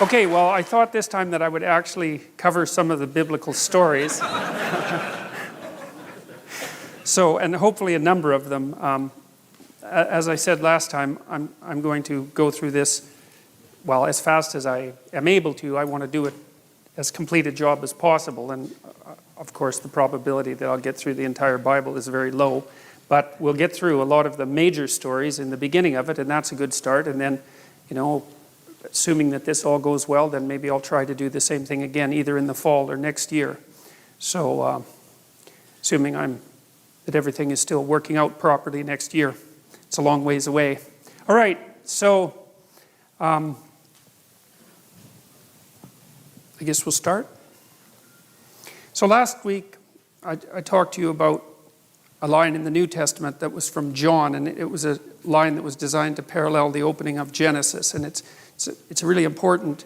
Okay, well, I thought this time that I would actually cover some of the biblical stories. And hopefully a number of them. As I said last time, I'm going to go through this, well, as fast as I am able to. I want to do it as complete a job as possible. And of course, the probability that I'll get through the entire Bible is very low. But we'll get through a lot of the major stories in the beginning of it, and that's a good start. And then, assuming that this all goes well, then maybe I'll try to do the same thing again, either in the fall or next year. So, assuming that everything is still working out properly next year. It's a long ways away. All right, so I guess we'll start. So last week, I talked to you about a line in the New Testament that was from John, and it was a line that was designed to parallel the opening of Genesis, and it's a really important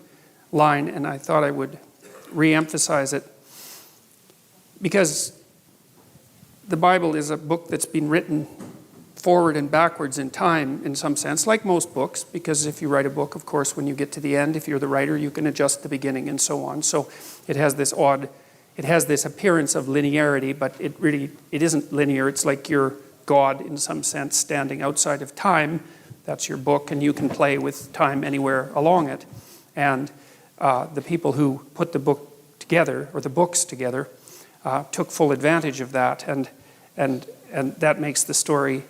line, and I thought I would re-emphasize it because the Bible is a book that's been written forward and backwards in time in some sense, like most books, because if you write a book, of course, when you get to the end, if you're the writer, you can adjust the beginning and so on. So it has this appearance of linearity, but it isn't linear. It's like you're God in some sense, standing outside of time. That's your book, and you can play with time anywhere along it. And the people who put the book together, or the books together, took full advantage of that, and that makes the story.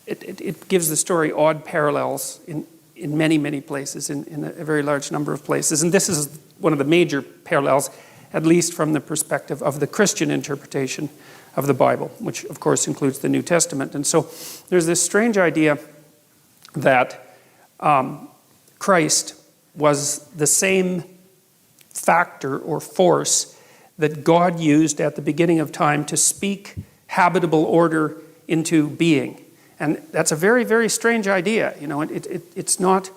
It gives the story odd parallels in many, many places, in a very large number of places. And this is one of the major parallels, at least from the perspective of the Christian interpretation of the Bible, which of course includes the New Testament. And so there's this strange idea that Christ was the same factor or force that God used at the beginning of time to speak habitable order into being. And that's a very, very strange idea. It's not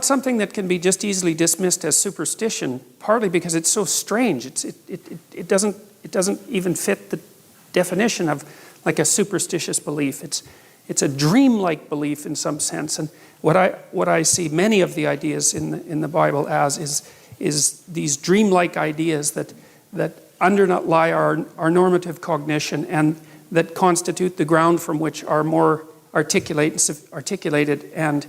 something that can be just easily dismissed as superstition, partly because it's so strange. It doesn't even fit the definition of like a superstitious belief. It's a dreamlike belief in some sense. And what I see many of the ideas in the Bible as is these dreamlike ideas that underlie our normative cognition and that constitute the ground from which our more articulated and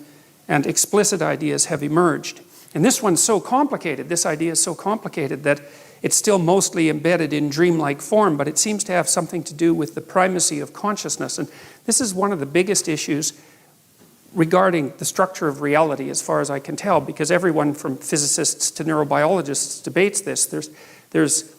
explicit ideas have emerged. And this one's so complicated, this idea is so complicated that it's still mostly embedded in dreamlike form, but it seems to have something to do with the primacy of consciousness. And this is one of the biggest issues regarding the structure of reality, as far as I can tell, because everyone from physicists to neurobiologists debates this. There's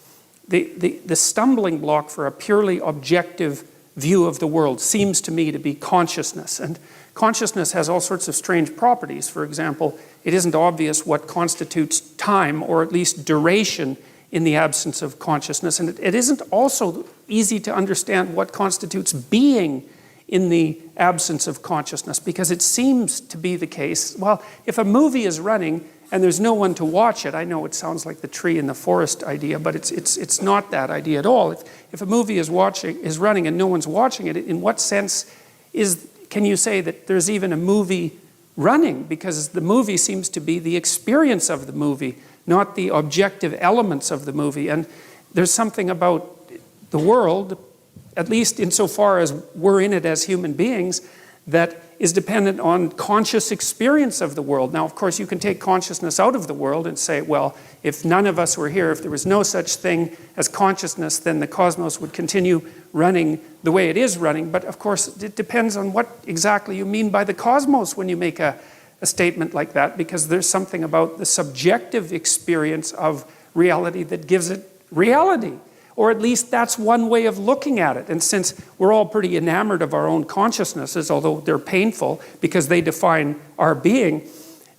the stumbling block for a purely objective view of the world seems to me to be consciousness. And consciousness has all sorts of strange properties. For example, it isn't obvious what constitutes time, or at least duration, in the absence of consciousness. And it isn't also easy to understand what constitutes being in the absence of consciousness, because it seems to be the case, well, if a movie is running and there's no one to watch it, I know it sounds like the tree in the forest idea, but it's not that idea at all. If a movie is running and no one's watching it, in what sense can you say that there's even a movie running? Because the movie seems to be the experience of the movie, not the objective elements of the movie. And there's something about the world, at least insofar as we're in it as human beings, that is dependent on conscious experience of the world. Now, of course, you can take consciousness out of the world and say, well, if none of us were here, if there was no such thing as consciousness, then the cosmos would continue running the way it is running. But of course, it depends on what exactly you mean by the cosmos when you make a statement like that, because there's something about the subjective experience of reality that gives it reality. Or at least that's one way of looking at it. And since we're all pretty enamored of our own consciousnesses, although they're painful because they define our being,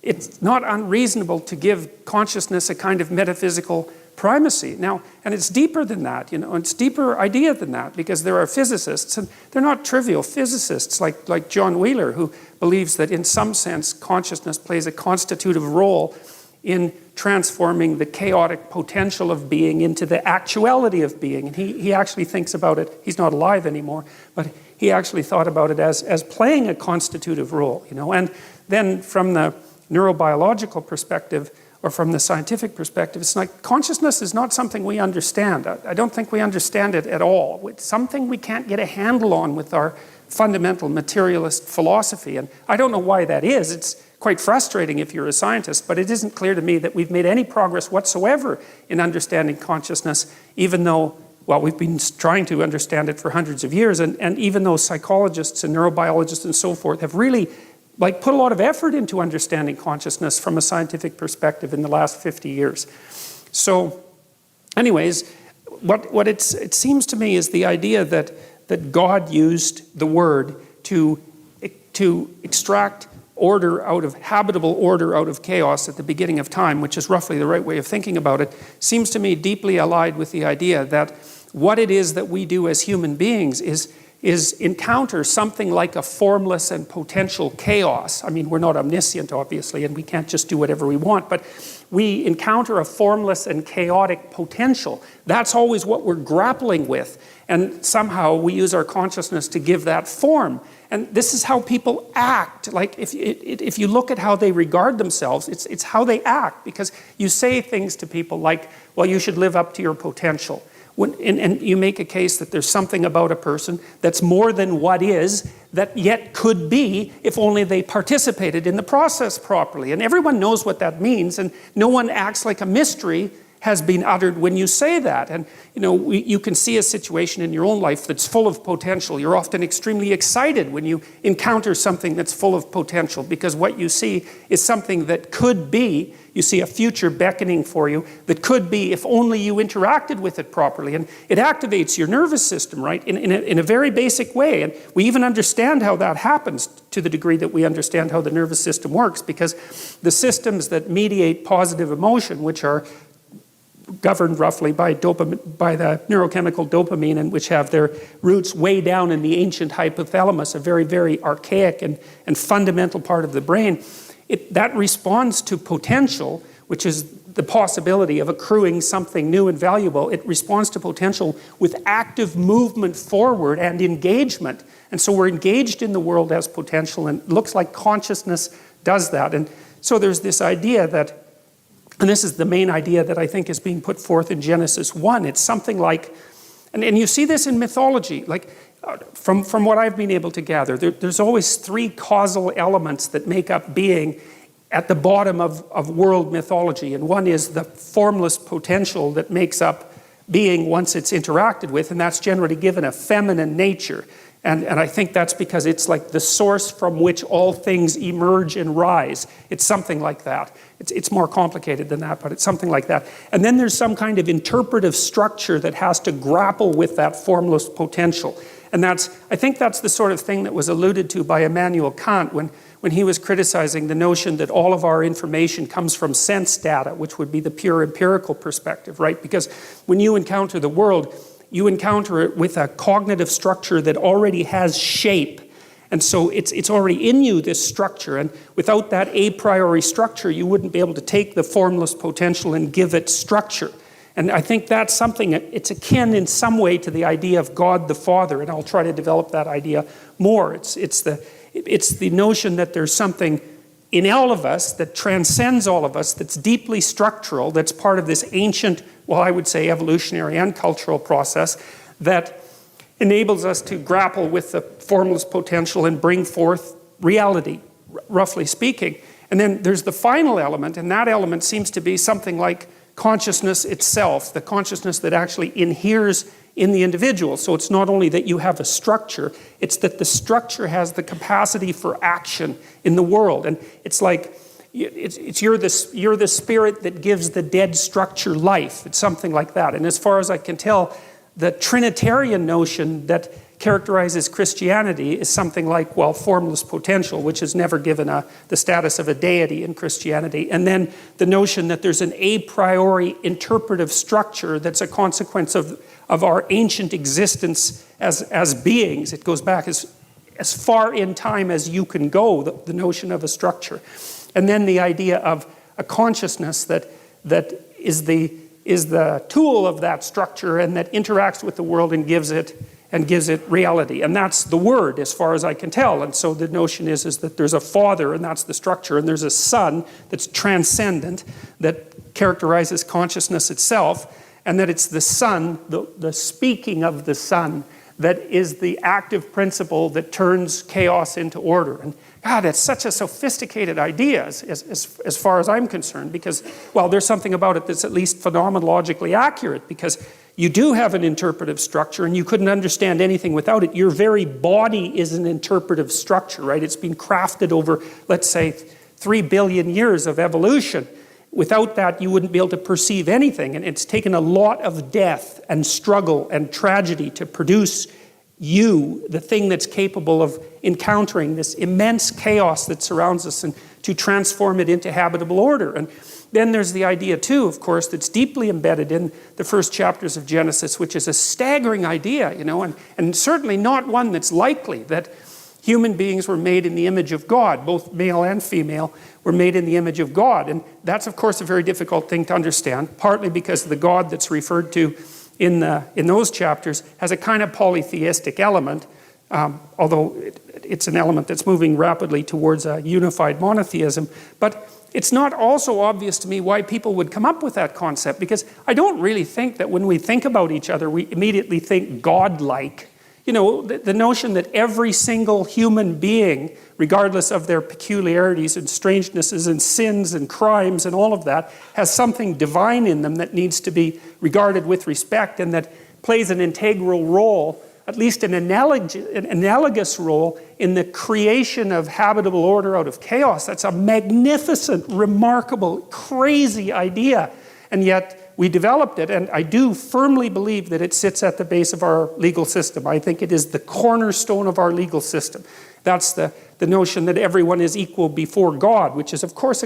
it's not unreasonable to give consciousness a kind of metaphysical primacy. Now, and it's deeper than that, it's a deeper idea than that, because there are physicists, and they're not trivial physicists like John Wheeler, who believes that in some sense consciousness plays a constitutive role in transforming the chaotic potential of being into the actuality of being. And he actually thinks about it, he's not alive anymore, but he actually thought about it as playing a constitutive role, And then from the neurobiological perspective or from the scientific perspective, it's like consciousness is not something we understand. I don't think we understand it at all. It's something we can't get a handle on with our fundamental materialist philosophy. And I don't know why that is. It's quite frustrating if you're a scientist, but it isn't clear to me that we've made any progress whatsoever in understanding consciousness, even though, well, we've been trying to understand it for hundreds of years, and even though psychologists and neurobiologists and so forth have really put a lot of effort into understanding consciousness from a scientific perspective in the last 50 years. So anyways, what it seems to me is the idea that God used the word to extract habitable order out of chaos at the beginning of time, which is roughly the right way of thinking about it, seems to me deeply allied with the idea that what it is that we do as human beings is encounter something like a formless and potential chaos. I mean, we're not omniscient, obviously, and we can't just do whatever we want, but we encounter a formless and chaotic potential. That's always what we're grappling with, and somehow we use our consciousness to give that form. And this is how people act. Like, if you look at how they regard themselves, it's how they act, because you say things to people like, well, you should live up to your potential. And you make a case that there's something about a person that's more than what is, that yet could be if only they participated in the process properly. And everyone knows what that means, and no one acts like a mystery has been uttered when you say that. And you can see a situation in your own life that's full of potential. You're often extremely excited when you encounter something that's full of potential, because what you see is something that could be. You see a future beckoning for you that could be if only you interacted with it properly. And it activates your nervous system, right, in a very basic way. And we even understand how that happens to the degree that we understand how the nervous system works, because the systems that mediate positive emotion, which are governed roughly by the neurochemical dopamine, and which have their roots way down in the ancient hypothalamus, a very, very archaic and fundamental part of the brain, that responds to potential, which is the possibility of accruing something new and valuable. It responds to potential with active movement forward and engagement. And so we're engaged in the world as potential, and it looks like consciousness does that. And so there's this idea that, and this is the main idea that I think is being put forth in Genesis 1. It's something like, and you see this in mythology, like from what I've been able to gather, there's always three causal elements that make up being at the bottom of world mythology. And one is the formless potential that makes up being once it's interacted with, and that's generally given a feminine nature. And I think that's because it's like the source from which all things emerge and rise. It's something like that. It's more complicated than that, but it's something like that. And then there's some kind of interpretive structure that has to grapple with that formless potential. And I think that's the sort of thing that was alluded to by Immanuel Kant when he was criticizing the notion that all of our information comes from sense data, which would be the pure empirical perspective, right? Because when you encounter the world, you encounter it with a cognitive structure that already has shape. And so it's already in you, this structure. And without that a priori structure, you wouldn't be able to take the formless potential and give it structure. And I think that's something, it's akin in some way to the idea of God the Father, and I'll try to develop that idea more. It's the notion that there's something in all of us that transcends all of us, that's deeply structural, that's part of this ancient, well, I would say evolutionary and cultural process that enables us to grapple with the formless potential and bring forth reality, roughly speaking. And then there's the final element, and that element seems to be something like consciousness itself, the consciousness that actually inheres in the individual. So it's not only that you have a structure, it's that the structure has the capacity for action in the world. And it's like, you're the spirit that gives the dead structure life. It's something like that. And as far as I can tell, the Trinitarian notion that characterizes Christianity is something like, well, formless potential, which is never given the status of a deity in Christianity. And then the notion that there's an a priori interpretive structure that's a consequence of our ancient existence as beings. It goes back as far in time as you can go, the notion of a structure. And then the idea of a consciousness that is the tool of that structure and that interacts with the world and gives it and gives it reality. And that's the Word, as far as I can tell. And so the notion is that there's a Father, and that's the structure, and there's a Son that's transcendent, that characterizes consciousness itself, and that it's the Son, the speaking of the Son, that is the active principle that turns chaos into order. And God, it's such a sophisticated idea as far as I'm concerned, because, well, there's something about it that's at least phenomenologically accurate, because you do have an interpretive structure, and you couldn't understand anything without it. Your very body is an interpretive structure, right? It's been crafted over, let's say, 3 billion years of evolution. Without that, you wouldn't be able to perceive anything. And it's taken a lot of death and struggle and tragedy to produce you, the thing that's capable of encountering this immense chaos that surrounds us, and to transform it into habitable order. And then there's the idea too, of course, that's deeply embedded in the first chapters of Genesis, which is a staggering idea, and certainly not one that's likely, that human beings were made in the image of God. Both male and female were made in the image of God. And that's, of course, a very difficult thing to understand, partly because the God that's referred to in those chapters has a kind of polytheistic element, although it's an element that's moving rapidly towards a unified monotheism. But it's not also obvious to me why people would come up with that concept, because I don't really think that when we think about each other, we immediately think God-like. The notion that every single human being, regardless of their peculiarities and strangenesses and sins and crimes and all of that, has something divine in them that needs to be regarded with respect, and that plays an integral role, at least an analogous role, in the creation of habitable order out of chaos. That's a magnificent, remarkable, crazy idea. And yet we developed it, and I do firmly believe that it sits at the base of our legal system. I think it is the cornerstone of our legal system. That's the notion that everyone is equal before God, which is, of course,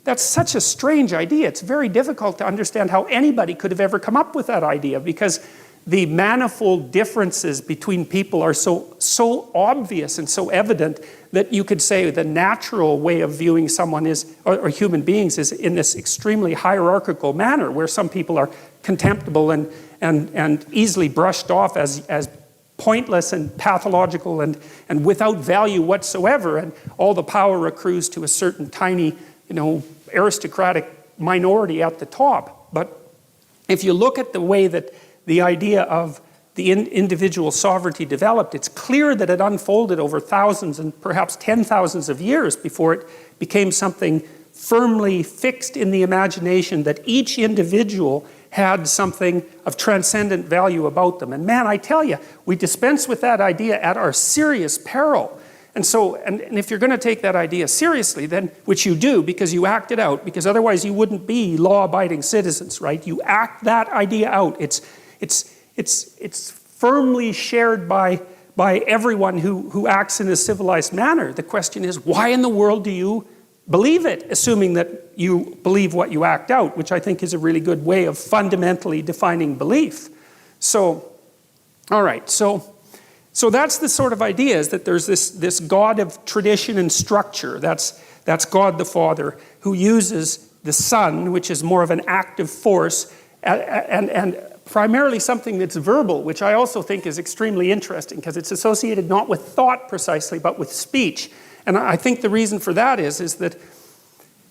that's such a strange idea. It's very difficult to understand how anybody could have ever come up with that idea, because the manifold differences between people are so obvious and so evident that you could say the natural way of viewing someone is, or human beings, is in this extremely hierarchical manner, where some people are contemptible and easily brushed off as pointless and pathological and without value whatsoever, and all the power accrues to a certain tiny, aristocratic minority at the top. But if you look at the way that the idea of the individual sovereignty developed, it's clear that it unfolded over thousands and perhaps 10,000s of years before it became something firmly fixed in the imagination that each individual had something of transcendent value about them. And man, I tell you, we dispense with that idea at our serious peril. And so, and if you're going to take that idea seriously, then, which you do because you act it out, because otherwise you wouldn't be law-abiding citizens, right? You act that idea out. It's firmly shared by everyone who acts in a civilized manner. The question is, why in the world do you believe it, assuming that you believe what you act out, which I think is a really good way of fundamentally defining belief. So, all right, so that's the sort of idea, is that there's this God of tradition and structure. That's God the Father, who uses the Son, which is more of an active force, and primarily something that's verbal, which I also think is extremely interesting, because it's associated not with thought precisely, but with speech. And I think the reason for that is that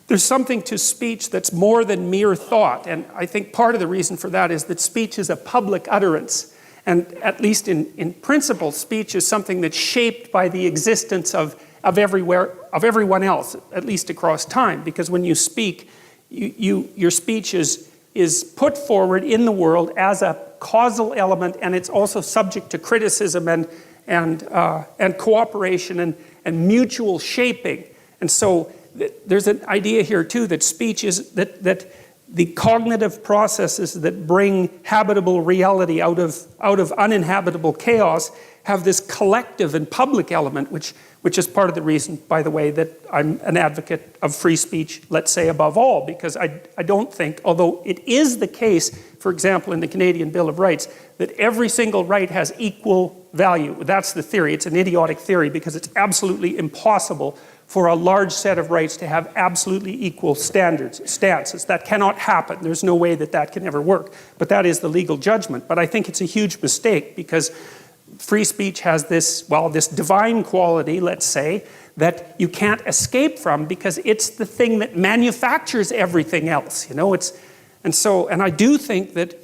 there's something to speech that's more than mere thought. And I think part of the reason for that is that speech is a public utterance. And at least in principle, speech is something that's shaped by the existence of everyone else, at least across time. Because when you speak, your speech is put forward in the world as a causal element, and it's also subject to criticism and cooperation and mutual shaping. And so there's an idea here too that speech is that the cognitive processes that bring habitable reality out of uninhabitable chaos have this collective and public element, which is part of the reason, by the way, that I'm an advocate of free speech, let's say, above all, because I don't think, although it is the case, for example, in the Canadian Bill of Rights, that every single right has equal value. That's the theory. It's an idiotic theory, because it's absolutely impossible for a large set of rights to have absolutely equal stances. That cannot happen. There's no way that that can ever work. But that is the legal judgment. But I think it's a huge mistake because free speech has this, well, this divine quality, let's say, that you can't escape from because it's the thing that manufactures everything else. You know, and I do think that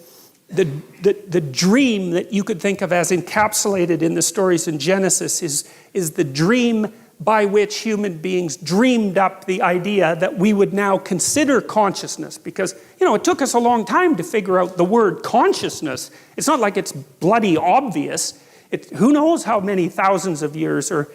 the dream that you could think of as encapsulated in the stories in Genesis is the dream by which human beings dreamed up the idea that we would now consider consciousness. Because, you know, it took us a long time to figure out the word consciousness. It's not like it's bloody obvious. Who knows how many thousands of years or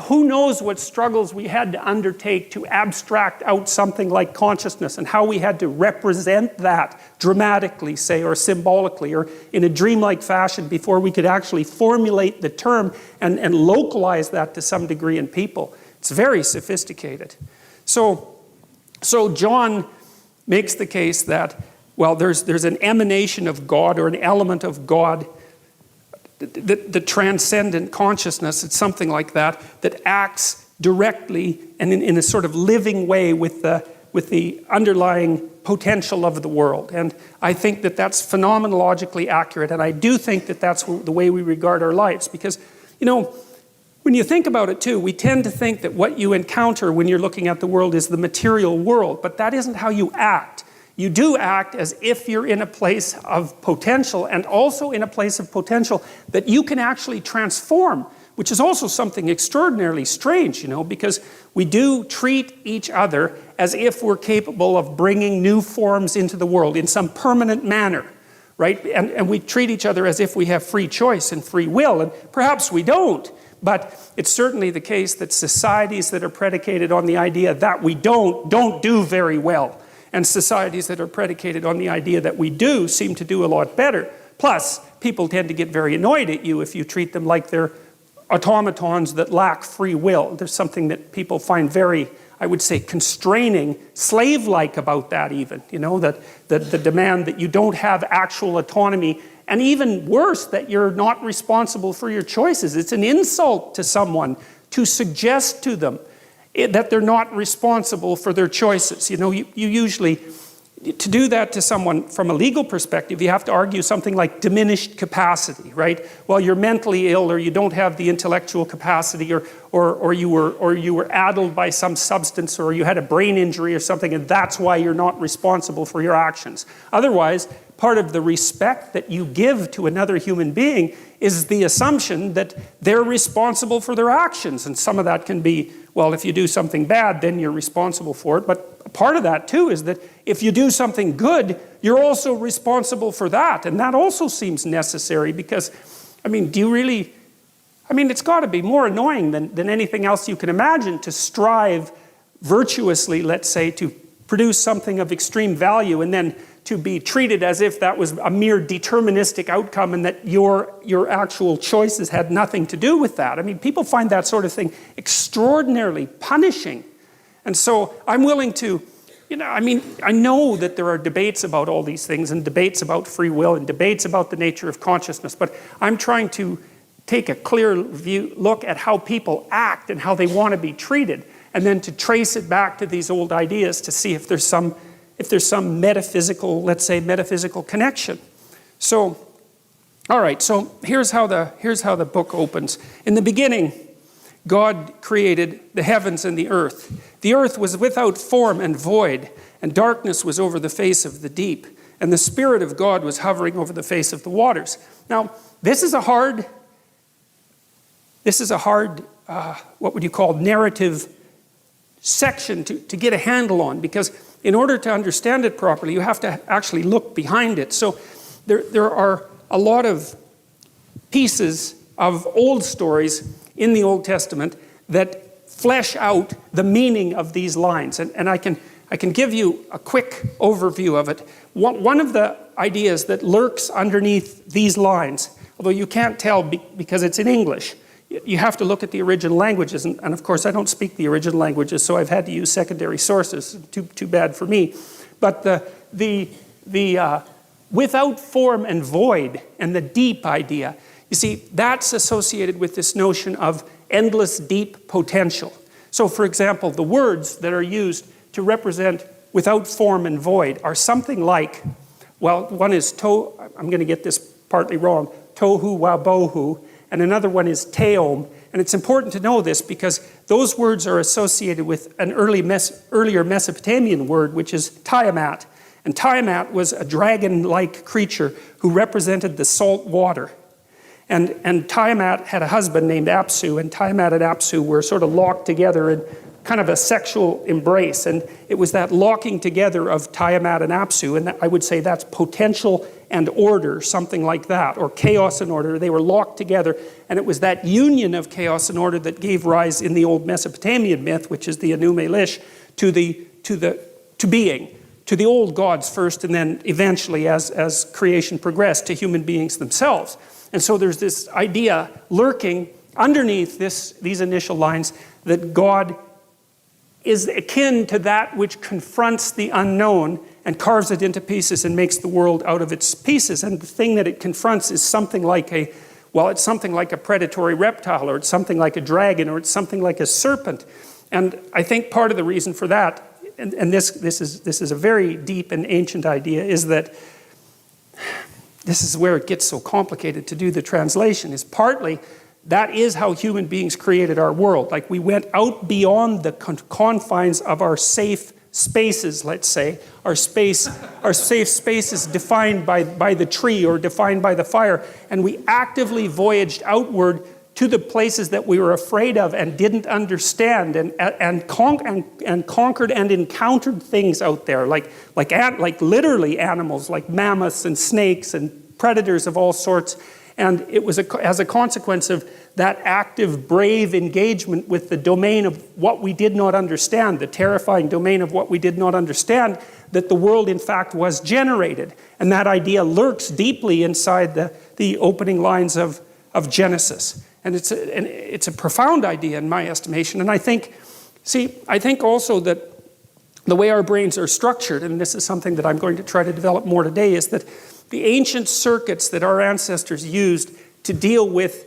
who knows what struggles we had to undertake to abstract out something like consciousness and how we had to represent that dramatically, say, or symbolically, or in a dreamlike fashion before we could actually formulate the term and localize that to some degree in people. It's very sophisticated. So John makes the case that, well, there's an emanation of God or an element of God, the transcendent consciousness, it's something like that acts directly and in a sort of living way with the underlying potential of the world. And I think that that's phenomenologically accurate, and I do think that that's the way we regard our lives. Because, you know, when you think about it too, we tend to think that what you encounter when you're looking at the world is the material world, but that isn't how you act. You do act as if you're in a place of potential, and also in a place of potential that you can actually transform, which is also something extraordinarily strange, you know, because we do treat each other as if we're capable of bringing new forms into the world in some permanent manner, right? And we treat each other as if we have free choice and free will, and perhaps we don't. But it's certainly the case that societies that are predicated on the idea that we don't do very well. And societies that are predicated on the idea that we do seem to do a lot better. Plus, people tend to get very annoyed at you if you treat them like they're automatons that lack free will. There's something that people find very, I would say, constraining, slave-like about that even. You know, that the demand that you don't have actual autonomy, and even worse, that you're not responsible for your choices. It's an insult to someone to suggest to them that they're not responsible for their choices. You know, you usually, to do that to someone from a legal perspective, you have to argue something like diminished capacity, right? Well, you're mentally ill, or you don't have the intellectual capacity, or you were addled by some substance, or you had a brain injury or something, and that's why you're not responsible for your actions. Otherwise, part of the respect that you give to another human being is the assumption that they're responsible for their actions. And some of that can be, well, if you do something bad, then you're responsible for it. But part of that, too, is that if you do something good, you're also responsible for that. And that also seems necessary because, I mean, it's got to be more annoying than anything else you can imagine to strive virtuously, let's say, to produce something of extreme value and then to be treated as if that was a mere deterministic outcome and that your actual choices had nothing to do with that. I mean, people find that sort of thing extraordinarily punishing. And so I'm willing to, you know, I mean, I know that there are debates about all these things and debates about free will and debates about the nature of consciousness, but I'm trying to take a clear look at how people act and how they want to be treated, and then to trace it back to these old ideas to see if there's some metaphysical, let's say, metaphysical connection. So, all right, so here's how the book opens. In the beginning, God created the heavens and the earth. The earth was without form and void, and darkness was over the face of the deep, and the Spirit of God was hovering over the face of the waters. Now, this is a hard, what would you call, narrative section to get a handle on, because in order to understand it properly, you have to actually look behind it. So there are a lot of pieces of old stories in the Old Testament that flesh out the meaning of these lines. And I can give you a quick overview of it. One of the ideas that lurks underneath these lines, although you can't tell because it's in English, you have to look at the original languages, and of course I don't speak the original languages, so I've had to use secondary sources. Too bad for me. But the without form and void and the deep idea, you see, that's associated with this notion of endless deep potential. So for example, the words that are used to represent without form and void are something like, well, one is I'm going to get this partly wrong, tohu wabohu, and another one is teom. And it's important to know this because those words are associated with an earlier Mesopotamian word, which is Tiamat. And Tiamat was a dragon-like creature who represented the salt water. And Tiamat had a husband named Apsu, and Tiamat and Apsu were sort of locked together in kind of a sexual embrace. And it was that locking together of Tiamat and Apsu, and I would say that's potential and order, something like that, or chaos and order. They were locked together, and it was that union of chaos and order that gave rise in the old Mesopotamian myth, which is the Anu Elish, to being, to the old gods first, and then eventually, as creation progressed, to human beings themselves. And so there's this idea lurking underneath these initial lines that God is akin to that which confronts the unknown and carves it into pieces and makes the world out of its pieces. And the thing that it confronts is something like it's something like a predatory reptile, or it's something like a dragon, or it's something like a serpent. And I think part of the reason for that, and this is a very deep and ancient idea, is that this is where it gets so complicated to do the translation, is partly that is how human beings created our world. Like, we went out beyond the confines of our safe spaces, let's say. Our safe spaces defined by the tree or defined by the fire. And we actively voyaged outward to the places that we were afraid of and didn't understand, and conquered and encountered things out there, like literally animals, like mammoths and snakes and predators of all sorts. And it was as a consequence of that active, brave engagement with the domain of what we did not understand, the terrifying domain of what we did not understand, that the world in fact was generated. And that idea lurks deeply inside the opening lines of Genesis. And it's a profound idea in my estimation. And I think also that the way our brains are structured, and this is something that I'm going to try to develop more today, is that the ancient circuits that our ancestors used to deal with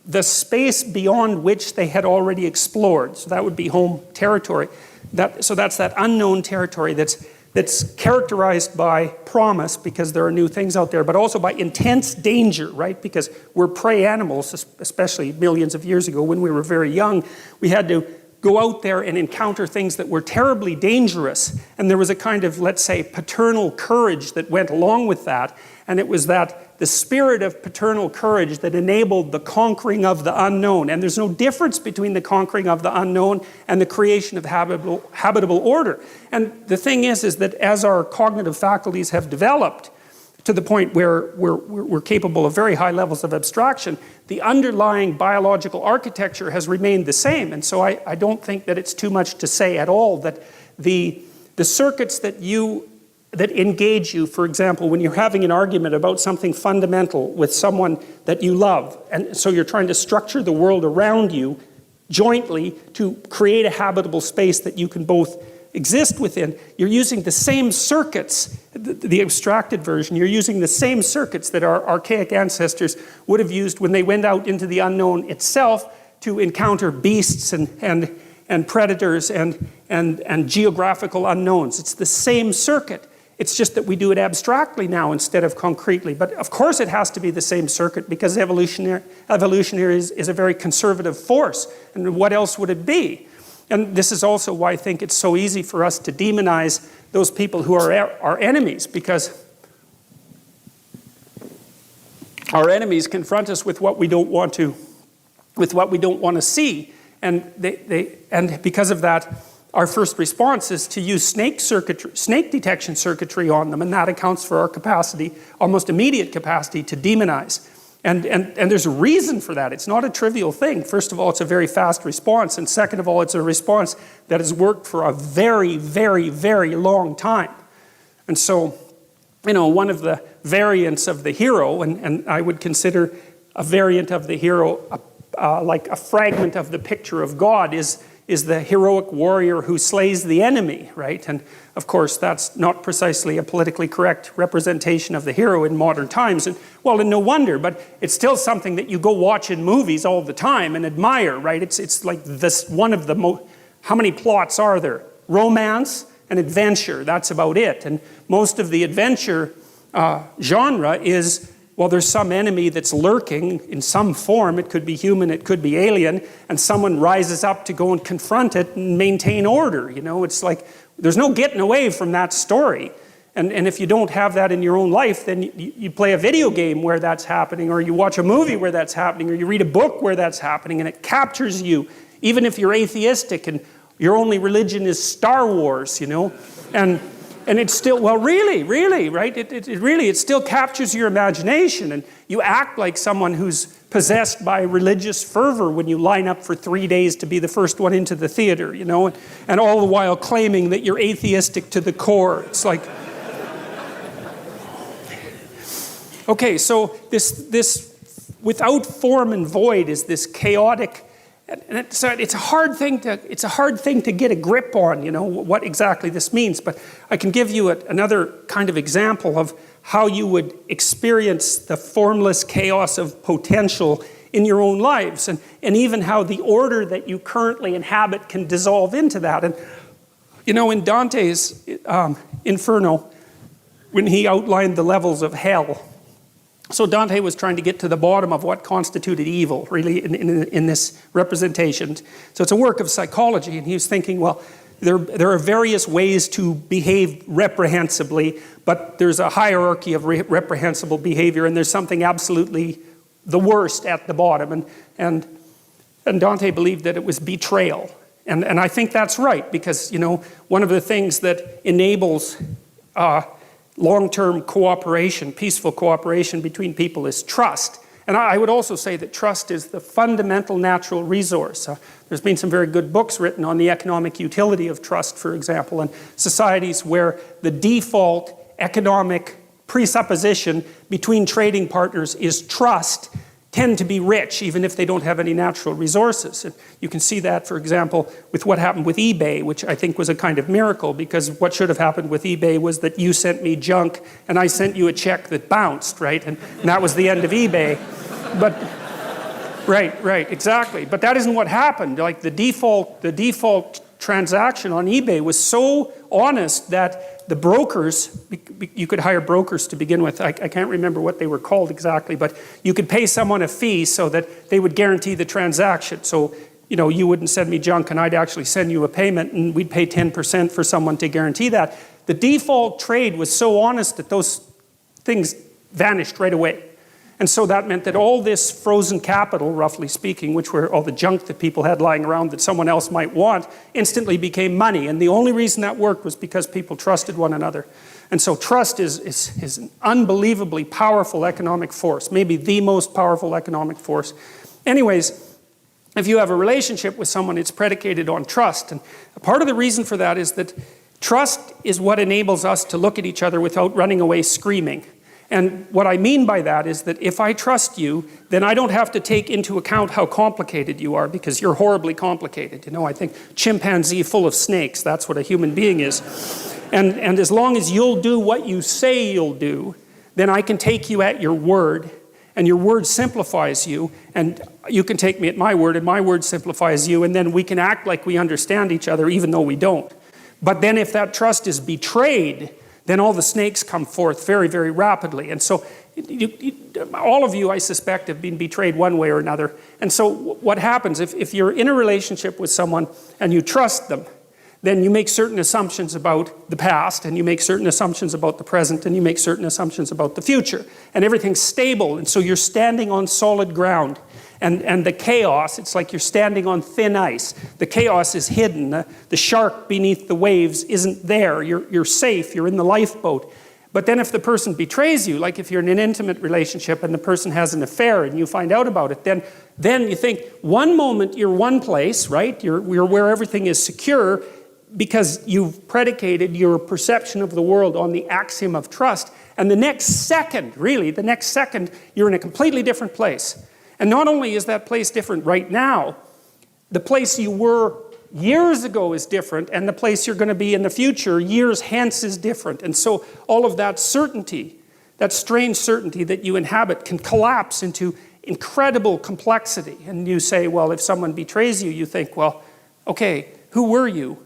the space beyond which they had already explored, so that would be home territory. So that's that unknown territory that's characterized by promise, because there are new things out there, but also by intense danger, right? Because we're prey animals, especially millions of years ago when we were very young. We had to go out there and encounter things that were terribly dangerous. And there was a kind of, let's say, paternal courage that went along with that. And it was that the spirit of paternal courage that enabled the conquering of the unknown. And there's no difference between the conquering of the unknown and the creation of habitable order. And the thing is that as our cognitive faculties have developed to the point where we're capable of very high levels of abstraction, the underlying biological architecture has remained the same. And so I don't think that it's too much to say at all that the circuits that engage you, for example, when you're having an argument about something fundamental with someone that you love, and so you're trying to structure the world around you jointly to create a habitable space that you can both exist within, you're using the same circuits, the abstracted version, you're using the same circuits that our archaic ancestors would have used when they went out into the unknown itself to encounter beasts and predators and geographical unknowns. It's the same circuit. It's just that we do it abstractly now instead of concretely. But of course it has to be the same circuit, because evolution is a very conservative force. And what else would it be? And this is also why I think it's so easy for us to demonize those people who are our enemies, because our enemies confront us with what we don't want to see. And because of that, our first response is to use snake detection circuitry on them, and that accounts for our capacity, almost immediate capacity, to demonize. And there's a reason for that. It's not a trivial thing. First of all, it's a very fast response, and second of all, it's a response that has worked for a very, very, very long time. And so, one of the variants of the hero, and I would consider a variant of the hero like a fragment of the picture of God, is the heroic warrior who slays the enemy, right? And of course, that's not precisely a politically correct representation of the hero in modern times. And no wonder, but it's still something that you go watch in movies all the time and admire, right? It's like this one of the How many plots are there? Romance and adventure, that's about it. And most of the adventure genre is, well, there's some enemy that's lurking in some form. It could be human, it could be alien, and someone rises up to go and confront it and maintain order. You know, it's like there's no getting away from that story. And if you don't have that in your own life, then you play a video game where that's happening, or you watch a movie where that's happening, or you read a book where that's happening, and it captures you, even if you're atheistic and your only religion is Star Wars, you know. And it's still, well, really, right? It still captures your imagination, and you act like someone who's possessed by religious fervor when you line up for 3 days to be the first one into the theater, you know, and all the while claiming that you're atheistic to the core. It's like, okay, so this without form and void is this chaotic. And it's a hard thing to get a grip on, you know, what exactly this means. But I can give you another kind of example of how you would experience the formless chaos of potential in your own lives, and even how the order that you currently inhabit can dissolve into that. And you know, in Dante's Inferno, when he outlined the levels of hell, so Dante was trying to get to the bottom of what constituted evil, really, in this representation. So it's a work of psychology, and he was thinking, well, there are various ways to behave reprehensibly, but there's a hierarchy of reprehensible behavior, and there's something absolutely the worst at the bottom. And Dante believed that it was betrayal. And I think that's right, because, you know, one of the things that enables long-term cooperation, peaceful cooperation between people is trust. And I would also say that trust is the fundamental natural resource. There's been some very good books written on the economic utility of trust, for example, and societies where the default economic presupposition between trading partners is trust tend to be rich, even if they don't have any natural resources. And you can see that, for example, with what happened with eBay, which I think was a kind of miracle, because what should have happened with eBay was that you sent me junk and I sent you a check that bounced, right? And that was the end of eBay. But, right, exactly. But that isn't what happened. Like the default transaction on eBay was so honest that the brokers, you could hire brokers to begin with. I can't remember what they were called exactly, but you could pay someone a fee so that they would guarantee the transaction. So, you know, you wouldn't send me junk and I'd actually send you a payment, and we'd pay 10% for someone to guarantee that. The default trade was so honest that those things vanished right away. And so that meant that all this frozen capital, roughly speaking, which were all the junk that people had lying around that someone else might want, instantly became money. And the only reason that worked was because people trusted one another. And so trust is an unbelievably powerful economic force, maybe the most powerful economic force. Anyways, if you have a relationship with someone, it's predicated on trust. And part of the reason for that is that trust is what enables us to look at each other without running away screaming. And what I mean by that is that if I trust you, then I don't have to take into account how complicated you are, because you're horribly complicated. You know, I think chimpanzee full of snakes, that's what a human being is. And as long as you'll do what you say you'll do, then I can take you at your word, and your word simplifies you, and you can take me at my word, and my word simplifies you, and then we can act like we understand each other even though we don't. But then if that trust is betrayed, then all the snakes come forth very, very rapidly. And so all of you, I suspect, have been betrayed one way or another. And so what happens, if you're in a relationship with someone and you trust them, then you make certain assumptions about the past, and you make certain assumptions about the present, and you make certain assumptions about the future. And everything's stable, and so you're standing on solid ground. And the chaos, it's like you're standing on thin ice. The chaos is hidden. The shark beneath the waves isn't there. You're safe. You're in the lifeboat. But then if the person betrays you, like if you're in an intimate relationship and the person has an affair and you find out about it, then you think one moment you're one place, right? You're where everything is secure because you've predicated your perception of the world on the axiom of trust. And the next second, you're in a completely different place. And not only is that place different right now, the place you were years ago is different, and the place you're going to be in the future, years hence, is different. And so all of that certainty, that strange certainty that you inhabit, can collapse into incredible complexity. And you say, well, if someone betrays you, you think, well, okay, who were you?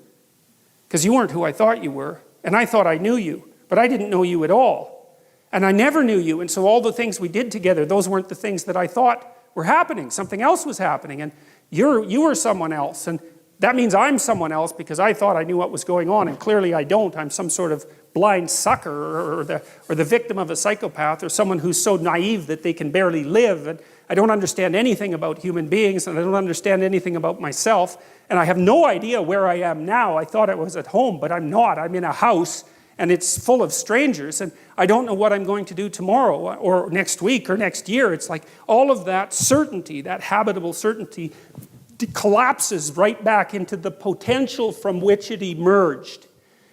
Because you weren't who I thought you were. And I thought I knew you, but I didn't know you at all. And I never knew you, and so all the things we did together, those weren't the things that I thought were happening. Something else was happening, and you were someone else. And that means I'm someone else because I thought I knew what was going on, and clearly I don't. I'm some sort of blind sucker or the victim of a psychopath or someone who's so naive that they can barely live. And I don't understand anything about human beings, and I don't understand anything about myself. And I have no idea where I am now. I thought I was at home, but I'm not. I'm in a house, and it's full of strangers, and I don't know what I'm going to do tomorrow or next week or next year. It's like all of that certainty, that habitable certainty, collapses right back into the potential from which it emerged.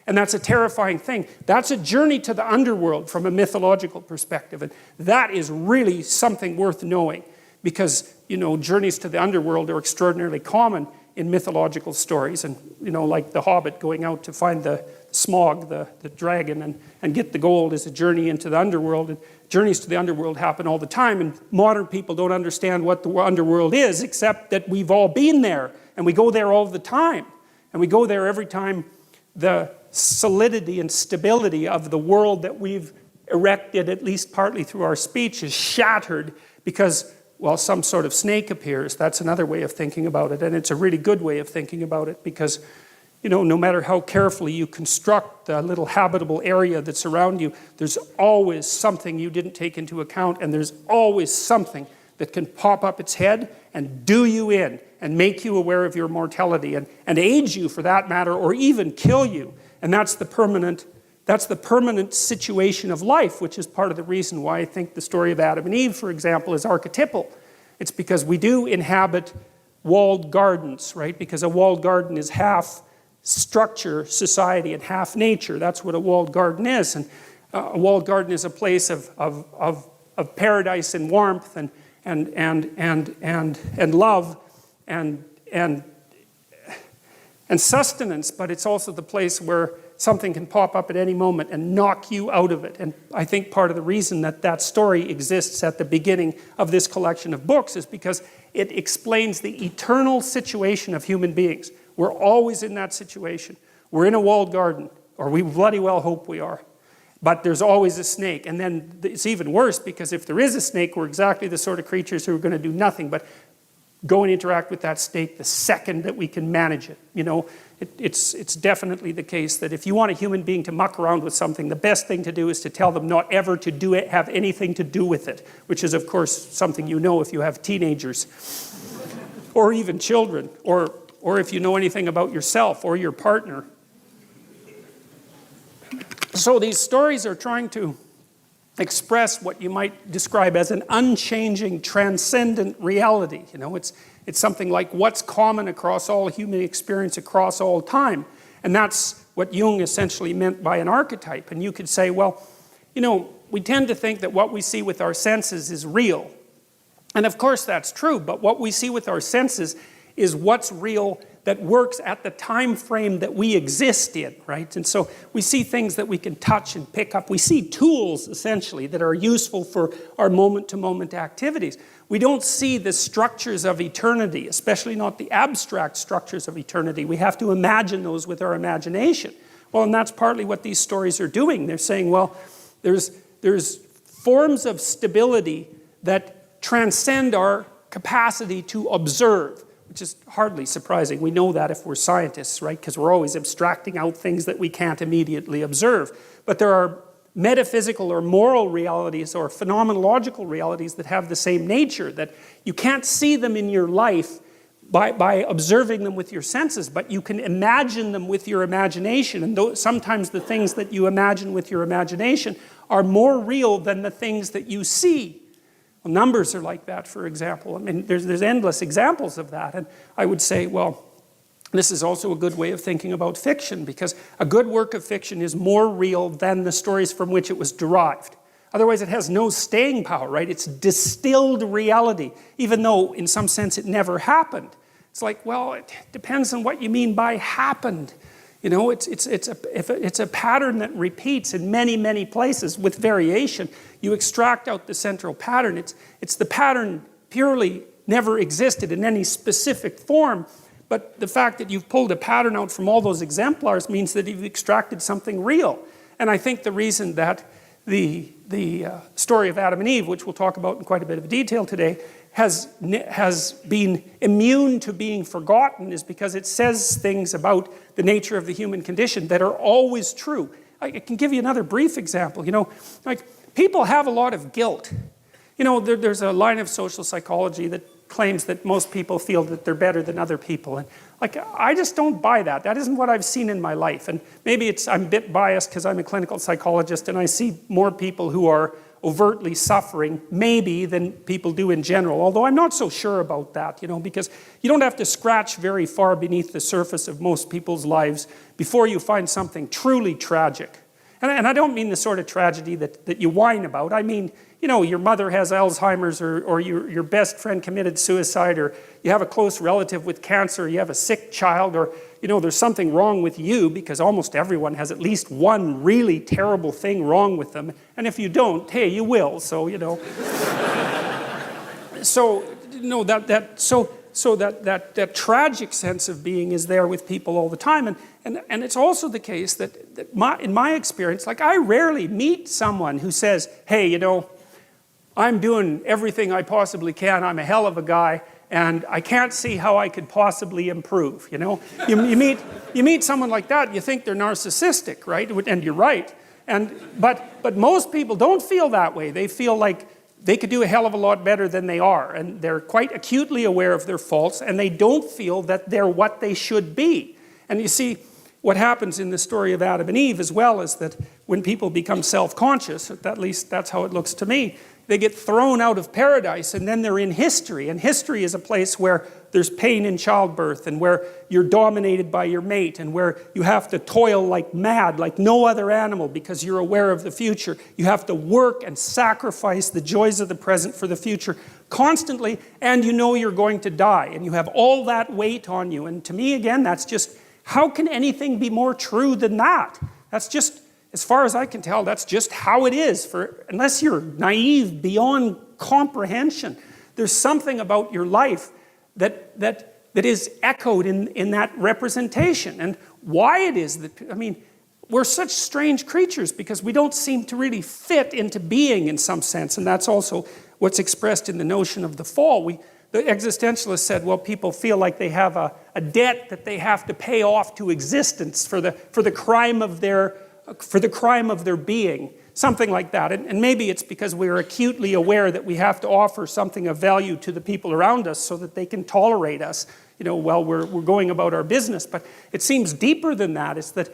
And that's a terrifying thing. That's a journey to the underworld from a mythological perspective. And that is really something worth knowing because, journeys to the underworld are extraordinarily common in mythological stories. And, like the Hobbit going out to find the Smaug, the dragon, and get the gold is a journey into the underworld. And journeys to the underworld happen all the time. And modern people don't understand what the underworld is, except that we've all been there. And we go there all the time. And we go there every time the solidity and stability of the world that we've erected, at least partly through our speech, is shattered because, some sort of snake appears. That's another way of thinking about it, and it's a really good way of thinking about it because, no matter how carefully you construct the little habitable area that's around you, there's always something you didn't take into account, and there's always something that can pop up its head and do you in and make you aware of your mortality and age you for that matter, or even kill you. And that's the permanent situation of life, which is part of the reason why I think the story of Adam and Eve, for example, is archetypal. It's because we do inhabit walled gardens, right? Because a walled garden is half structure, society, and half nature. That's what a walled garden is. And a walled garden is a place of paradise and warmth and love and sustenance, but it's also the place where something can pop up at any moment and knock you out of it. And I think part of the reason that story exists at the beginning of this collection of books is because it explains the eternal situation of human beings. We're always in that situation. We're in a walled garden, or we bloody well hope we are. But there's always a snake. And then it's even worse because if there is a snake, we're exactly the sort of creatures who are going to do nothing but go and interact with that snake the second that we can manage it. It's definitely the case that if you want a human being to muck around with something, the best thing to do is to tell them not ever to do it, have anything to do with it, which is, of course, something you know if you have teenagers or even children, or if you know anything about yourself or your partner. So these stories are trying to express what you might describe as an unchanging, transcendent reality. It's something like what's common across all human experience across all time. And that's what Jung essentially meant by an archetype. And you could say, we tend to think that what we see with our senses is real. And of course that's true, but what we see with our senses is what's real that works at the time frame that we exist in, right? And so we see things that we can touch and pick up. We see tools, essentially, that are useful for our moment-to-moment activities. We don't see the structures of eternity, especially not the abstract structures of eternity. We have to imagine those with our imagination. Well, and that's partly what these stories are doing. They're saying, there's forms of stability that transcend our capacity to observe, which is hardly surprising. We know that if we're scientists, right? Because we're always abstracting out things that we can't immediately observe. But there are metaphysical or moral realities or phenomenological realities that have the same nature, that you can't see them in your life by observing them with your senses, but you can imagine them with your imagination. And sometimes the things that you imagine with your imagination are more real than the things that you see. Well, numbers are like that, for example. I mean, there's endless examples of that. And I would say, this is also a good way of thinking about fiction, because a good work of fiction is more real than the stories from which it was derived. Otherwise, it has no staying power, right? It's distilled reality, even though, in some sense, it never happened. It's like, it depends on what you mean by happened. It's a pattern that repeats in many, many places with variation. You extract out the central pattern. It's the pattern purely never existed in any specific form, But the fact that you've pulled a pattern out from all those exemplars means that you've extracted something real. And I think the reason that the story of Adam and Eve, which we'll talk about in quite a bit of detail today, has been immune to being forgotten is because it says things about the nature of the human condition that are always true. I can give you another brief example. Like people have a lot of guilt. There's a line of social psychology that claims that most people feel that they're better than other people. And like, I just don't buy that. That isn't what I've seen in my life. And maybe I'm a bit biased because I'm a clinical psychologist and I see more people who are overtly suffering, maybe, than people do in general. Although I'm not so sure about that, because you don't have to scratch very far beneath the surface of most people's lives before you find something truly tragic. And I don't mean the sort of tragedy that you whine about. I mean, your mother has Alzheimer's, or your best friend committed suicide, or you have a close relative with cancer, you have a sick child, or there's something wrong with you, because almost everyone has at least one really terrible thing wrong with them. And if you don't, hey, you will. So that tragic sense of being is there with people all the time. And it's also the case that in my experience, like I rarely meet someone who says, hey, I'm doing everything I possibly can, I'm a hell of a guy, and I can't see how I could possibly improve, You meet someone like that, you think they're narcissistic, right? And you're right. But most people don't feel that way. They feel like they could do a hell of a lot better than they are, and they're quite acutely aware of their faults, and they don't feel that they're what they should be. And you see, what happens in the story of Adam and Eve as well is that when people become self-conscious, at least that's how it looks to me, they get thrown out of paradise and then they're in history. And history is a place where there's pain in childbirth and where you're dominated by your mate and where you have to toil like mad, like no other animal, because you're aware of the future. You have to work and sacrifice the joys of the present for the future constantly, and you're going to die. And you have all that weight on you. And to me, again, that's just, how can anything be more true than that? That's just, as far as I can tell, that's just how it is. Unless you're naive beyond comprehension, there's something about your life that is echoed in that representation. And why it is that, we're such strange creatures because we don't seem to really fit into being in some sense. And that's also what's expressed in the notion of the fall. The existentialists said, well, people feel like they have a debt that they have to pay off to existence for the crime of their being, something like that. And maybe it's because we're acutely aware that we have to offer something of value to the people around us so that they can tolerate us, while we're going about our business. But it seems deeper than that. It's that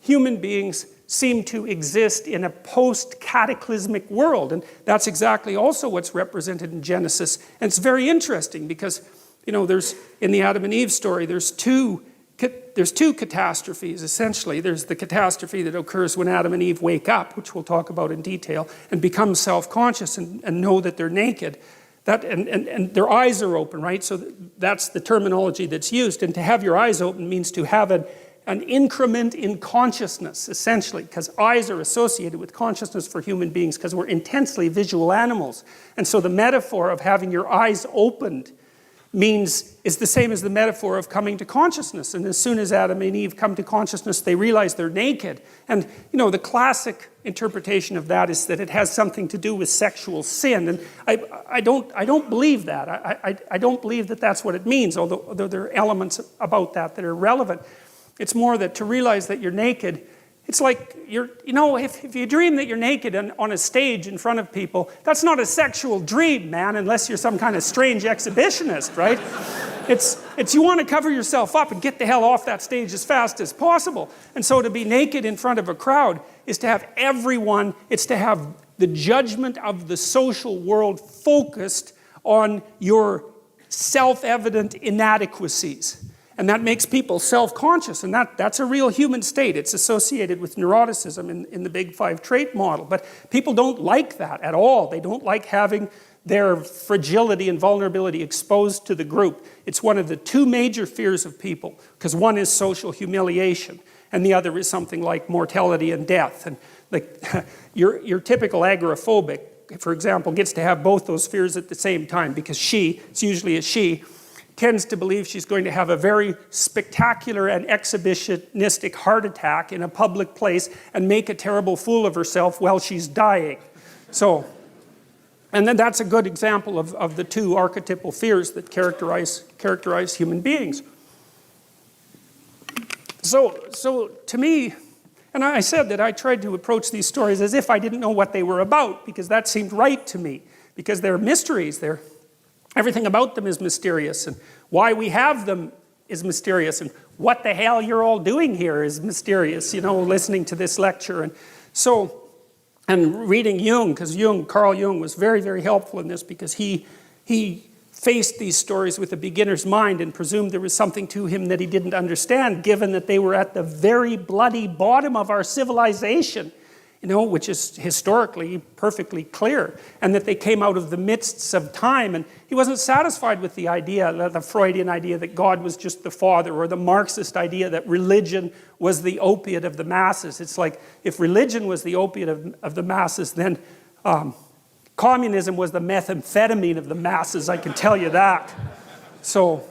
human beings seem to exist in a post-cataclysmic world. And that's exactly also what's represented in Genesis. And it's very interesting because, there's, in the Adam and Eve story, there's two catastrophes, essentially. There's the catastrophe that occurs when Adam and Eve wake up, which we'll talk about in detail, and become self-conscious and know that they're naked. And their eyes are open, right? So that's the terminology that's used. And to have your eyes open means to have an increment in consciousness, essentially, because eyes are associated with consciousness for human beings because we're intensely visual animals. And so the metaphor of having your eyes opened is the same as the metaphor of coming to consciousness. And as soon as Adam and Eve come to consciousness, they realize they're naked. And, the classic interpretation of that is that it has something to do with sexual sin. And I don't believe that. I don't believe that that's what it means, although there are elements about that are relevant. It's more that to realize that you're naked, it's like if you dream that you're naked on a stage in front of people, that's not a sexual dream, man, unless you're some kind of strange exhibitionist, right? It's you want to cover yourself up and get the hell off that stage as fast as possible. And so to be naked in front of a crowd is to have everyone, it's to have the judgment of the social world focused on your self-evident inadequacies. And that makes people self-conscious, and that's a real human state. It's associated with neuroticism in the Big Five trait model. But people don't like that at all. They don't like having their fragility and vulnerability exposed to the group. It's one of the two major fears of people, because one is social humiliation, and the other is something like mortality and death. And like your typical agoraphobic, for example, gets to have both those fears at the same time, because it's usually a she, tends to believe she's going to have a very spectacular and exhibitionistic heart attack in a public place and make a terrible fool of herself while she's dying. So, and then that's a good example of the two archetypal fears that characterize human beings. So to me, and I said that I tried to approach these stories as if I didn't know what they were about, because that seemed right to me, because they're mysteries. Everything about them is mysterious, and why we have them is mysterious, and what the hell you're all doing here is mysterious, listening to this lecture. And reading Jung, because Carl Jung was very, very helpful in this, because he faced these stories with a beginner's mind and presumed there was something to him that he didn't understand, given that they were at the very bloody bottom of our civilization, which is historically perfectly clear, and that they came out of the midst of time. And he wasn't satisfied with the idea, the Freudian idea that God was just the father, or the Marxist idea that religion was the opiate of the masses. It's like, if religion was the opiate of the masses, then communism was the methamphetamine of the masses, I can tell you that. So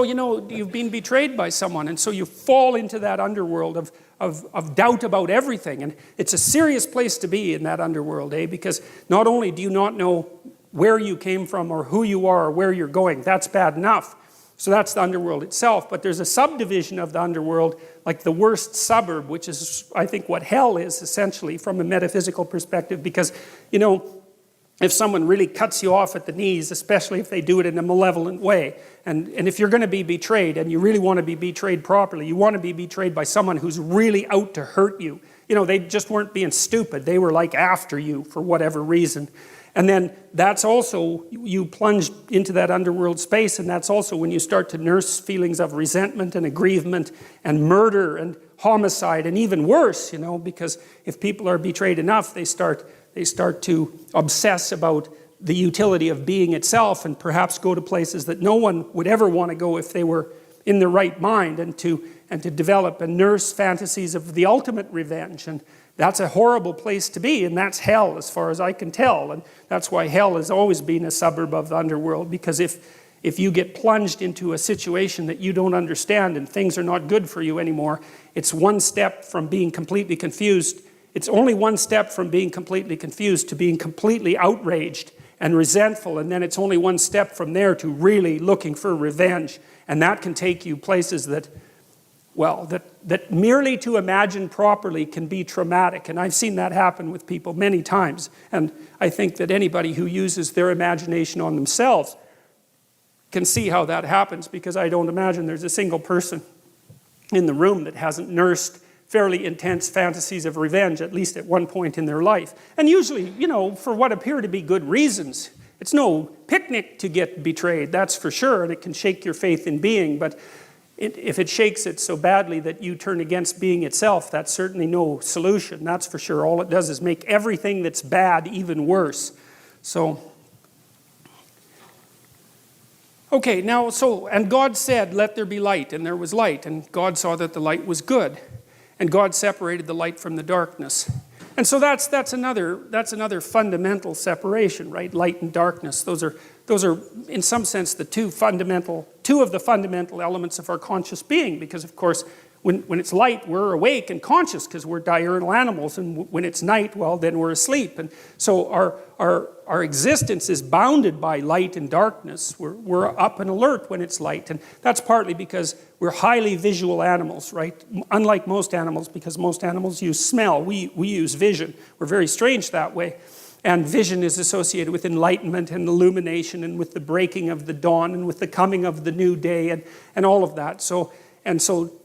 you've been betrayed by someone, and so you fall into that underworld of doubt about everything. And it's a serious place to be in that underworld, because not only do you not know where you came from or who you are or where you're going, that's bad enough. So that's the underworld itself, but there's a subdivision of the underworld, like the worst suburb, which is, I think, what hell is, essentially, from a metaphysical perspective, because, if someone really cuts you off at the knees, especially if they do it in a malevolent way, and if you're going to be betrayed, and you really want to be betrayed properly, you want to be betrayed by someone who's really out to hurt you. They just weren't being stupid. They were like after you for whatever reason. And then that's also, you plunge into that underworld space, and that's also when you start to nurse feelings of resentment and aggrievement and murder and homicide, and even worse, because if people are betrayed enough, they start to obsess about the utility of being itself, and perhaps go to places that no one would ever want to go if they were in the right mind, and to develop and nurse fantasies of the ultimate revenge. And that's a horrible place to be, and that's hell as far as I can tell. And that's why hell has always been a suburb of the underworld, because if you get plunged into a situation that you don't understand and things are not good for you anymore, it's one step from being completely confused. It's only one step from being completely confused to being completely outraged and resentful, and then it's only one step from there to really looking for revenge. And that can take you places that merely to imagine properly can be traumatic. And I've seen that happen with people many times. And I think that anybody who uses their imagination on themselves can see how that happens, because I don't imagine there's a single person in the room that hasn't nursed fairly intense fantasies of revenge, at least at one point in their life. And usually, for what appear to be good reasons. It's no picnic to get betrayed, that's for sure, and it can shake your faith in being, but if it shakes it so badly that you turn against being itself, that's certainly no solution, that's for sure. All it does is make everything that's bad even worse. So, okay, now, and God said, let there be light, and there was light, and God saw that the light was good, and God separated the light from the darkness. And so that's another fundamental separation, right? Light and darkness. Those are in some sense the two of the fundamental elements of our conscious being, because of course when it's light we're awake and conscious because we're diurnal animals, and when it's night, well, then we're asleep. And so our existence is bounded by light and darkness. We're up and alert when it's light, and that's partly because we're highly visual animals, right? Unlike most animals, because most animals use smell, we use vision. We're very strange that way. And vision is associated with enlightenment and illumination, and with the breaking of the dawn, and with the coming of the new day, and all of that. So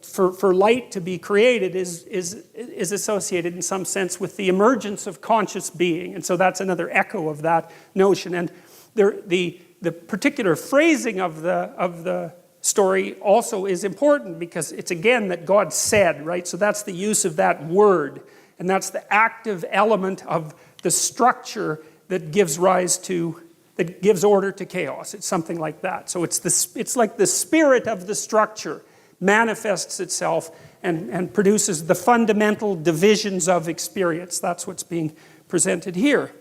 for light to be created is associated in some sense with the emergence of conscious being. And so that's another echo of that notion. And the particular phrasing of the story also is important, because it's again that God said, right? So that's the use of that word, and that's the active element of the structure that gives order to chaos. It's something like that. So it's like the spirit of the structure manifests itself and produces the fundamental divisions of experience. That's what's being presented here.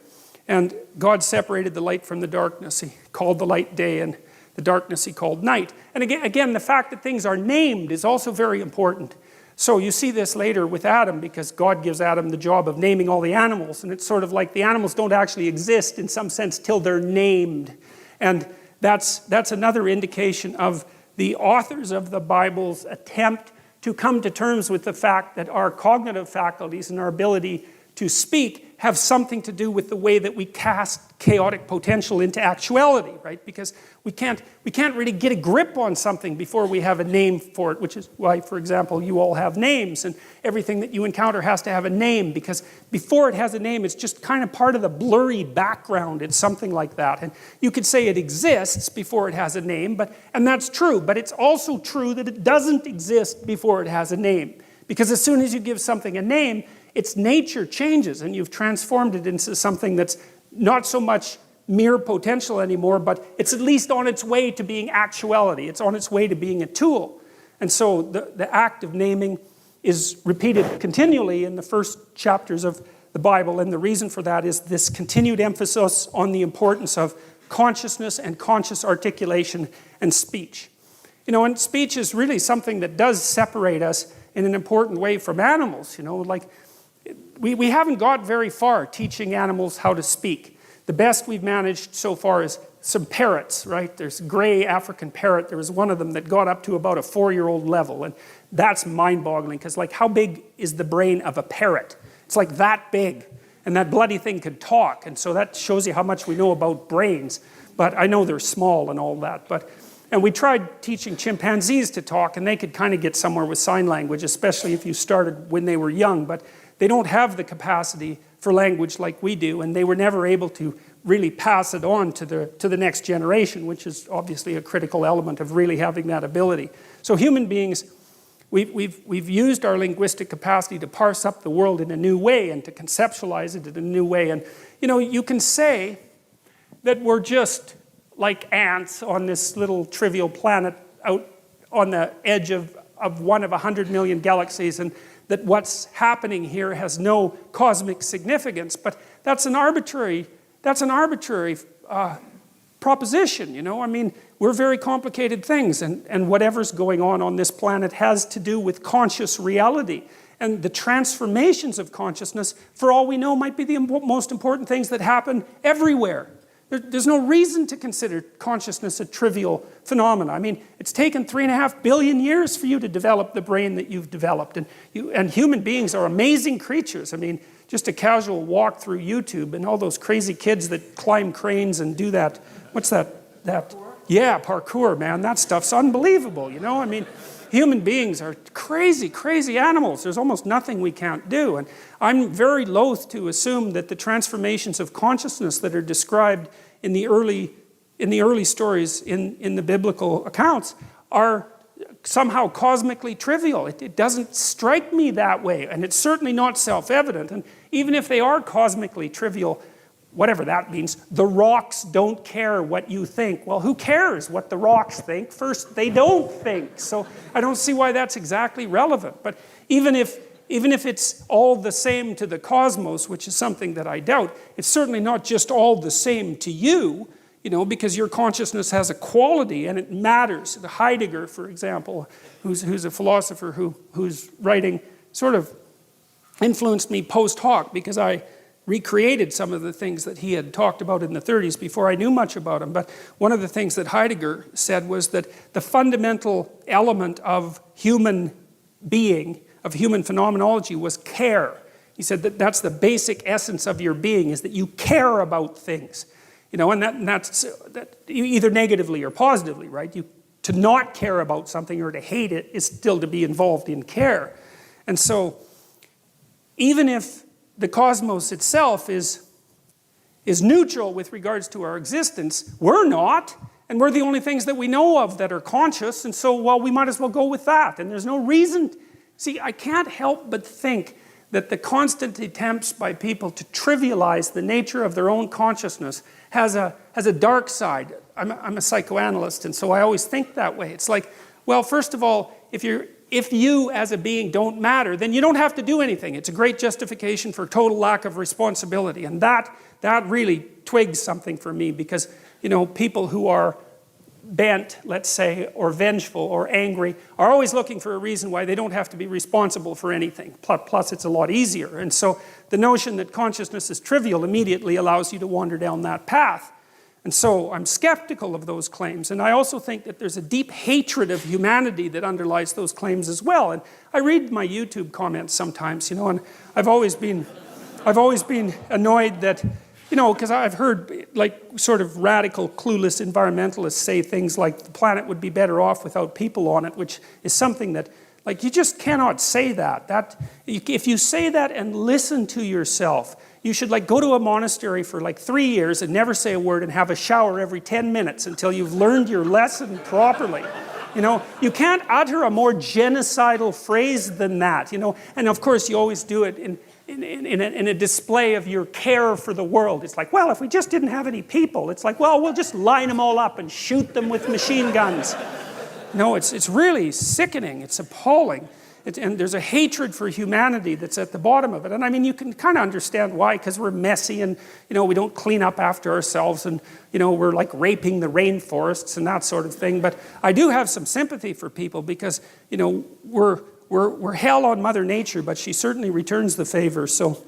And God separated the light from the darkness. He called the light day, and the darkness he called night. And again, the fact that things are named is also very important. So you see this later with Adam, because God gives Adam the job of naming all the animals. And it's sort of like the animals don't actually exist in some sense till they're named. And that's another indication of the authors of the Bible's attempt to come to terms with the fact that our cognitive faculties and our ability to speak have something to do with the way that we cast chaotic potential into actuality, right? Because we can't really get a grip on something before we have a name for it, which is why, for example, you all have names, and everything that you encounter has to have a name, because before it has a name, it's just kind of part of the blurry background. It's something like that. And you could say it exists before it has a name, and that's true, but it's also true that it doesn't exist before it has a name. Because as soon as you give something a name, its nature changes, and you've transformed it into something that's not so much mere potential anymore, but it's at least on its way to being actuality. It's on its way to being a tool. And so the act of naming is repeated continually in the first chapters of the Bible, and the reason for that is this continued emphasis on the importance of consciousness and conscious articulation and speech. You know, and speech is really something that does separate us in an important way from animals, you know, like we haven't got very far teaching animals how to speak. The best we've managed so far is some parrots, right? There's a gray African parrot. There was one of them that got up to about a 4-year-old level, and that's mind-boggling, because like, how big is the brain of a parrot? It's like that big, and that bloody thing could talk, and so that shows you how much we know about brains. But I know they're small and all that, and we tried teaching chimpanzees to talk, and they could kind of get somewhere with sign language, especially if you started when they were young, but they don't have the capacity for language like we do, and they were never able to really pass it on to the next generation, which is obviously a critical element of really having that ability. So human beings, we've used our linguistic capacity to parse up the world in a new way and to conceptualize it in a new way. And you know, you can say that we're just like ants on this little trivial planet out on the edge of one of 100 million galaxies, and that what's happening here has no cosmic significance. But that's an arbitrary proposition, you know. I mean, we're very complicated things, and whatever's going on this planet has to do with conscious reality. And the transformations of consciousness, for all we know, might be the most important things that happen everywhere. There's no reason to consider consciousness a trivial phenomenon. I mean, it's taken 3.5 billion years for you to develop the brain that you've developed. And human beings are amazing creatures. I mean, just a casual walk through YouTube and all those crazy kids that climb cranes and do that. What's that? Yeah, parkour, man. That stuff's unbelievable, you know? I mean, human beings are crazy, crazy animals. There's almost nothing we can't do. And I'm very loath to assume that the transformations of consciousness that are described in the early stories in the biblical accounts are somehow cosmically trivial. It doesn't strike me that way, and it's certainly not self-evident. And even if they are cosmically trivial, whatever that means, the rocks don't care what you think. Well, who cares what the rocks think? First, they don't think. So I don't see why that's exactly relevant. But even if it's all the same to the cosmos, which is something that I doubt, it's certainly not just all the same to you, you know, because your consciousness has a quality and it matters. Heidegger, for example, who's a philosopher whose writing sort of influenced me post hoc, because I recreated some of the things that he had talked about in the 30s before I knew much about him. But one of the things that Heidegger said was that the fundamental element of human being, of human phenomenology, was care. He said that that's the basic essence of your being, is that you care about things. You know, and that's either negatively or positively, right? To not care about something or to hate it is still to be involved in care. And so, even if the cosmos itself is neutral with regards to our existence, we're not, and we're the only things that we know of that are conscious, and so, well, we might as well go with that. And there's no reason. See, I can't help but think that the constant attempts by people to trivialize the nature of their own consciousness has a dark side. I'm a psychoanalyst, and so I always think that way. It's like, well, first of all, if you as a being don't matter, then you don't have to do anything. It's a great justification for total lack of responsibility. And that really twigs something for me, because, people who are bent, let's say, or vengeful or angry are always looking for a reason why they don't have to be responsible for anything. Plus it's a lot easier. And so the notion that consciousness is trivial immediately allows you to wander down that path. And so I'm skeptical of those claims. And I also think that there's a deep hatred of humanity that underlies those claims as well. And I read my YouTube comments sometimes, and I've always been annoyed that, because I've heard sort of radical, clueless environmentalists say things like the planet would be better off without people on it, which is something that, you just cannot say that. If you say that and listen to yourself, you should go to a monastery for 3 years and never say a word and have a shower every 10 minutes until you've learned your lesson properly. You can't utter a more genocidal phrase than that, And of course you always do it in a display of your care for the world. It's well, if we just didn't have any people, it's well, we'll just line them all up and shoot them with machine guns. No, it's really sickening. It's appalling. And there's a hatred for humanity that's at the bottom of it. And I mean, you can kind of understand why, because we're messy and, we don't clean up after ourselves and, we're raping the rainforests and that sort of thing. But I do have some sympathy for people because, we're hell on Mother Nature, but she certainly returns the favor. So,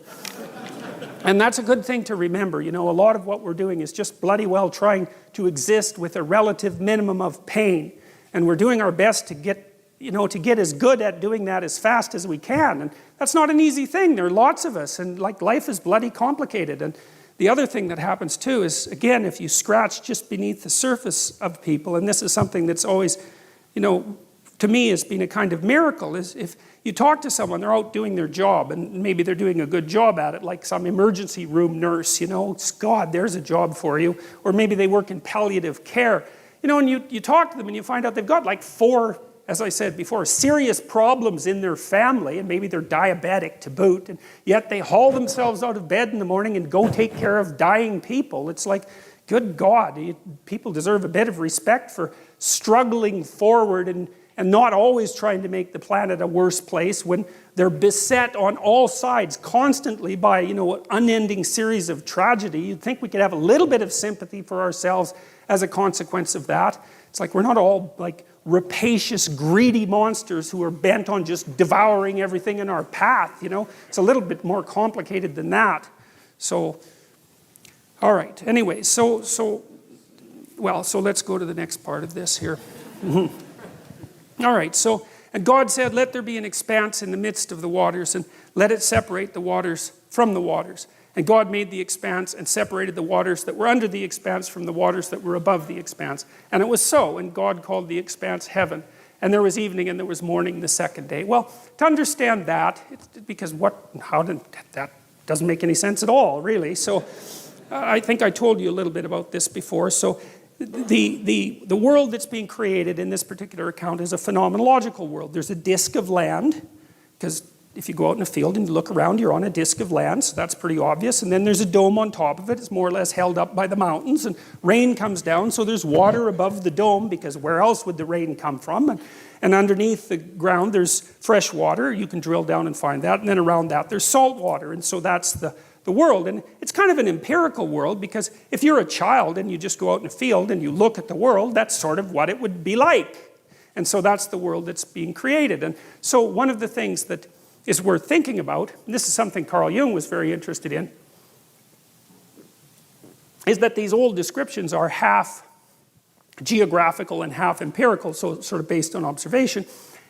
and that's a good thing to remember. A lot of what we're doing is just bloody well trying to exist with a relative minimum of pain. And we're doing our best to get as good at doing that as fast as we can. And that's not an easy thing. There are lots of us, and life is bloody complicated. And the other thing that happens too is, again, if you scratch just beneath the surface of people, and this is something that's always, to me has been a kind of miracle, is if you talk to someone, they're out doing their job, and maybe they're doing a good job at it, like some emergency room nurse, God, there's a job for you. Or maybe they work in palliative care. And you talk to them and you find out they've got 4, as I said before, serious problems in their family, and maybe they're diabetic to boot, and yet they haul themselves out of bed in the morning and go take care of dying people. It's good God, people deserve a bit of respect for struggling forward and not always trying to make the planet a worse place when they're beset on all sides constantly by, an unending series of tragedy. You'd think we could have a little bit of sympathy for ourselves as a consequence of that. It's we're not all rapacious, greedy monsters who are bent on just devouring everything in our path, It's a little bit more complicated than that. So, all right. Anyway, so let's go to the next part of this here. All right, so, and God said, let there be an expanse in the midst of the waters, and let it separate the waters from the waters. And God made the expanse and separated the waters that were under the expanse from the waters that were above the expanse. And it was so, and God called the expanse heaven. And there was evening and there was morning the second day. Well, to understand that, because that doesn't make any sense at all, really. So I think I told you a little bit about this before. So the world that's being created in this particular account is a phenomenological world. There's a disk of land, because if you go out in a field and you look around, you're on a disk of land, so that's pretty obvious. And then there's a dome on top of it. It's more or less held up by the mountains, and rain comes down, so there's water above the dome, because where else would the rain come from? And underneath the ground, there's fresh water. You can drill down and find that. And then around that, there's salt water. And so that's the world. And it's kind of an empirical world, because if you're a child and you just go out in a field and you look at the world, that's sort of what it would be like. And so that's the world that's being created. And so one of the things that is worth thinking about, and this is something Carl Jung was very interested in, is that these old descriptions are half geographical and half empirical, so sort of based on observation,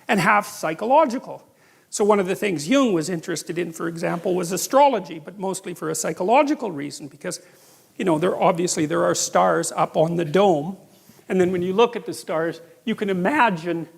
and half psychological. So one of the things Jung was interested in, for example, was astrology, but mostly for a psychological reason, because, there are stars up on the dome, and then when you look at the stars, you can imagine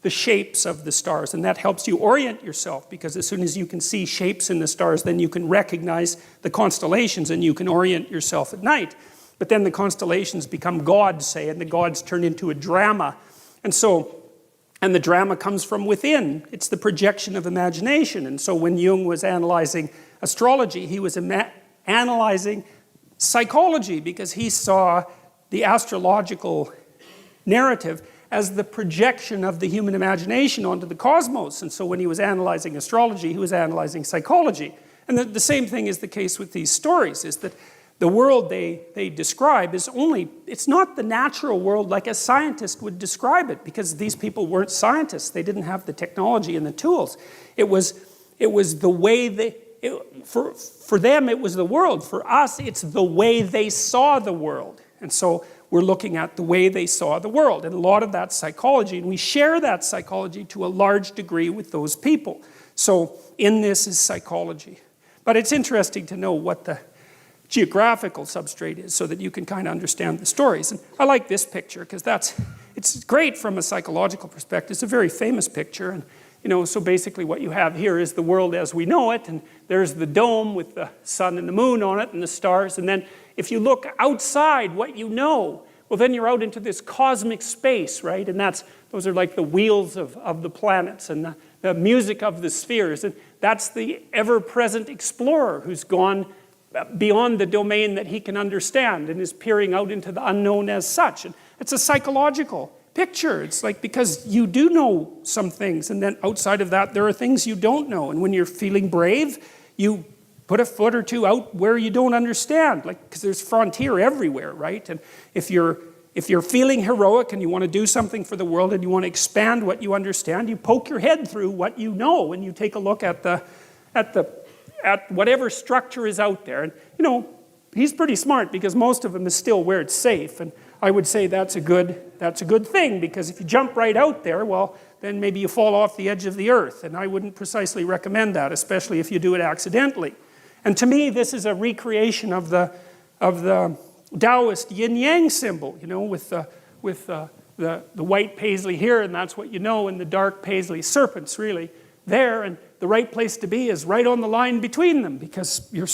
the shapes of the stars, and that helps you orient yourself, because as soon as you can see shapes in the stars, then you can recognize the constellations and you can orient yourself at night. But then the constellations become gods, say, and the gods turn into a drama. And the drama comes from within. It's the projection of imagination. And so when Jung was analyzing astrology, he was analyzing psychology, because he saw the astrological narrative as the projection of the human imagination onto the cosmos. And so when he was analyzing astrology, he was analyzing psychology. And the same thing is the case with these stories, is that the world they describe is only, it's not the natural world like a scientist would describe it, because these people weren't scientists. They didn't have the technology and the tools. It was the way for them it was the world. For us, it's the way they saw the world. And so we're looking at the way they saw the world. And a lot of that's psychology, and we share that psychology to a large degree with those people. So in this is psychology. But it's interesting to know what the geographical substrate is so that you can kind of understand the stories. And I like this picture because it's great from a psychological perspective. It's a very famous picture. And so basically what you have here is the world as we know it, and there's the dome with the sun and the moon on it and the stars. And then if you look outside what you know, well then you're out into this cosmic space, right? And those are like the wheels of the planets and the music of the spheres. And that's the ever-present explorer who's gone beyond the domain that he can understand and is peering out into the unknown as such. And it's a psychological picture. It's like, because you do know some things, and then outside of that there are things you don't know. And when you're feeling brave, you put a foot or two out where you don't understand, like, because there's frontier everywhere, right? And if you're feeling heroic and you want to do something for the world and you want to expand what you understand, you poke your head through what you know and you take a look at whatever structure is out there. And he's pretty smart, because most of them is still where it's safe. And I would say that's a good thing, because if you jump right out there, well, then maybe you fall off the edge of the earth. And I wouldn't precisely recommend that, especially if you do it accidentally. And to me, this is a recreation of the Taoist yin-yang symbol, with the white paisley here, and that's what you know, and the dark paisley serpents really there. And the right place to be is right on the line between them, because you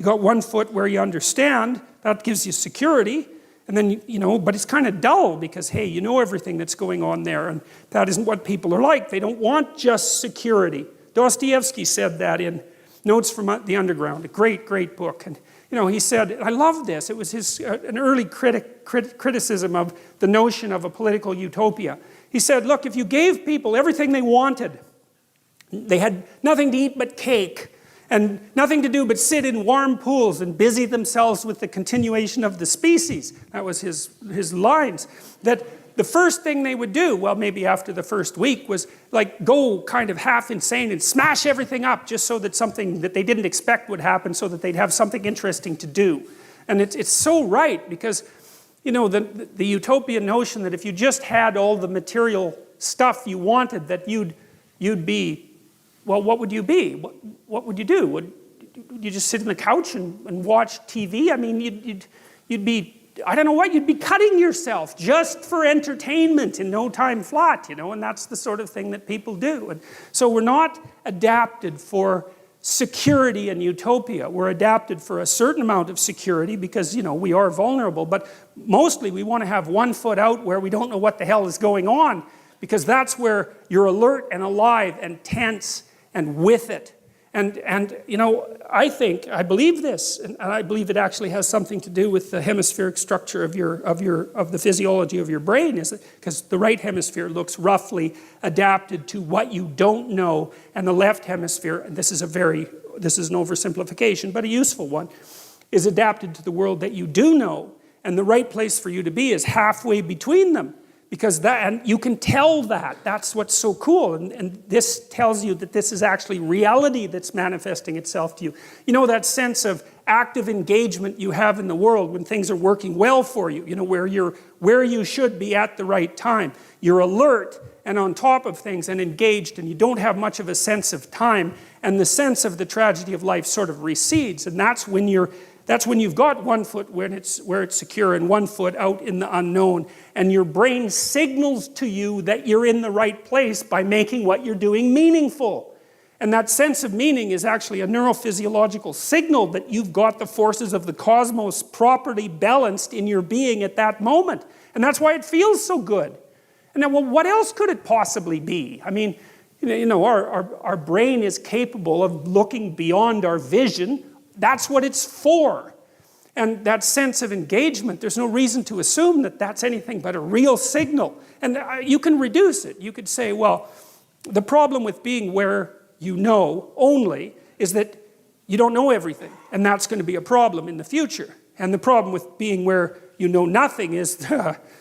got one foot where you understand, that gives you security. And then, but it's kind of dull, because, hey, you know everything that's going on there, and that isn't what people are like. They don't want just security. Dostoevsky said that in Notes from the Underground, a great, great book. And, he said, I love this, it was an early criticism of the notion of a political utopia. He said, look, if you gave people everything they wanted, they had nothing to eat but cake, and nothing to do but sit in warm pools and busy themselves with the continuation of the species. That was his lines. That the first thing they would do, well, maybe after the first week, was like go kind of half insane and smash everything up, just so that something that they didn't expect would happen, so that they'd have something interesting to do. And it's so right, because the utopian notion that if you just had all the material stuff you wanted, that you'd be, well, what would you be? What would you do? Would you just sit on the couch and watch TV? I mean, you'd be, I don't know what, you'd be cutting yourself just for entertainment in no time flat, and that's the sort of thing that people do. And so we're not adapted for security and utopia. We're adapted for a certain amount of security, because, we are vulnerable, but mostly we want to have one foot out where we don't know what the hell is going on, because that's where you're alert and alive and tense and with it. And I believe this, and I believe it actually has something to do with the hemispheric structure of the physiology of your brain, is because the right hemisphere looks roughly adapted to what you don't know, and the left hemisphere, and this is an oversimplification, but a useful one, is adapted to the world that you do know, and the right place for you to be is halfway between them. Because and you can tell that. That's what's so cool. And this tells you that this is actually reality that's manifesting itself to you. That sense of active engagement you have in the world when things are working well for you, where you should be at the right time. You're alert and on top of things and engaged, and you don't have much of a sense of time, and the sense of the tragedy of life sort of recedes. And that's when you've got one foot where it's secure and one foot out in the unknown, and your brain signals to you that you're in the right place by making what you're doing meaningful. And that sense of meaning is actually a neurophysiological signal that you've got the forces of the cosmos properly balanced in your being at that moment. And that's why it feels so good. And then, well, what else could it possibly be? I mean, our brain is capable of looking beyond our vision. That's what it's for. And that sense of engagement, there's no reason to assume that that's anything but a real signal. And you can reduce it. You could say, well, the problem with being where you know only is that you don't know everything. And that's going to be a problem in the future. And the problem with being where you know nothing is,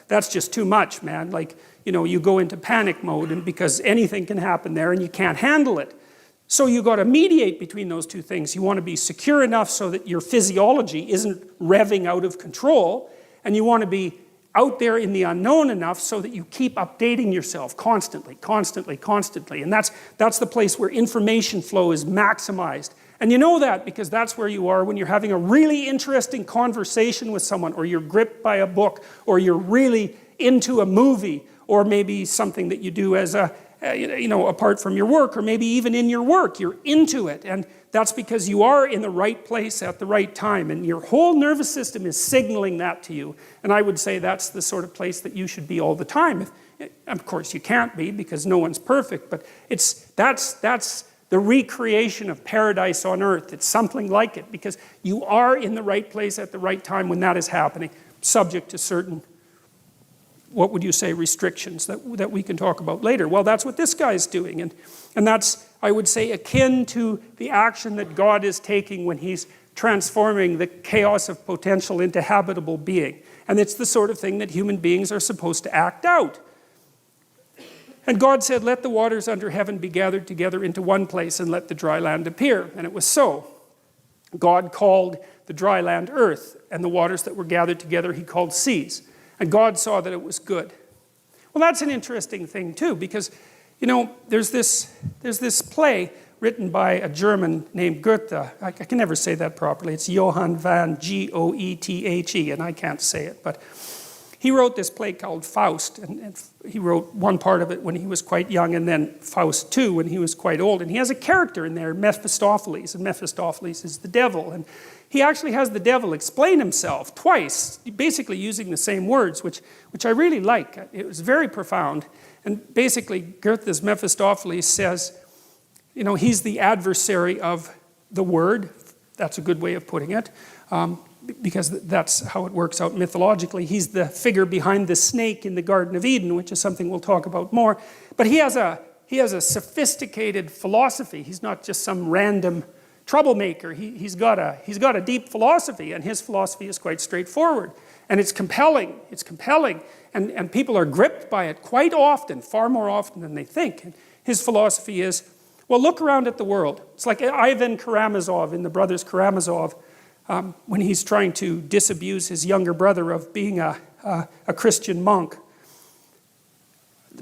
that's just too much, man. Like, you know, you go into panic mode and because anything can happen there and you can't handle it. So you got to mediate between those two things. You want to be secure enough so that your physiology isn't revving out of control, and you want to be out there in the unknown enough so that you keep updating yourself constantly, constantly, constantly. And that's the place where information flow is maximized. And you know that because that's where you are when you're having a really interesting conversation with someone, or you're gripped by a book, or you're really into a movie, or maybe something that you do as a you know, apart from your work, or maybe even in your work, you're into it. And that's because you are in the right place at the right time, and your whole nervous system is signaling that to you. And I would say that's the sort of place that you should be all the time. Of course, you can't be because no one's perfect, but that's the recreation of paradise on earth. It's something like it because you are in the right place at the right time when that is happening, subject to certain, what would you say, restrictions that we can talk about later. Well, that's what this guy's doing. And that's, I would say, akin to the action that God is taking when he's transforming the chaos of potential into habitable being. And it's the sort of thing that human beings are supposed to act out. And God said, let the waters under heaven be gathered together into one place and let the dry land appear. And it was so. God called the dry land earth, and the waters that were gathered together he called seas. And God saw that it was good. Well, that's an interesting thing too, because, you know, there's this play written by a German named Goethe. I can never say that properly. It's Johann van Goethe, and I can't say it. But he wrote this play called Faust, and he wrote one part of it when he was quite young, and then Faust II when he was quite old. And he has a character in there, Mephistopheles, and Mephistopheles is the devil. And he actually has the devil explain himself twice, basically using the same words, which I really like. It was very profound. And basically, Goethe's Mephistopheles says, you know, he's the adversary of the word. That's a good way of putting it, because that's how it works out mythologically. He's the figure behind the snake in the Garden of Eden, which is something we'll talk about more. But he has a sophisticated philosophy. He's not just some random troublemaker. He's got a deep philosophy, and his philosophy is quite straightforward. And it's compelling. It's compelling. And people are gripped by it quite often, far more often than they think. And his philosophy is, well, look around at the world. It's like Ivan Karamazov in the Brothers Karamazov, when he's trying to disabuse his younger brother of being a Christian monk.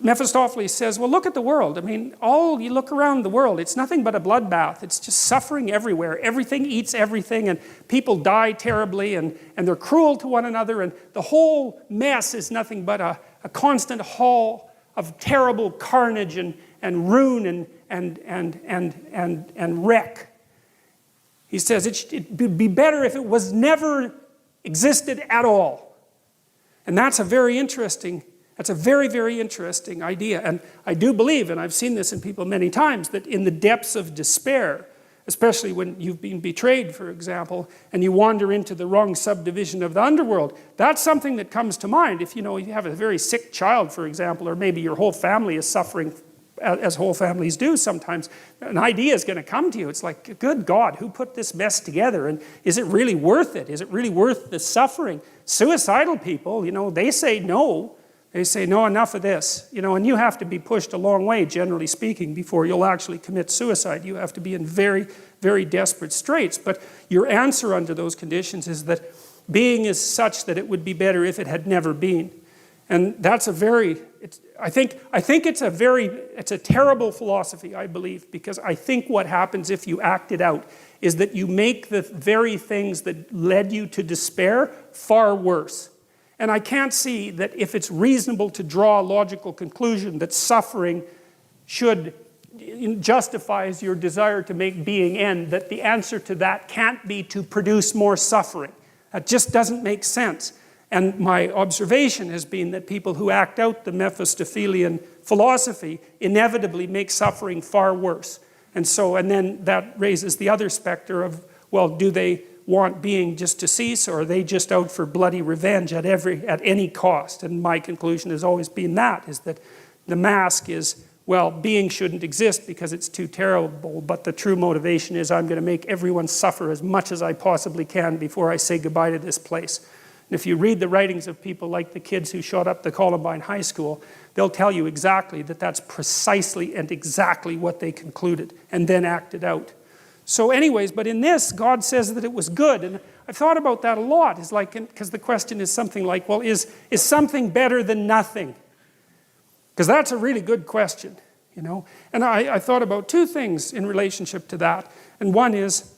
Mephistopheles says, well, look at the world. I mean, you look around the world, it's nothing but a bloodbath. It's just suffering everywhere. Everything eats everything, and people die terribly, and they're cruel to one another, and the whole mess is nothing but a constant haul of terrible carnage and ruin and wreck. He says it would be better if it was never existed at all. And that's a very, very interesting idea. And I do believe, and I've seen this in people many times, that in the depths of despair, especially when you've been betrayed, for example, and you wander into the wrong subdivision of the underworld, that's something that comes to mind. If you have a very sick child, for example, or maybe your whole family is suffering, as whole families do sometimes, an idea is going to come to you. It's like, good God, who put this mess together? And is it really worth it? Is it really worth the suffering? Suicidal people, they say no. They say, no, enough of this. And you have to be pushed a long way, generally speaking, before you'll actually commit suicide. You have to be in very, very desperate straits. But your answer under those conditions is that being is such that it would be better if it had never been. And that's I think it's a terrible philosophy, I believe, because I think what happens if you act it out is that you make the very things that led you to despair far worse. And I can't see that if it's reasonable to draw a logical conclusion that suffering justifies your desire to make being end, that the answer to that can't be to produce more suffering. That just doesn't make sense. And my observation has been that people who act out the Mephistophelian philosophy inevitably make suffering far worse. And then that raises the other specter of, well, do they want being just to cease, or are they just out for bloody revenge at any cost? And my conclusion has always been that, is that the mask is, well, being shouldn't exist because it's too terrible, but the true motivation is I'm going to make everyone suffer as much as I possibly can before I say goodbye to this place. And if you read the writings of people like the kids who shot up the Columbine High School, they'll tell you exactly that that's precisely and exactly what they concluded and then acted out. So anyways, but in this, God says that it was good. And I've thought about that a lot. It's like, because the question is something like, well, is something better than nothing? Because that's a really good question, you know. And I thought about two things in relationship to that. And one is,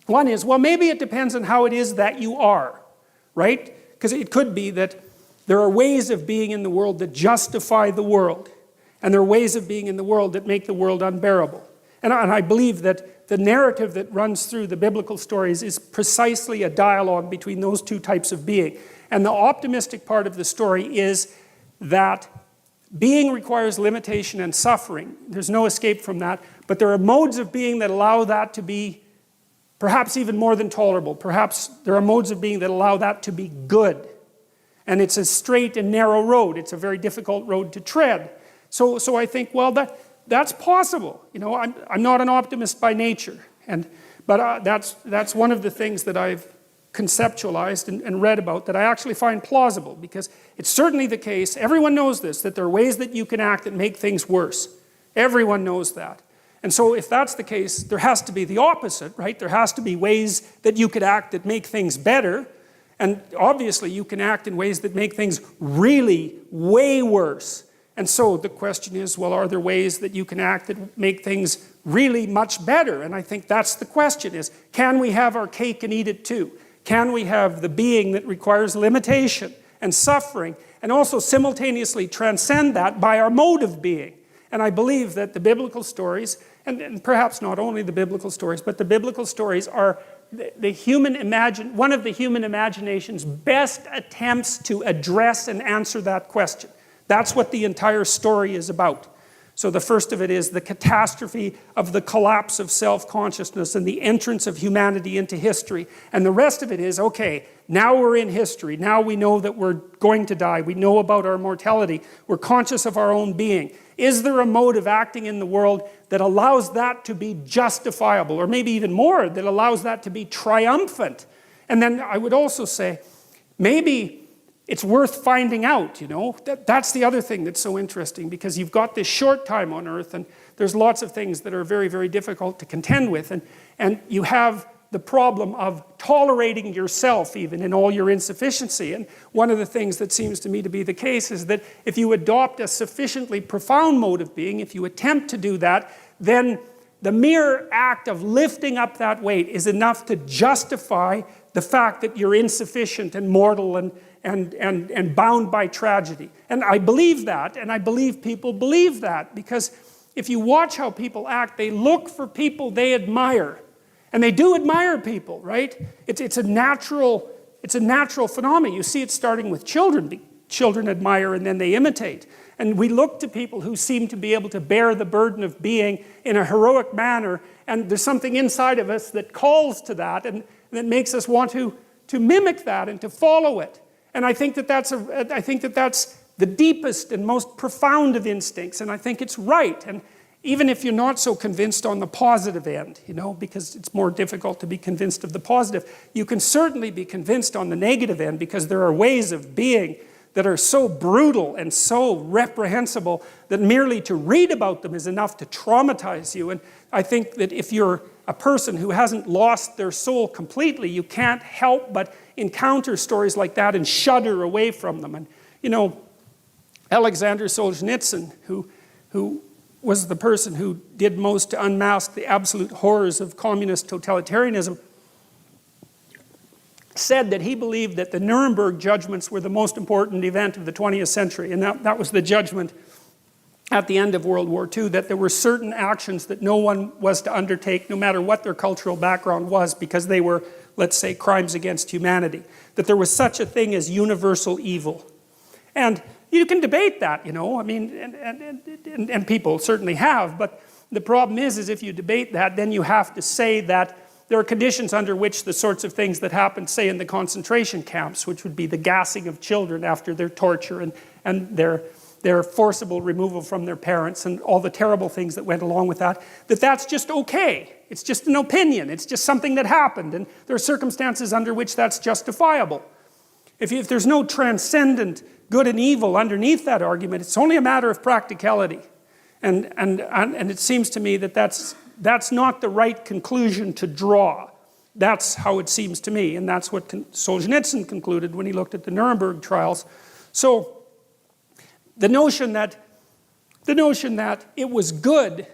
well, maybe it depends on how it is that you are, right? Because it could be that there are ways of being in the world that justify the world. And there are ways of being in the world that make the world unbearable. And I believe that the narrative that runs through the biblical stories is precisely a dialogue between those two types of being. And the optimistic part of the story is that being requires limitation and suffering. There's no escape from that. But there are modes of being that allow that to be perhaps even more than tolerable. Perhaps there are modes of being that allow that to be good. And it's a straight and narrow road. It's a very difficult road to tread. So I think, well, that's possible. You know, I'm not an optimist by nature. But that's one of the things that I've conceptualized and read about that I actually find plausible, because it's certainly the case, everyone knows this, that there are ways that you can act that make things worse. Everyone knows that. And so if that's the case, there has to be the opposite, right? There has to be ways that you could act that make things better. And obviously you can act in ways that make things really way worse. And so the question is, well, are there ways that you can act that make things really much better? And I think that's the question, is, can we have our cake and eat it too? Can we have the being that requires limitation and suffering, and also simultaneously transcend that by our mode of being? And I believe that the biblical stories, and perhaps not only the biblical stories, but the biblical stories are one of the human imagination's best attempts to address and answer that question. That's what the entire story is about. So the first of it is the catastrophe of the collapse of self-consciousness and the entrance of humanity into history. And the rest of it is, okay, now we're in history. Now we know that we're going to die. We know about our mortality. We're conscious of our own being. Is there a mode of acting in the world that allows that to be justifiable, or maybe even more, that allows that to be triumphant? And then I would also say, maybe it's worth finding out, you know. That's the other thing that's so interesting, because you've got this short time on earth, and there's lots of things that are very, very difficult to contend with, and you have the problem of tolerating yourself even in all your insufficiency. And one of the things that seems to me to be the case is that if you adopt a sufficiently profound mode of being, if you attempt to do that, then the mere act of lifting up that weight is enough to justify the fact that you're insufficient and mortal and bound by tragedy. And I believe that, and I believe people believe that, because if you watch how people act, they look for people they admire. And they do admire people, right? It's a natural phenomenon. You see it starting with children. Children admire and then they imitate. And we look to people who seem to be able to bear the burden of being in a heroic manner, and there's something inside of us that calls to that, and that makes us want to mimic that and to follow it. And I think that that's the deepest and most profound of instincts, and I think it's right. And even if you're not so convinced on the positive end, you know, because it's more difficult to be convinced of the positive, you can certainly be convinced on the negative end, because there are ways of being that are so brutal and so reprehensible that merely to read about them is enough to traumatize you. And I think that if you're a person who hasn't lost their soul completely, you can't help but encounter stories like that and shudder away from them. And, you know, Alexander Solzhenitsyn, who was the person who did most to unmask the absolute horrors of communist totalitarianism, said that he believed that the Nuremberg judgments were the most important event of the 20th century. And that was the judgment at the end of World War II, that there were certain actions that no one was to undertake, no matter what their cultural background was, because they were, let's say, crimes against humanity. That there was such a thing as universal evil. And you can debate that, you know, I mean, and people certainly have, but the problem is if you debate that, then you have to say that there are conditions under which the sorts of things that happen, say, in the concentration camps, which would be the gassing of children after their torture and their forcible removal from their parents and all the terrible things that went along with that, that's just okay. It's just an opinion. It's just something that happened, and there are circumstances under which that's justifiable. If there's no transcendent good and evil underneath that argument, it's only a matter of practicality. And it seems to me that that's not the right conclusion to draw. That's how it seems to me, and that's what Solzhenitsyn concluded when he looked at the Nuremberg trials. So the notion that it was good,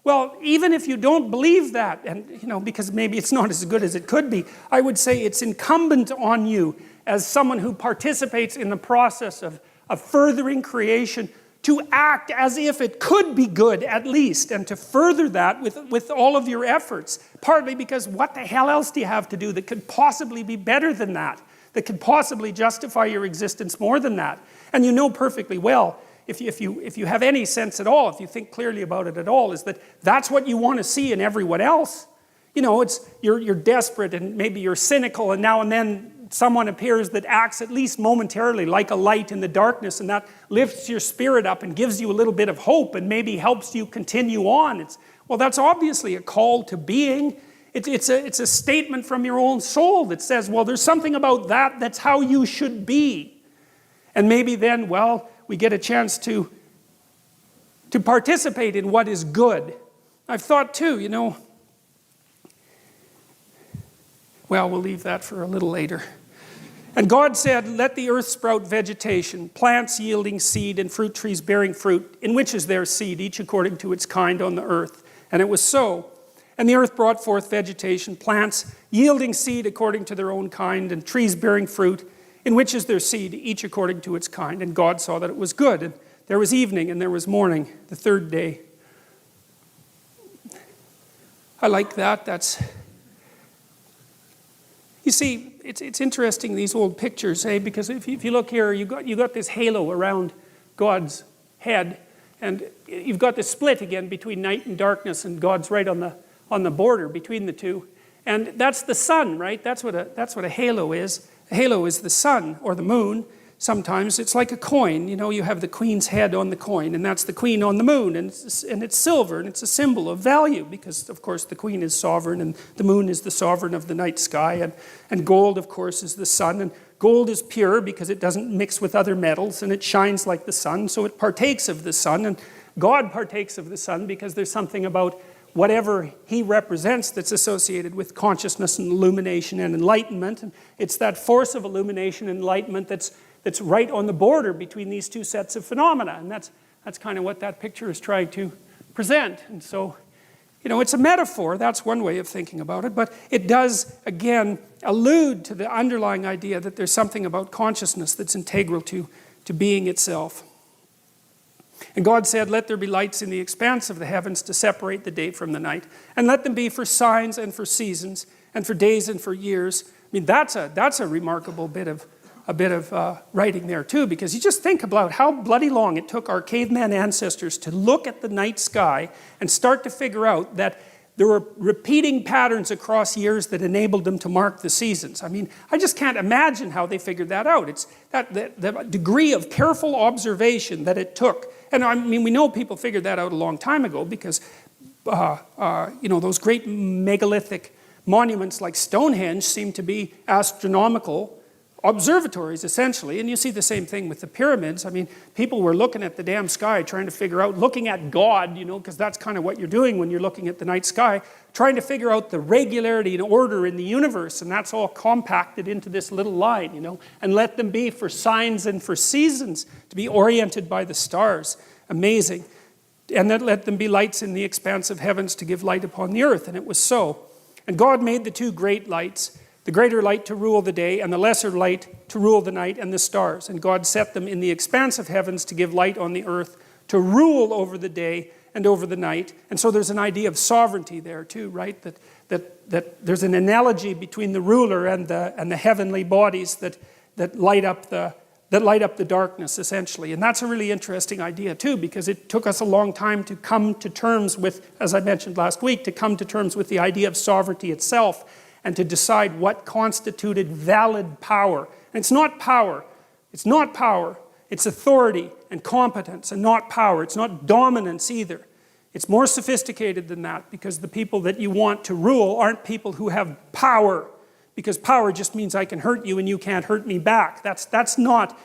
well, even if you don't believe that, and because maybe it's not as good as it could be, I would say it's incumbent on you as someone who participates in the process of furthering creation to act as if it could be good at least, and to further that with all of your efforts. Partly because what the hell else do you have to do that could possibly be better than that could possibly justify your existence more than that? And you know perfectly well, if you have any sense at all, if you think clearly about it at all, is that that's what you want to see in everyone else. You're desperate and maybe you're cynical, and now and then someone appears that acts at least momentarily like a light in the darkness, and that lifts your spirit up and gives you a little bit of hope and maybe helps you continue on. Well, that's obviously a call to being. It's a statement from your own soul that says, well, there's something about that's how you should be. And maybe then, well, we get a chance to participate in what is good. I've thought too, well, we'll leave that for a little later. And God said, let the earth sprout vegetation, plants yielding seed and fruit trees bearing fruit, in which is their seed, each according to its kind on the earth. And it was so. And the earth brought forth vegetation, plants yielding seed according to their own kind, and trees bearing fruit, in which is their seed, each according to its kind. And God saw that it was good. And there was evening and there was morning, the third day. I like that. You see, it's interesting, these old pictures, because if you look here, you got this halo around God's head, and you've got this split again between night and darkness, and God's right on the border between the two. And that's the sun, right? That's what a halo is. A halo is the sun or the moon. Sometimes it's like a coin. You have the queen's head on the coin, and that's the queen on the moon, and it's silver, and it's a symbol of value because, of course, the queen is sovereign, and the moon is the sovereign of the night sky, and gold, of course, is the sun, and gold is pure because it doesn't mix with other metals, and it shines like the sun, so it partakes of the sun, and God partakes of the sun because there's something about whatever he represents that's associated with consciousness and illumination and enlightenment, and it's that force of illumination and enlightenment that's right on the border between these two sets of phenomena. And that's kind of what that picture is trying to present. And so, it's a metaphor. That's one way of thinking about it. But it does, again, allude to the underlying idea that there's something about consciousness that's integral to being itself. And God said, let there be lights in the expanse of the heavens to separate the day from the night. And let them be for signs and for seasons and for days and for years. I mean, that's a remarkable bit of writing there too, because you just think about how bloody long it took our caveman ancestors to look at the night sky and start to figure out that there were repeating patterns across years that enabled them to mark the seasons. I mean, I just can't imagine how they figured that out. It's the degree of careful observation that it took. And I mean, we know people figured that out a long time ago because, those great megalithic monuments like Stonehenge seem to be astronomical observatories, essentially. And you see the same thing with the pyramids. I mean, people were looking at the damn sky, trying to figure out, looking at God, because that's kind of what you're doing when you're looking at the night sky, trying to figure out the regularity and order in the universe, and that's all compacted into this little line, and let them be for signs and for seasons, to be oriented by the stars. Amazing. And then let them be lights in the expanse of heavens to give light upon the earth. And it was so. And God made the two great lights, the greater light to rule the day, and the lesser light to rule the night, and the stars. And God set them in the expanse of heavens to give light on the earth, to rule over the day and over the night. And so there's an idea of sovereignty there too, right? That there's an analogy between the ruler and the heavenly bodies that light up the that light up the darkness, essentially. And that's a really interesting idea too, because it took us a long time to come to terms with, as I mentioned last week, to come to terms with the idea of sovereignty itself and to decide what constituted valid power. And it's not power. It's not power. It's authority and competence and not power. It's not dominance either. It's more sophisticated than that, because the people that you want to rule aren't people who have power, because power just means I can hurt you and you can't hurt me back. That's not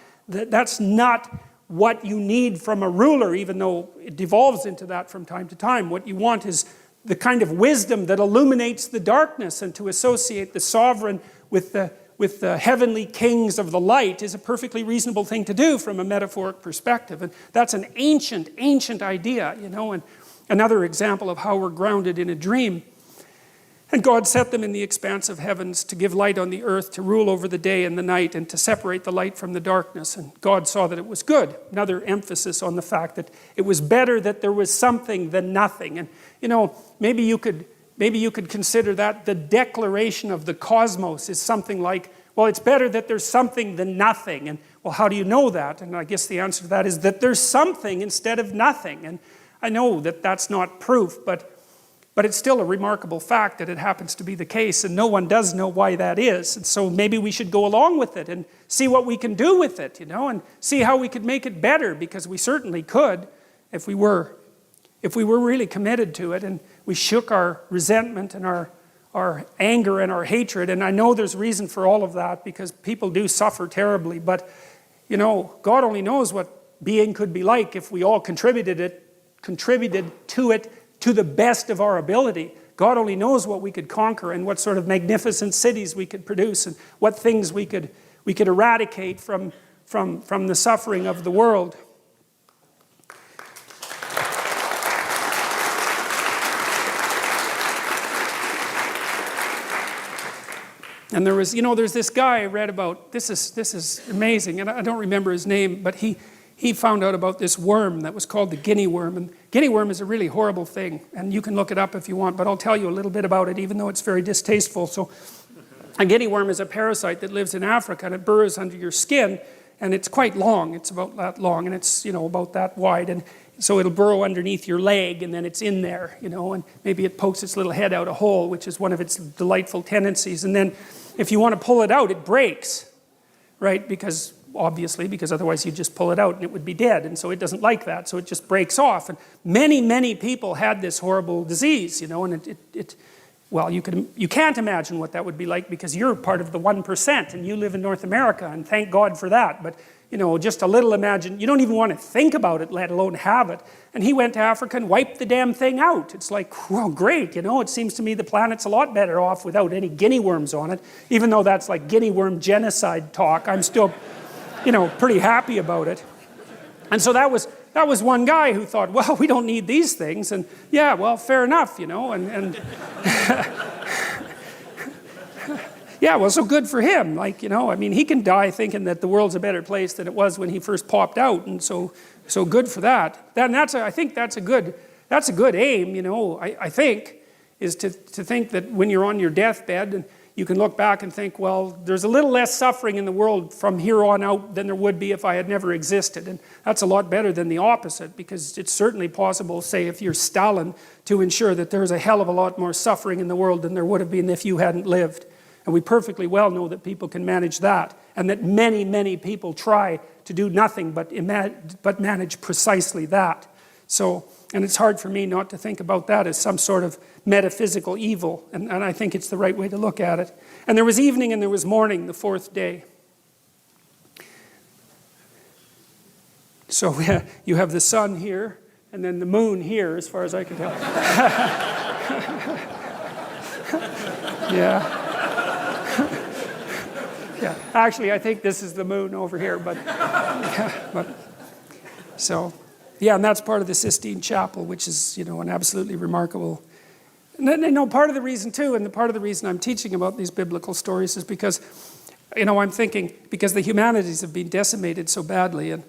what you need from a ruler, even though it devolves into that from time to time. What you want is the kind of wisdom that illuminates the darkness, and to associate the sovereign with the heavenly kings of the light is a perfectly reasonable thing to do from a metaphoric perspective. And that's an ancient, ancient idea, you know, and another example of how we're grounded in a dream. And God set them in the expanse of heavens to give light on the earth, to rule over the day and the night, and to separate the light from the darkness. And God saw that it was good. Another emphasis on the fact that it was better that there was something than nothing. And, you know, maybe you could consider that the declaration of the cosmos is something like, well, it's better that there's something than nothing. And, well, how do you know that? And I guess the answer to that is that there's something instead of nothing. And I know that that's not proof, but it's still a remarkable fact that it happens to be the case, and no one does know why that is. And so maybe we should go along with it and see what we can do with it, you know, and see how we could make it better, because we certainly could if we were really committed to it, and we shook our resentment and our anger and our hatred. And I know there's reason for all of that, because people do suffer terribly, but, you know, God only knows what being could be like if we all contributed to it to the best of our ability. God only knows what we could conquer, and what sort of magnificent cities we could produce, and what things we could eradicate from the suffering of the world. And there was, you know, there's this guy I read about, this is amazing, and I don't remember his name, but he found out about this worm that was called the guinea worm. And guinea worm is a really horrible thing, and you can look it up if you want, but I'll tell you a little bit about it, even though it's very distasteful. So a guinea worm is a parasite that lives in Africa, and it burrows under your skin, and it's quite long. It's about that long, and it's, you know, about that wide, and so it'll burrow underneath your leg, and then it's in there, you know, and maybe it pokes its little head out a hole, which is one of its delightful tendencies. And then if you want to pull it out, it breaks, right? Because otherwise you'd just pull it out and it would be dead. And so it doesn't like that, so it just breaks off. And many, many people had this horrible disease, you know, and well, you can't imagine what that would be like, because you're part of the 1% and you live in North America, and thank God for that. But, you know, just a little imagine, you don't even want to think about it, let alone have it. And he went to Africa and wiped the damn thing out. It's like, well, great, you know, it seems to me the planet's a lot better off without any guinea worms on it. Even though that's like guinea worm genocide talk, I'm still, you know, pretty happy about it. And so that was one guy who thought, well, we don't need these things. And yeah, well, fair enough, you know, and yeah, well, so good for him. Like, you know, I mean, he can die thinking that the world's a better place than it was when he first popped out, and so good for that. I think that's a good aim, you know, I think, is to think that when you're on your deathbed, and you can look back and think, well, there's a little less suffering in the world from here on out than there would be if I had never existed. And that's a lot better than the opposite, because it's certainly possible, say, if you're Stalin, to ensure that there's a hell of a lot more suffering in the world than there would have been if you hadn't lived. And we perfectly well know that people can manage that, and that many, many people try to do nothing but manage precisely that. So, and it's hard for me not to think about that as some sort of metaphysical evil, and I think it's the right way to look at it. And there was evening and there was morning, the fourth day. So you have the sun here, and then the moon here, as far as I can tell. Yeah. Yeah, actually, I think this is the moon over here, but so, yeah, and that's part of the Sistine Chapel, which is, you know, an absolutely remarkable. And part of the reason too, and part of the reason I'm teaching about these biblical stories is because, you know, I'm thinking, because the humanities have been decimated so badly, and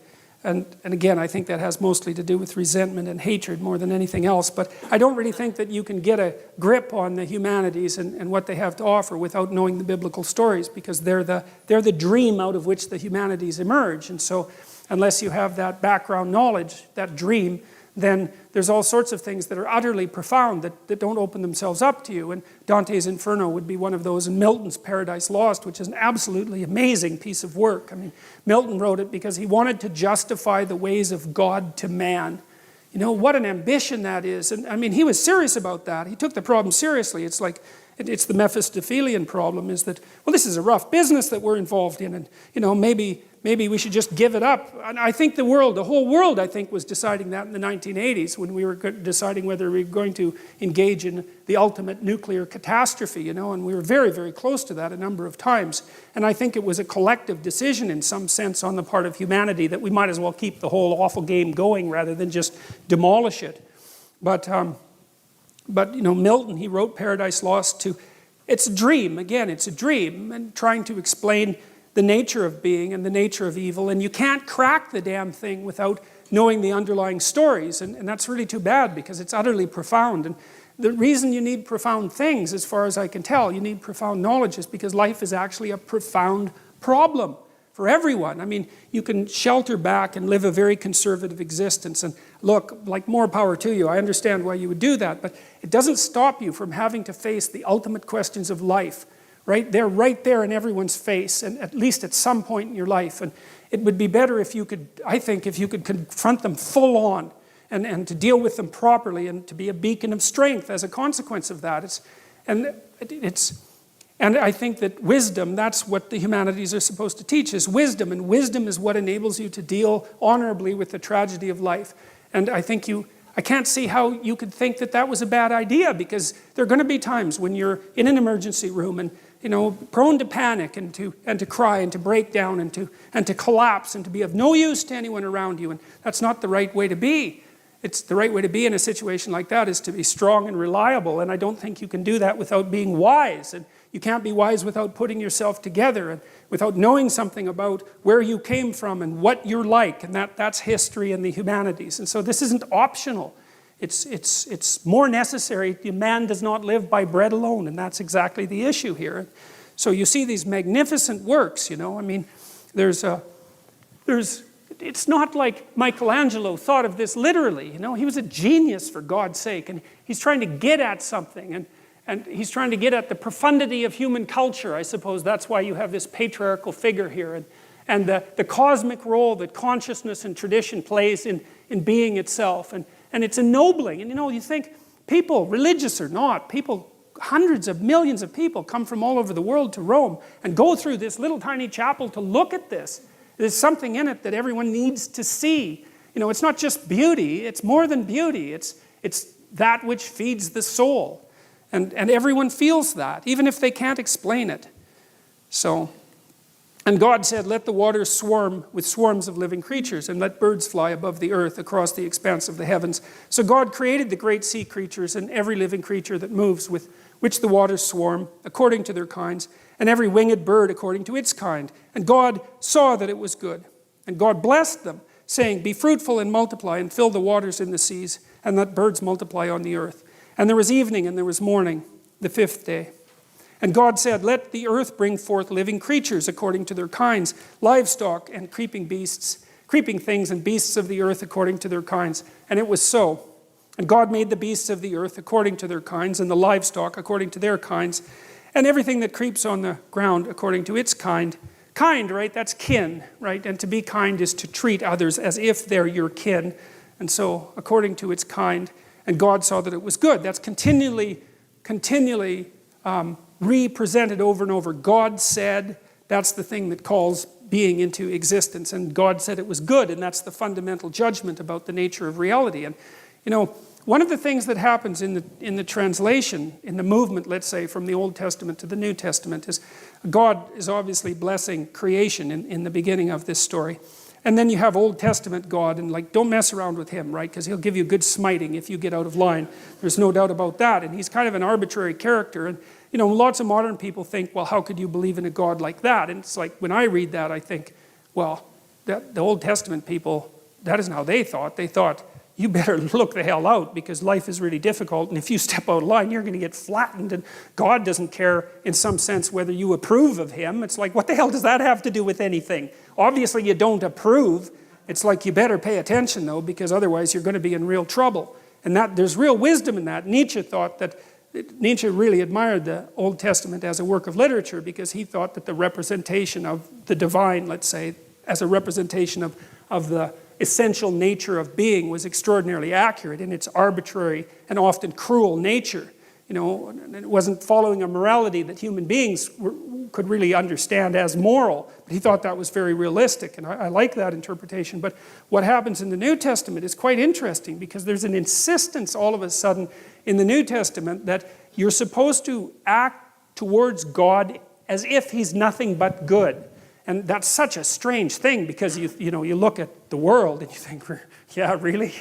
And again, I think that has mostly to do with resentment and hatred more than anything else. But I don't really think that you can get a grip on the humanities and what they have to offer without knowing the biblical stories, because they're the dream out of which the humanities emerge. And so unless you have that background knowledge, that dream, then there's all sorts of things that are utterly profound that don't open themselves up to you. And Dante's Inferno would be one of those, and Milton's Paradise Lost, which is an absolutely amazing piece of work. I mean, Milton wrote it because he wanted to justify the ways of God to man. You know, what an ambition that is. And I mean, he was serious about that. He took the problem seriously. It's like, it's the Mephistophelian problem, is that, well, this is a rough business that we're involved in, and, you know, maybe we should just give it up. And I think the whole world, I think, was deciding that in the 1980s when we were deciding whether we were going to engage in the ultimate nuclear catastrophe, you know, and we were very, very close to that a number of times. And I think it was a collective decision in some sense on the part of humanity that we might as well keep the whole awful game going rather than just demolish it. But you know, Milton, he wrote Paradise Lost it's a dream, again, it's a dream, and trying to explain the nature of being and the nature of evil, and you can't crack the damn thing without knowing the underlying stories, and that's really too bad because it's utterly profound. And the reason you need profound things, as far as I can tell, you need profound knowledge, is because life is actually a profound problem for everyone. I mean, you can shelter back and live a very conservative existence, and look, like, more power to you. I understand why you would do that, but it doesn't stop you from having to face the ultimate questions of life. Right? They're right there in everyone's face, and at least at some point in your life. And it would be better if you could, I think, if you could confront them full on and to deal with them properly and to be a beacon of strength as a consequence of that. And I think that wisdom, that's what the humanities are supposed to teach, is wisdom. And wisdom is what enables you to deal honorably with the tragedy of life. And I think I can't see how you could think that that was a bad idea, because there are going to be times when you're in an emergency room and, you know, prone to panic and to cry and to break down and to collapse and to be of no use to anyone around you. And that's not the right way to be. It's the right way to be in a situation like that is to be strong and reliable. And I don't think you can do that without being wise. And you can't be wise without putting yourself together and without knowing something about where you came from and what you're like. And that's history and the humanities. And so this isn't optional. It's more necessary. Man does not live by bread alone, and that's exactly the issue here. So you see these magnificent works, you know. I mean, it's not like Michelangelo thought of this literally, you know. He was a genius, for God's sake, and he's trying to get at something, and he's trying to get at the profundity of human culture. I suppose that's why you have this patriarchal figure here, and the cosmic role that consciousness and tradition plays in being itself. And it's ennobling. And you know, you think people, religious or not, people, hundreds of millions of people come from all over the world to Rome and go through this little tiny chapel to look at this. There's something in it that everyone needs to see. You know, it's not just beauty, it's more than beauty. It's that which feeds the soul. And everyone feels that, even if they can't explain it. So, and God said, let the waters swarm with swarms of living creatures, and let birds fly above the earth across the expanse of the heavens. So God created the great sea creatures and every living creature that moves, with which the waters swarm, according to their kinds, and every winged bird according to its kind. And God saw that it was good. And God blessed them, saying, be fruitful and multiply, and fill the waters in the seas, and let birds multiply on the earth. And there was evening and there was morning, the fifth day. And God said, let the earth bring forth living creatures according to their kinds, livestock and creeping things and beasts of the earth according to their kinds. And it was so. And God made the beasts of the earth according to their kinds, and the livestock according to their kinds, and everything that creeps on the ground according to its kind. Kind, right? That's kin, right? And to be kind is to treat others as if they're your kin. And so, according to its kind. And God saw that it was good. That's continually represented over and over. God said, that's the thing that calls being into existence. And God said it was good, and that's the fundamental judgment about the nature of reality. And, you know, one of the things that happens in the translation, in the movement, let's say, from the Old Testament to the New Testament, is God is obviously blessing creation in the beginning of this story. And then you have Old Testament God, and like, don't mess around with him, right? Because he'll give you good smiting if you get out of line. There's no doubt about that. And he's kind of an arbitrary character. And, you know, lots of modern people think, well, how could you believe in a God like that? And it's like, when I read that, I think, well, the Old Testament people, that isn't how they thought. They thought, you better look the hell out because life is really difficult, and if you step out of line, you're going to get flattened, and God doesn't care in some sense whether you approve of him. It's like, what the hell does that have to do with anything? Obviously you don't approve. It's like, you better pay attention though, because otherwise you're going to be in real trouble. And that there's real wisdom in that. Nietzsche really admired the Old Testament as a work of literature because he thought that the representation of the divine, let's say, as a representation of the essential nature of being was extraordinarily accurate in its arbitrary and often cruel nature. You know, it wasn't following a morality that human beings could really understand as moral. But he thought that was very realistic, and I like that interpretation. But what happens in the New Testament is quite interesting because there's an insistence all of a sudden in the New Testament that you're supposed to act towards God as if he's nothing but good. And that's such a strange thing because you look at the world and you think, yeah, really?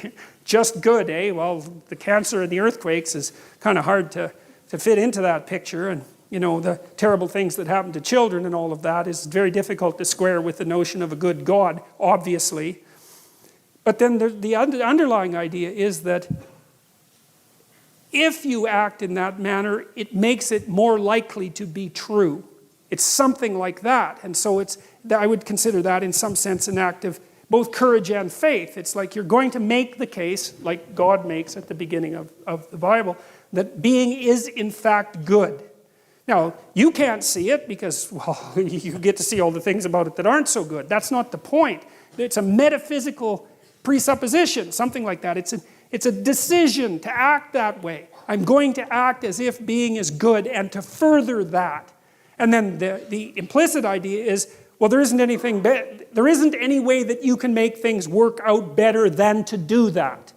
Just good, eh? Well, the cancer and the earthquakes is kind of hard to fit into that picture. And, you know, the terrible things that happen to children and all of that is very difficult to square with the notion of a good God, obviously. But then the underlying idea is that if you act in that manner, it makes it more likely to be true. It's something like that. And so I would consider that in some sense an act of both courage and faith. It's like you're going to make the case, like God makes at the beginning of the Bible, that being is in fact good. Now, you can't see it because, well, you get to see all the things about it that aren't so good. That's not the point. It's a metaphysical presupposition, something like that. It's a decision to act that way. I'm going to act as if being is good and to further that. And then the implicit idea is, well, there isn't any way that you can make things work out better than to do that.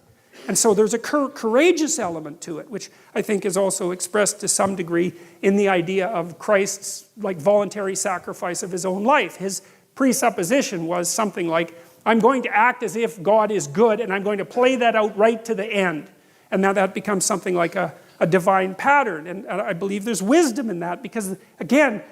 And so there's a courageous element to it, which I think is also expressed to some degree in the idea of Christ's voluntary sacrifice of his own life. His presupposition was something like, I'm going to act as if God is good, and I'm going to play that out right to the end. And now that becomes something like a divine pattern. And I believe there's wisdom in that because, again,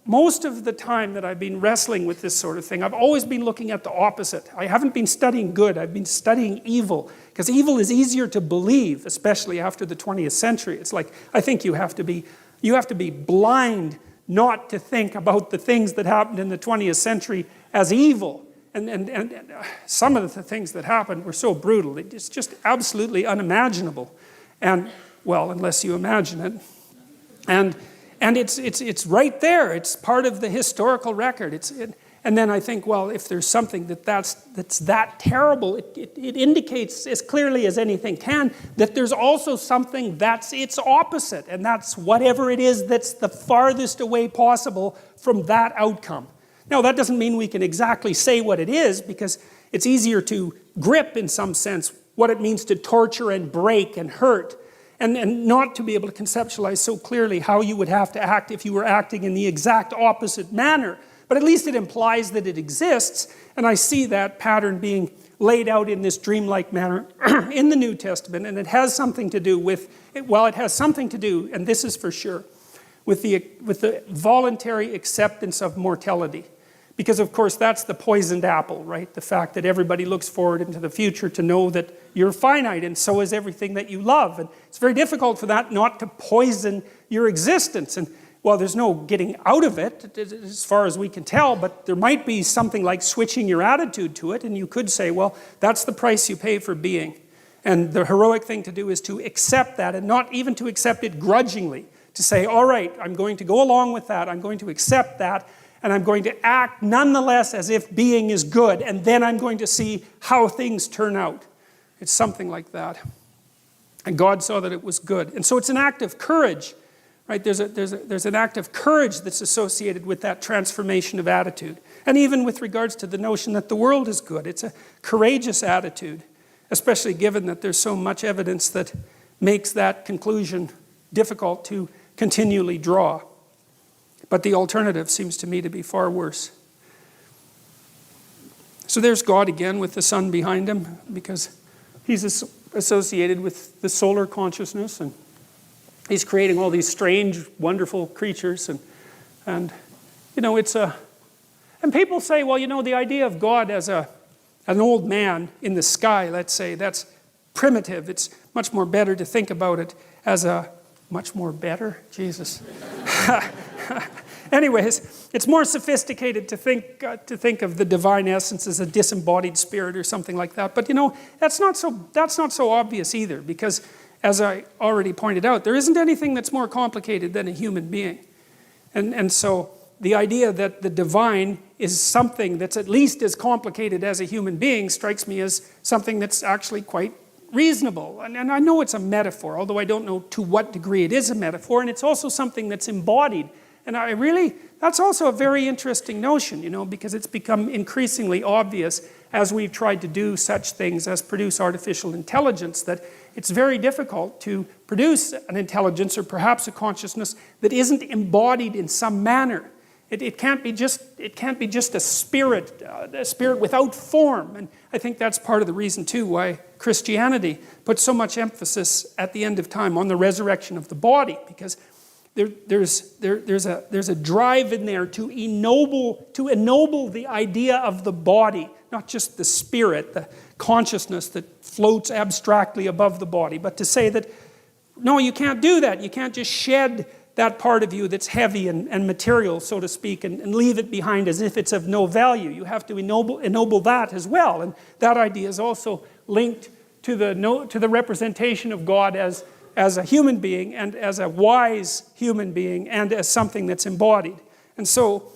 most of the time that I've been wrestling with this sort of thing, I've always been looking at the opposite. I haven't been studying good, I've been studying evil. Because evil is easier to believe, especially after the 20th century. It's like, I think you have to be blind not to think about the things that happened in the 20th century as evil. And some of the things that happened were so brutal, it's just absolutely unimaginable. And, well, unless you imagine it. And it's right there. It's part of the historical record. And then I think, well, if there's something that's that terrible, it indicates as clearly as anything can that there's also something that's its opposite, and that's whatever it is that's the farthest away possible from that outcome. Now, that doesn't mean we can exactly say what it is, because it's easier to grip, in some sense, what it means to torture and break and hurt, and not to be able to conceptualize so clearly how you would have to act if you were acting in the exact opposite manner. But at least it implies that it exists, and I see that pattern being laid out in this dreamlike manner in the New Testament, and it has something to do with, well, it has something to do, and this is for sure, with the voluntary acceptance of mortality. Because, of course, that's the poisoned apple, right? The fact that everybody looks forward into the future to know that you're finite, and so is everything that you love. And it's very difficult for that not to poison your existence. And, well, there's no getting out of it, as far as we can tell, but there might be something like switching your attitude to it, and you could say, well, that's the price you pay for being. And the heroic thing to do is to accept that, and not even to accept it grudgingly. To say, all right, I'm going to go along with that, I'm going to accept that, and I'm going to act nonetheless as if being is good, and then I'm going to see how things turn out. It's something like that. And God saw that it was good. And so it's an act of courage, right? There's an act of courage that's associated with that transformation of attitude. And even with regards to the notion that the world is good, it's a courageous attitude, especially given that there's so much evidence that makes that conclusion difficult to continually draw. But the alternative seems to me to be far worse. So there's God again with the sun behind him, because he's associated with the solar consciousness, and he's creating all these strange, wonderful creatures. And you know, it's a And people say, well, the idea of God as an old man in the sky, let's say, that's primitive. It's much more better to think about it as a, much more better? Jesus. Anyways, it's more sophisticated to think of the divine essence as a disembodied spirit or something like that. But that's not so obvious either, because as I already pointed out, there isn't anything that's more complicated than a human being. And so the idea that the divine is something that's at least as complicated as a human being strikes me as something that's actually quite reasonable. And I know it's a metaphor, although I don't know to what degree it is a metaphor, and it's also something that's embodied. And that's also a very interesting notion, because it's become increasingly obvious as we've tried to do such things as produce artificial intelligence, that it's very difficult to produce an intelligence or perhaps a consciousness that isn't embodied in some manner. It can't be just a spirit without form. And I think that's part of the reason too why Christianity puts so much emphasis at the end of time on the resurrection of the body, because there's a drive in there to ennoble the idea of the body, not just the spirit, the consciousness that floats abstractly above the body, but to say that, no, you can't do that. You can't just shed that part of you that's heavy and material, so to speak, and leave it behind as if it's of no value. You have to ennoble that as well. And that idea is also linked to the representation of God as a human being, and as a wise human being, and as something that's embodied. And so,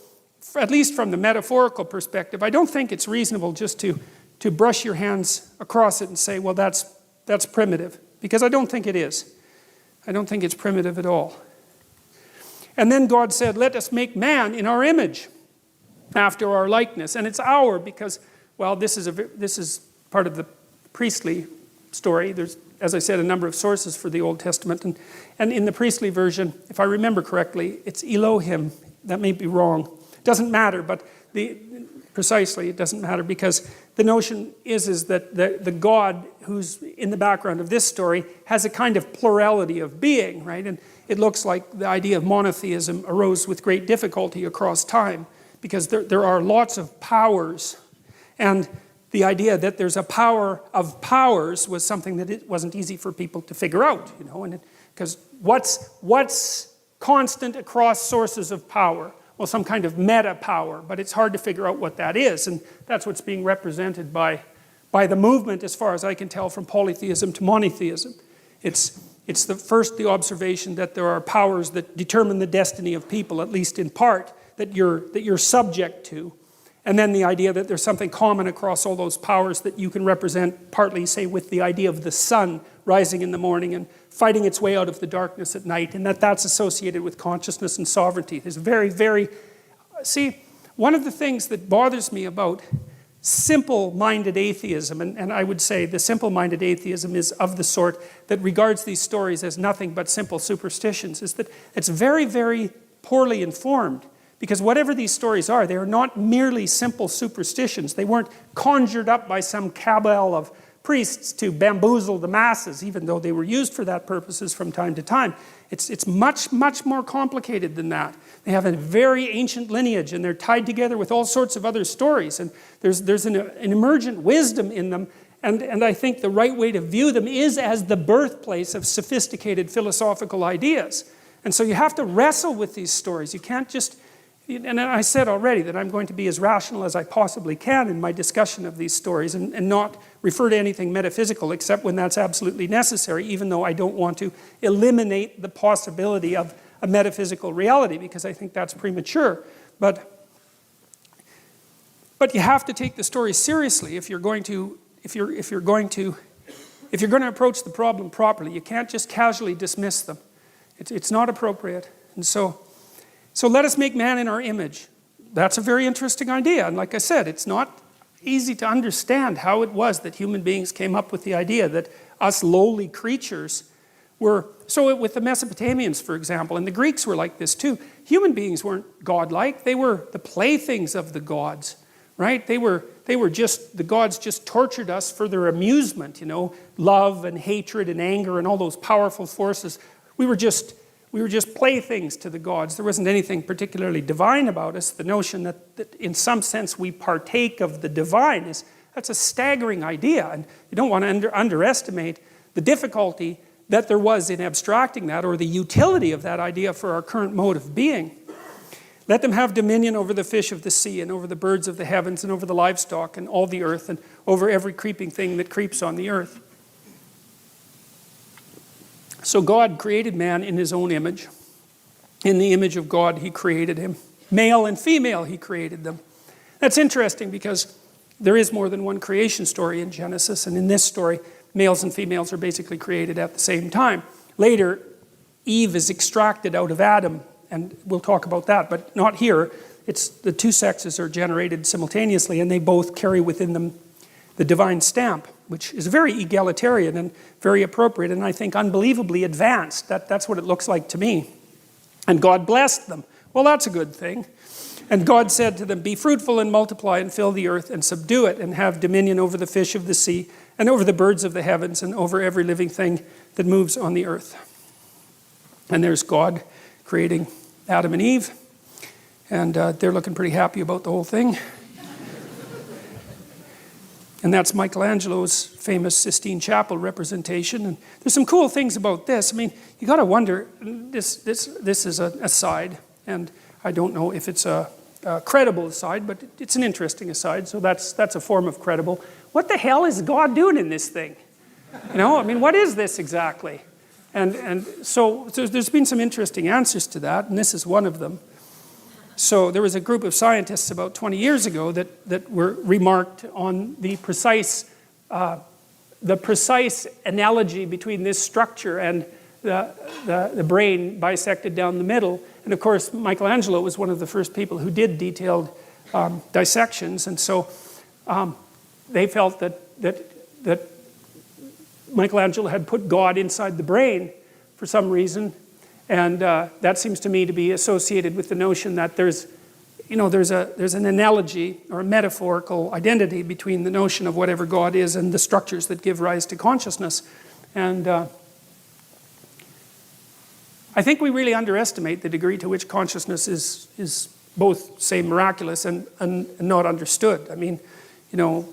at least from the metaphorical perspective, I don't think it's reasonable just to brush your hands across it and say, well, that's primitive. Because I don't think it is. I don't think it's primitive at all. And then God said, let us make man in our image, after our likeness. And it's our, because, well, this is part of the priestly story. There's, as I said, a number of sources for the Old Testament. And in the priestly version, if I remember correctly, it's Elohim. That may be wrong. It doesn't matter, but precisely it doesn't matter, because the notion is that the God who's in the background of this story has a kind of plurality of being, right? And it looks like the idea of monotheism arose with great difficulty across time, because there are lots of powers, and the idea that there's a power of powers was something that it wasn't easy for people to figure out, and because what's constant across sources of power? Well, some kind of meta power, but it's hard to figure out what that is, and that's what's being represented by the movement, as far as I can tell, from polytheism to monotheism. It's the observation that there are powers that determine the destiny of people, at least in part, that you're subject to. And then the idea that there's something common across all those powers that you can represent partly, say, with the idea of the sun rising in the morning and fighting its way out of the darkness at night, and that's associated with consciousness and sovereignty. There's see, one of the things that bothers me about simple-minded atheism, and I would say the simple-minded atheism is of the sort that regards these stories as nothing but simple superstitions, is that it's very, very poorly informed. Because whatever these stories are, they are not merely simple superstitions. They weren't conjured up by some cabal of priests to bamboozle the masses, even though they were used for that purposes from time to time. It's much, much more complicated than that. They have a very ancient lineage, and they're tied together with all sorts of other stories. And there's an emergent wisdom in them, and I think the right way to view them is as the birthplace of sophisticated philosophical ideas. And so you have to wrestle with these stories. You can't just... And I said already that I'm going to be as rational as I possibly can in my discussion of these stories, and not refer to anything metaphysical except when that's absolutely necessary, even though I don't want to eliminate the possibility of a metaphysical reality, because I think that's premature. But you have to take the stories seriously if you're going to approach the problem properly. You can't just casually dismiss them. It's not appropriate. And so let us make man in our image. That's a very interesting idea. And like I said, it's not easy to understand how it was that human beings came up with the idea that us lowly creatures were... So with the Mesopotamians, for example, and the Greeks were like this too. Human beings weren't godlike. They were the playthings of the gods, right? They were just... The gods just tortured us for their amusement, love and hatred and anger and all those powerful forces. We were just we were just playthings to the gods. There wasn't anything particularly divine about us. The notion that in some sense we partake of the divine that's a staggering idea. And you don't want to underestimate the difficulty that there was in abstracting that, or the utility of that idea for our current mode of being. Let them have dominion over the fish of the sea, and over the birds of the heavens, and over the livestock, and all the earth, and over every creeping thing that creeps on the earth. So God created man in his own image. In the image of God, he created him. Male and female, he created them. That's interesting because there is more than one creation story in Genesis, and in this story, males and females are basically created at the same time. Later, Eve is extracted out of Adam, and we'll talk about that, but not here. It's the two sexes are generated simultaneously, and they both carry within them the divine stamp, which is very egalitarian and very appropriate, and I think unbelievably advanced. That's what it looks like to me. And God blessed them. Well, that's a good thing. And God said to them, be fruitful and multiply and fill the earth and subdue it and have dominion over the fish of the sea and over the birds of the heavens and over every living thing that moves on the earth. And there's God creating Adam and Eve, and they're looking pretty happy about the whole thing. And that's Michelangelo's famous Sistine Chapel representation. And there's some cool things about this. I mean, you got to wonder, this is an aside, and I don't know if it's a credible aside, but it's an interesting aside, so that's a form of credible. What the hell is God doing in this thing? You know, I mean, what is this exactly? And so there's been some interesting answers to that, and this is one of them. So there was a group of scientists about 20 years ago that were remarked on the precise analogy between this structure and the brain bisected down the middle. And of course, Michelangelo was one of the first people who did detailed dissections, and so they felt that Michelangelo had put God inside the brain for some reason. And that seems to me to be associated with the notion that there's an analogy or a metaphorical identity between the notion of whatever God is and the structures that give rise to consciousness. And I think we really underestimate the degree to which consciousness is both, say, miraculous and not understood. I mean, you know,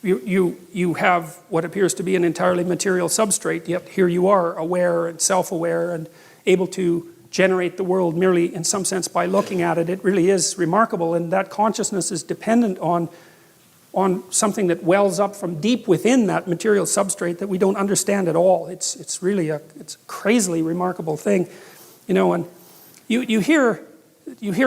you have what appears to be an entirely material substrate, yet here you are, aware and self-aware and able to generate the world merely in some sense by looking at it. It really is remarkable, and that consciousness is dependent on something that wells up from deep within that material substrate that we don't understand at all. It's really it's a crazily remarkable thing, you know. And you hear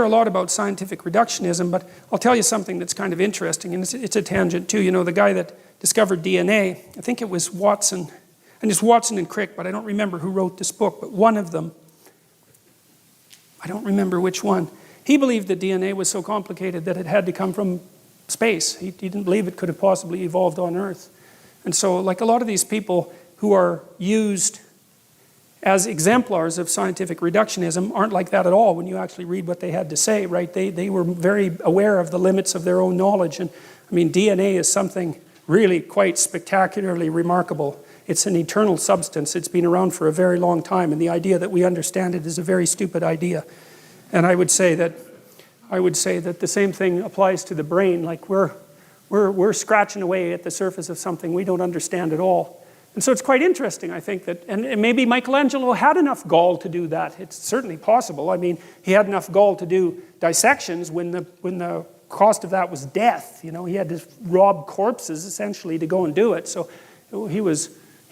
a lot about scientific reductionism, but I'll tell you something that's kind of interesting, and it's a tangent too. You know, the guy that discovered DNA, I think it was Watson. And it's Watson and Crick, but I don't remember who wrote this book, but one of them, I don't remember which one, he believed that DNA was so complicated that it had to come from space. He didn't believe it could have possibly evolved on Earth. And so, like a lot of these people who are used as exemplars of scientific reductionism aren't like that at all when you actually read what they had to say, right? They were very aware of the limits of their own knowledge. And I mean, DNA is something really quite spectacularly remarkable. It's an eternal substance. It's been around for a very long time, and the idea that we understand it is a very stupid idea. And I would say that the same thing applies to the brain. Like we're scratching away at the surface of something we don't understand at all. And so it's quite interesting, I think, that, and maybe Michelangelo had enough gall to do that. It's certainly possible. I mean, he had enough gall to do dissections when the cost of that was death. You know, he had to rob corpses essentially to go and do it. So he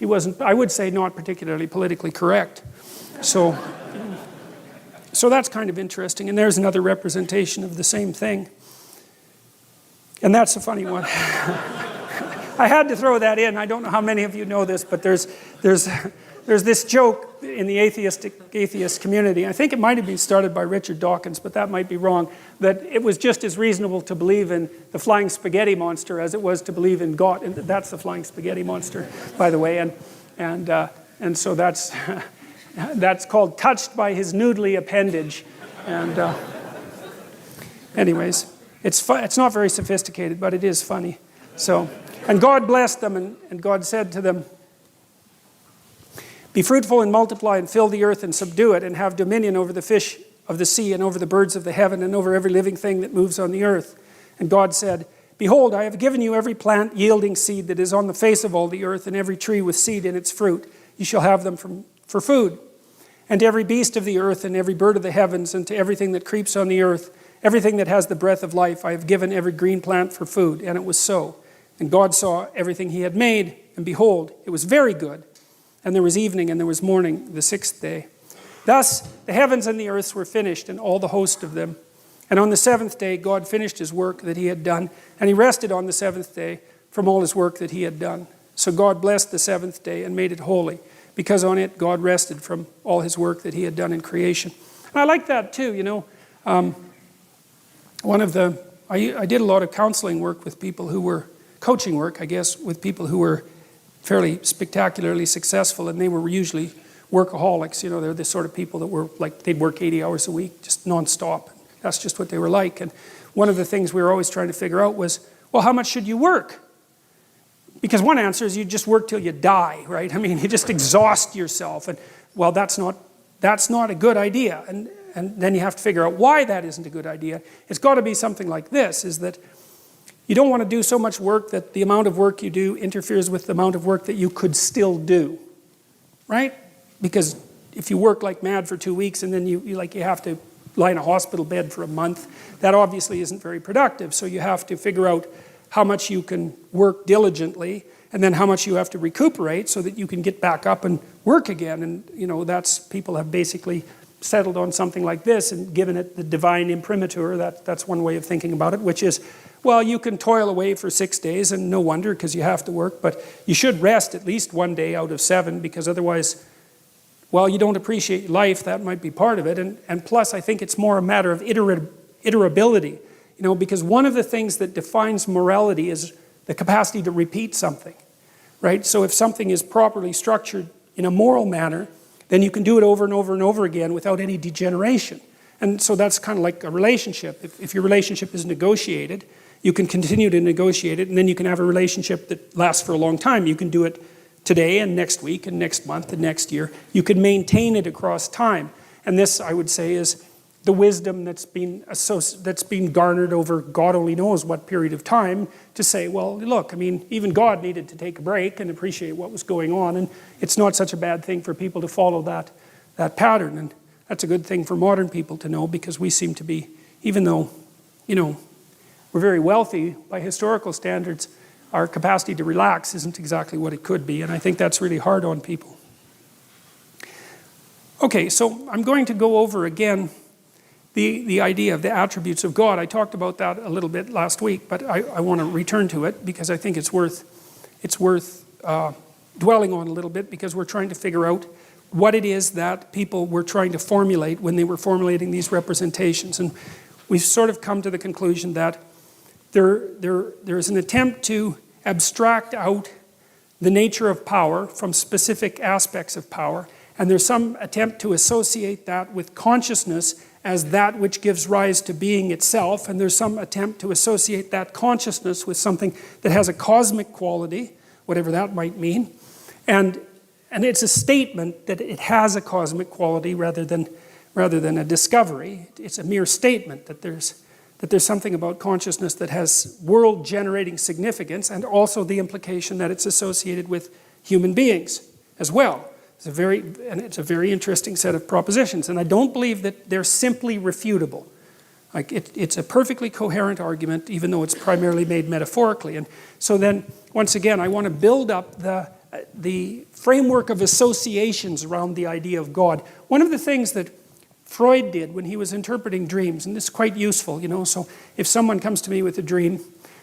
wasn't, I would say, not particularly politically correct. So that's kind of interesting. And there's another representation of the same thing. And that's a funny one. I had to throw that in. I don't know how many of you know this, but there's this joke in the atheist community. I think it might have been started by Richard Dawkins, but that might be wrong, that it was just as reasonable to believe in the flying spaghetti monster as it was to believe in God. And that's the flying spaghetti monster, by the way. And so that's called touched by his noodly appendage. And anyways, it's not very sophisticated, but it is funny. So, and God blessed them, and God said to them, Be fruitful and multiply and fill the earth and subdue it and have dominion over the fish of the sea and over the birds of the heaven and over every living thing that moves on the earth. And God said, Behold, I have given you every plant yielding seed that is on the face of all the earth, and every tree with seed in its fruit. You shall have them for food. And to every beast of the earth and every bird of the heavens and to everything that creeps on the earth, everything that has the breath of life, I have given every green plant for food. And it was so. And God saw everything he had made, and behold, it was very good. And there was evening and there was morning, the sixth day. Thus the heavens and the earth were finished, and all the host of them. And on the seventh day God finished his work that he had done, and he rested on the seventh day from all his work that he had done. So God blessed the seventh day and made it holy, because on it God rested from all his work that he had done in creation. And I like that too, you know. I did a lot of counseling work with people who were, coaching work, I guess, with people who were fairly spectacularly successful, and they were usually workaholics. You know, they're the sort of people that were like, they'd work 80 hours a week, just nonstop. That's just what they were like. And one of the things we were always trying to figure out was, well, how much should you work? Because one answer is you just work till you die, right? I mean, you just exhaust yourself. And well, that's not a good idea. And then you have to figure out why that isn't a good idea. It's got to be something like this, is that you don't want to do so much work that the amount of work you do interferes with the amount of work that you could still do, right? Because if you work like mad for 2 weeks and then you have to lie in a hospital bed for a month, that obviously isn't very productive. So you have to figure out how much you can work diligently and then how much you have to recuperate so that you can get back up and work again. And you know, people have basically settled on something like this and given it the divine imprimatur. That's one way of thinking about it, which is, well, you can toil away for 6 days, and no wonder, because you have to work, but you should rest at least 1 day out of 7, because otherwise, well, you don't appreciate life. That might be part of it. And plus, I think it's more a matter of iterability, you know, because one of the things that defines morality is the capacity to repeat something, right? So if something is properly structured in a moral manner, then you can do it over and over and over again without any degeneration. And so that's kind of like a relationship. If your relationship is negotiated, you can continue to negotiate it, and then you can have a relationship that lasts for a long time. You can do it today and next week and next month and next year. You can maintain it across time. And this, I would say, is the wisdom that's been garnered over God only knows what period of time, to say, well, look, I mean, even God needed to take a break and appreciate what was going on, and it's not such a bad thing for people to follow that pattern. And that's a good thing for modern people to know, because we seem to be, even though, you know, we're very wealthy by historical standards, our capacity to relax isn't exactly what it could be, and I think that's really hard on people. Okay, so I'm going to go over again the idea of the attributes of God. I talked about that a little bit last week, but I want to return to it because I think it's worth dwelling on a little bit, because we're trying to figure out what it is that people were trying to formulate when they were formulating these representations. And we've sort of come to the conclusion that there is an attempt to abstract out the nature of power from specific aspects of power, and there's some attempt to associate that with consciousness as that which gives rise to being itself, and there's some attempt to associate that consciousness with something that has a cosmic quality, whatever that might mean, and it's a statement that it has a cosmic quality rather than a discovery. It's a mere statement that there's something about consciousness that has world-generating significance, and also the implication that it's associated with human beings as well. It's a very interesting set of propositions, and I don't believe that they're simply refutable. Like it's a perfectly coherent argument, even though it's primarily made metaphorically. And so then, once again, I want to build up the framework of associations around the idea of God. One of the things that Freud did when he was interpreting dreams, and this is quite useful, you know, so if someone comes to me with a dream,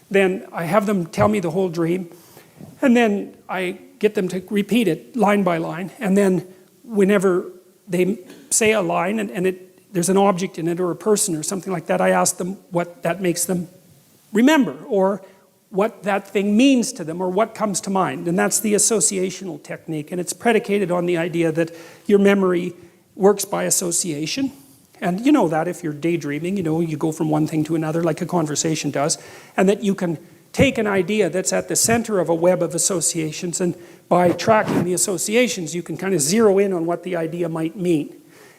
then I have them tell me the whole dream, and then I get them to repeat it line by line, and then whenever they say a line and there's an object in it or a person or something like that, I ask them what that makes them remember, or what that thing means to them, or what comes to mind. And that's the associational technique, and it's predicated on the idea that your memory works by association. And you know that if you're daydreaming, you know, you go from one thing to another like a conversation does, and that you can take an idea that's at the center of a web of associations, and by tracking the associations, you can kind of zero in on what the idea might mean.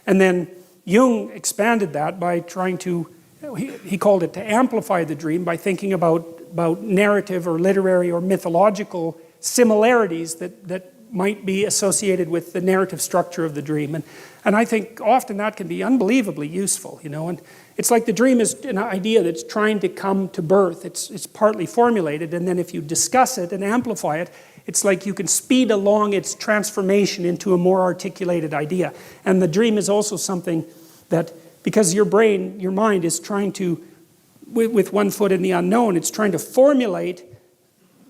And then Jung expanded that by trying to, he called it to amplify the dream by thinking about narrative or literary or mythological similarities that might be associated with the narrative structure of the dream. And I think often that can be unbelievably useful, you know. And it's like the dream is an idea that's trying to come to birth. It's partly formulated, and then if you discuss it and amplify it, it's like you can speed along its transformation into a more articulated idea. And the dream is also something that, because your brain, your mind is trying to, with one foot in the unknown, it's trying to formulate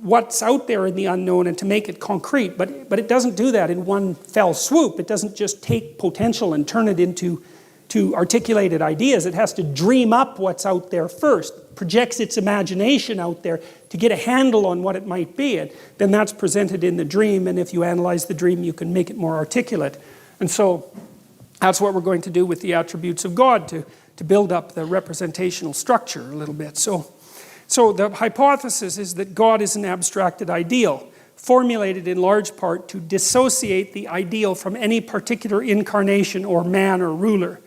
what's out there in the unknown and to make it concrete, but it doesn't do that in one fell swoop. It doesn't just take potential and turn it into articulated ideas. It has to dream up what's out there first, projects its imagination out there to get a handle on what it might be, and then that's presented in the dream, and if you analyze the dream, you can make it more articulate. And so that's what we're going to do with the attributes of God, to build up the representational structure a little bit. So the hypothesis is that God is an abstracted ideal, formulated in large part to dissociate the ideal from any particular incarnation or man or ruler.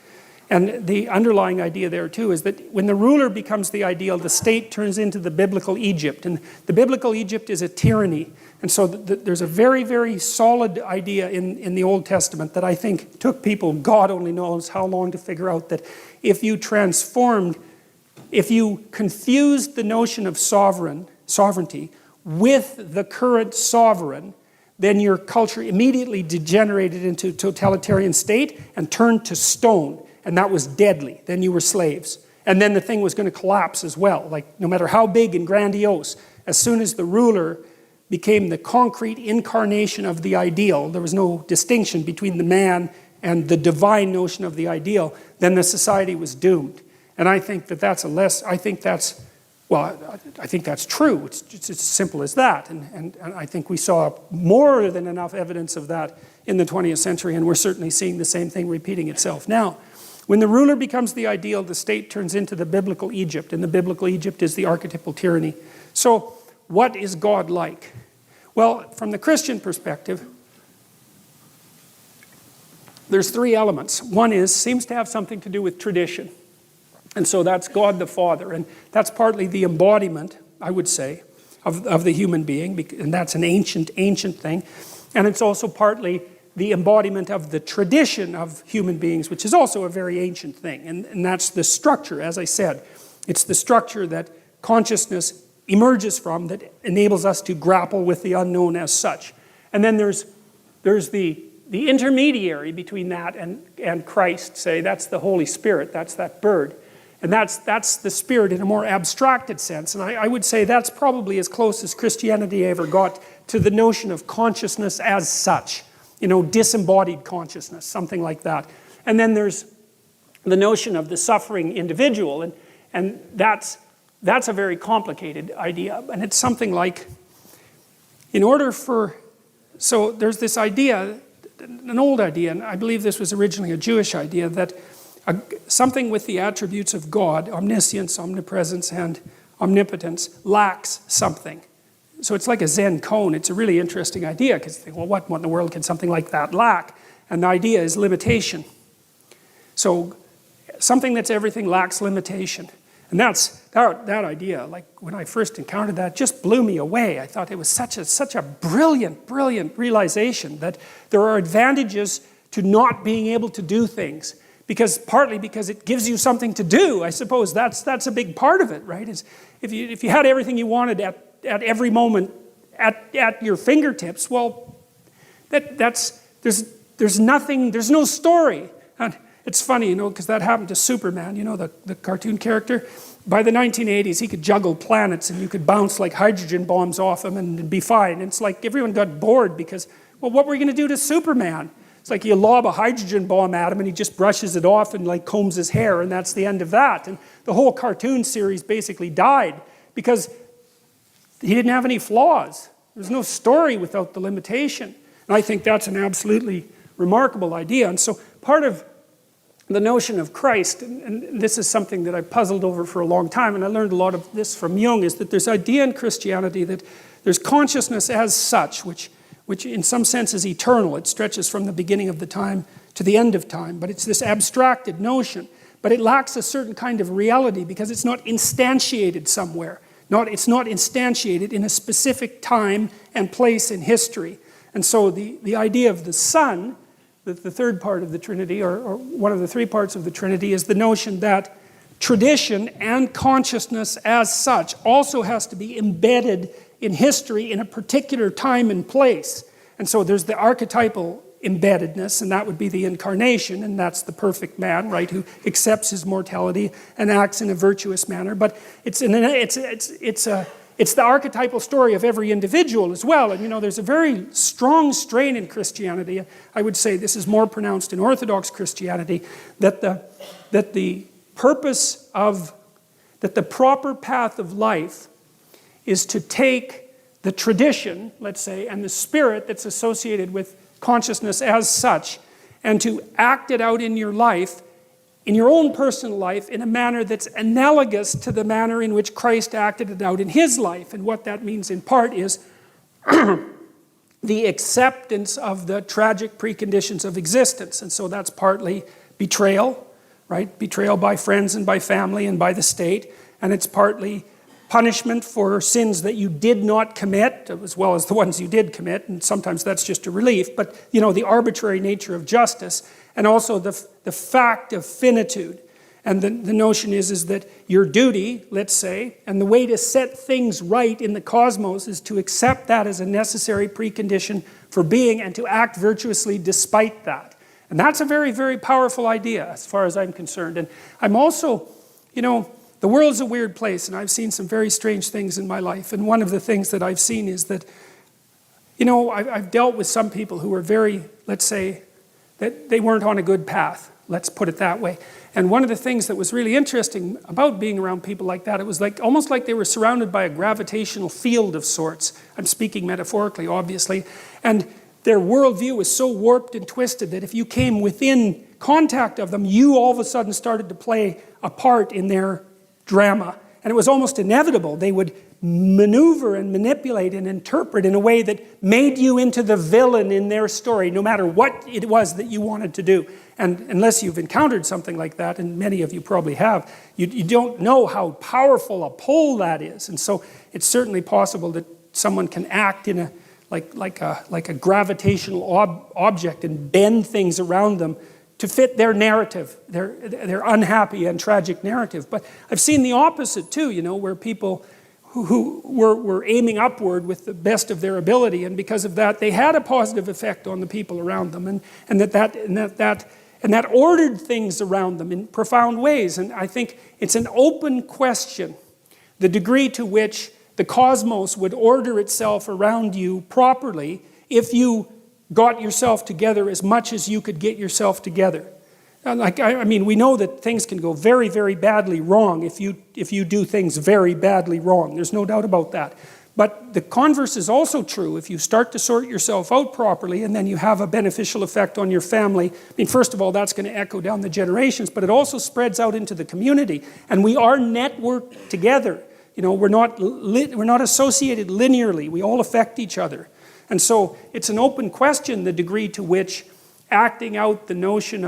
And the underlying idea there too is that when the ruler becomes the ideal, the state turns into the biblical Egypt. And the biblical Egypt is a tyranny. And so there's a very, very solid idea in the Old Testament that I think took people, God only knows how long, to figure out that if you confused the notion of sovereignty with the current sovereign, then your culture immediately degenerated into a totalitarian state and turned to stone. And that was deadly. Then you were slaves. And then the thing was going to collapse as well. Like, no matter how big and grandiose, as soon as the ruler became the concrete incarnation of the ideal, there was no distinction between the man and the divine notion of the ideal, then the society was doomed. And I think that's I think that's true. It's as simple as that. And I think we saw more than enough evidence of that in the 20th century, and we're certainly seeing the same thing repeating itself now. When the ruler becomes the ideal, the state turns into the biblical Egypt, and the biblical Egypt is the archetypal tyranny. So what is God like? Well, from the Christian perspective, there's three elements. One seems to have something to do with tradition. And so that's God the Father, and that's partly the embodiment, I would say, of the human being, and that's an ancient thing. And it's also partly the embodiment of the tradition of human beings, which is also a very ancient thing. And that's the structure, as I said. It's the structure that consciousness emerges from that enables us to grapple with the unknown as such. And then there's the intermediary between that and Christ, say, that's the Holy Spirit, that's that bird. And that's the Spirit in a more abstracted sense. And I would say that's probably as close as Christianity ever got to the notion of consciousness as such. You know, disembodied consciousness, something like that. And then there's the notion of the suffering individual, and that's a very complicated idea. And it's something like, so there's this idea, an old idea, and I believe this was originally a Jewish idea, that something with the attributes of God, omniscience, omnipresence, and omnipotence, lacks something. So it's like a Zen cone. It's a really interesting idea, because you think, well, what in the world can something like that lack? And the idea is limitation. So something that's everything lacks limitation. And that idea, like when I first encountered that, just blew me away. I thought it was such a brilliant realization that there are advantages to not being able to do things. Partly because it gives you something to do. I suppose that's a big part of it, right? Is if you had everything you wanted at every moment at your fingertips, well, there's nothing, there's no story. And it's funny, because that happened to Superman, the cartoon character. By the 1980s, he could juggle planets, and you could bounce like hydrogen bombs off him and be fine. And it's like everyone got bored because, well, what were we going to do to Superman? It's like you lob a hydrogen bomb at him and he just brushes it off and like combs his hair, and that's the end of that. And the whole cartoon series basically died because he didn't have any flaws. There's no story without the limitation. And I think that's an absolutely remarkable idea. And so part of the notion of Christ, and this is something that I've puzzled over for a long time, and I learned a lot of this from Jung, is that there's idea in Christianity that there's consciousness as such, which in some sense is eternal. It stretches from the beginning of the time to the end of time, but it's this abstracted notion. But it lacks a certain kind of reality because it's not instantiated somewhere. It's not instantiated in a specific time and place in history. And so the idea of the Son, the third part of the Trinity, or one of the three parts of the Trinity, is the notion that tradition and consciousness as such also has to be embedded in history in a particular time and place. And so there's the archetypal embeddedness, and that would be the incarnation, and that's the perfect man, right, who accepts his mortality and acts in a virtuous manner. But it's the archetypal story of every individual as well. And there's a very strong strain in Christianity. I would say this is more pronounced in Orthodox Christianity, that the proper path of life is to take the tradition, let's say, and the spirit that's associated with consciousness as such, and to act it out in your life, in your own personal life, in a manner that's analogous to the manner in which Christ acted it out in his life. And what that means in part is the acceptance of the tragic preconditions of existence. And so that's partly betrayal, right? Betrayal by friends and by family and by the state. And it's partly punishment for sins that you did not commit, as well as the ones you did commit, and sometimes that's just a relief, but the arbitrary nature of justice, and also the fact of finitude. And the notion is that your duty, let's say, and the way to set things right in the cosmos is to accept that as a necessary precondition for being and to act virtuously despite that. And that's a very, very powerful idea as far as I'm concerned. And I'm also, the world's a weird place, and I've seen some very strange things in my life. And one of the things that I've seen is that, I've dealt with some people who were very, let's say, that they weren't on a good path. Let's put it that way. And one of the things that was really interesting about being around people like that, it was almost like they were surrounded by a gravitational field of sorts. I'm speaking metaphorically, obviously. And their worldview was so warped and twisted that if you came within contact of them, you all of a sudden started to play a part in their drama. And it was almost inevitable. They would maneuver and manipulate and interpret in a way that made you into the villain in their story, no matter what it was that you wanted to do. And unless you've encountered something like that, and many of you probably have, you don't know how powerful a pull that is. And so it's certainly possible that someone can act in like a gravitational object and bend things around them to fit their narrative, their unhappy and tragic narrative. But I've seen the opposite too, where people who were aiming upward with the best of their ability, and because of that, they had a positive effect on the people around them, and that ordered things around them in profound ways. And I think it's an open question, the degree to which the cosmos would order itself around you properly if you got yourself together as much as you could get yourself together. We know that things can go very, very badly wrong if you do things very badly wrong. There's no doubt about that. But the converse is also true. If you start to sort yourself out properly and then you have a beneficial effect on your family, first of all, that's going to echo down the generations, but it also spreads out into the community. And we are networked together. We're not associated linearly. We all affect each other. And so it's an open question, the degree to which acting out the notion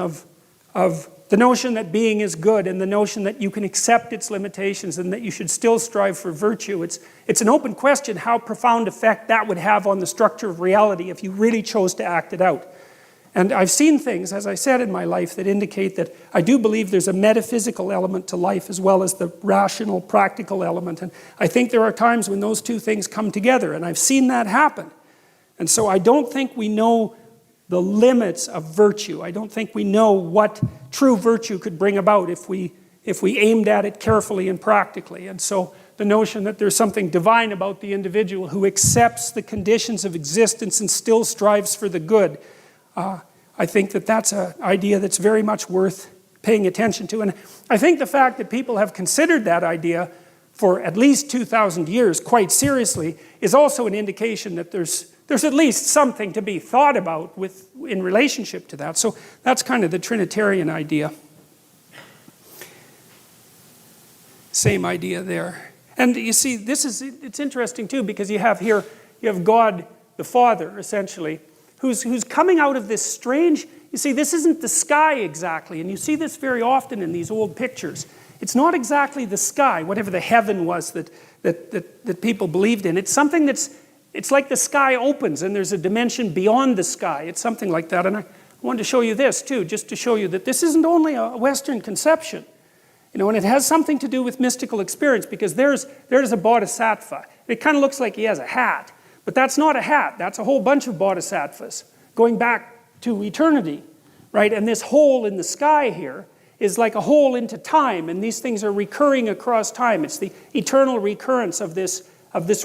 the notion that being is good and the notion that you can accept its limitations and that you should still strive for virtue. It's an open question how profound effect that would have on the structure of reality if you really chose to act it out. And I've seen things, as I said, in my life that indicate that I do believe there's a metaphysical element to life as well as the rational, practical element. And I think there are times when those two things come together, and I've seen that happen. And so I don't think we know the limits of virtue. I don't think we know what true virtue could bring about if we aimed at it carefully and practically. And so the notion that there's something divine about the individual who accepts the conditions of existence and still strives for the good, I think that that's an idea that's very much worth paying attention to. And I think the fact that people have considered that idea for at least 2,000 years quite seriously is also an indication that there's at least something to be thought about in relationship to that. So that's kind of the Trinitarian idea. Same idea there. And you see, it's interesting too, because you have God the Father, essentially, who's coming out of this strange, you see, this isn't the sky exactly, and you see this very often in these old pictures. It's not exactly the sky, whatever the heaven was that people believed in. It's something it's like the sky opens and there's a dimension beyond the sky. It's something like that. And I wanted to show you this too, just to show you that this isn't only a Western conception. And it has something to do with mystical experience, because there's a bodhisattva. It kind of looks like he has a hat, but that's not a hat. That's a whole bunch of bodhisattvas going back to eternity, right? And this hole in the sky here is like a hole into time, and these things are recurring across time. It's the eternal recurrence of this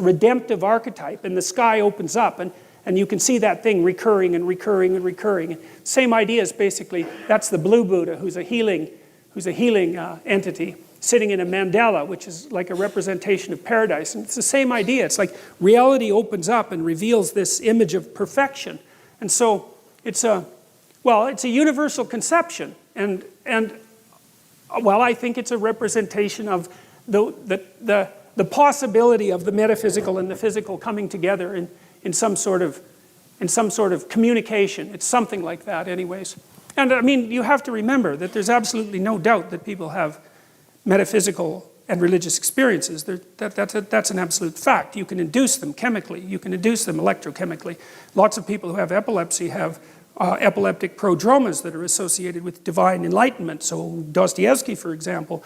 redemptive archetype, and the sky opens up, and you can see that thing recurring and recurring and recurring. Same idea is basically, that's the Blue Buddha, who's a healing entity sitting in a mandala, which is like a representation of paradise. And it's the same idea. It's like reality opens up and reveals this image of perfection. And so it's a universal conception. And I think it's a representation of the possibility of the metaphysical and the physical coming together in some sort of communication. It's something like that anyways. And I mean, you have to remember that there's absolutely no doubt that people have metaphysical and religious experiences. That's an absolute fact. You can induce them chemically. You can induce them electrochemically. Lots of people who have epilepsy have epileptic prodromas that are associated with divine enlightenment. So Dostoevsky, for example,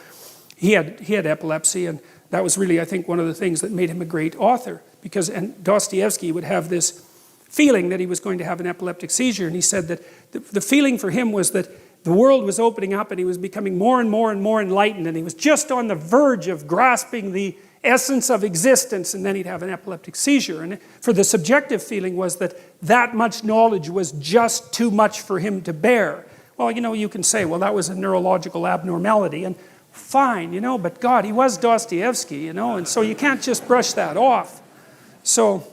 he had epilepsy, and that was really, I think, one of the things that made him a great author. And Dostoevsky would have this feeling that he was going to have an epileptic seizure, and he said that the feeling for him was that the world was opening up and he was becoming more and more and more enlightened, and he was just on the verge of grasping the essence of existence, and then he'd have an epileptic seizure. And for the subjective feeling was that much knowledge was just too much for him to bear. Well, you can say, well, that was a neurological abnormality, and fine, but God, he was Dostoevsky, and so you can't just brush that off. So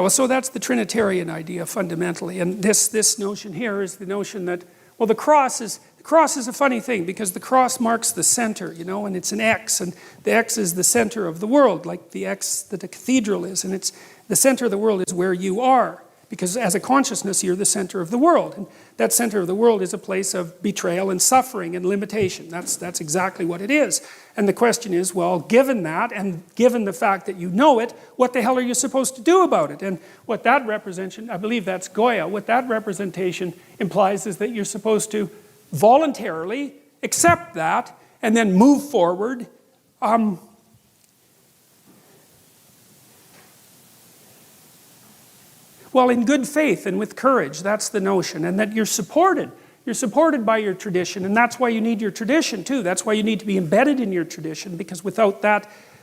so that's the Trinitarian idea fundamentally. And this notion here is the notion that, well, the cross is a funny thing, because the cross marks the center, and it's an X, and the X is the center of the world, like the X that a cathedral is, and it's the center of the world is where you are, because as a consciousness you're the center of the world, and that center of the world is a place of betrayal and suffering and limitation. That's exactly what it is. And the question is, well, given that, and given the fact that you know it, what the hell are you supposed to do about it? And what that representation, I believe that's Goya, what that representation implies is that you're supposed to voluntarily accept that and then move forward in good faith and with courage. That's the notion. And that you're supported. You're supported by your tradition, and that's why you need your tradition too. That's why you need to be embedded in your tradition, because without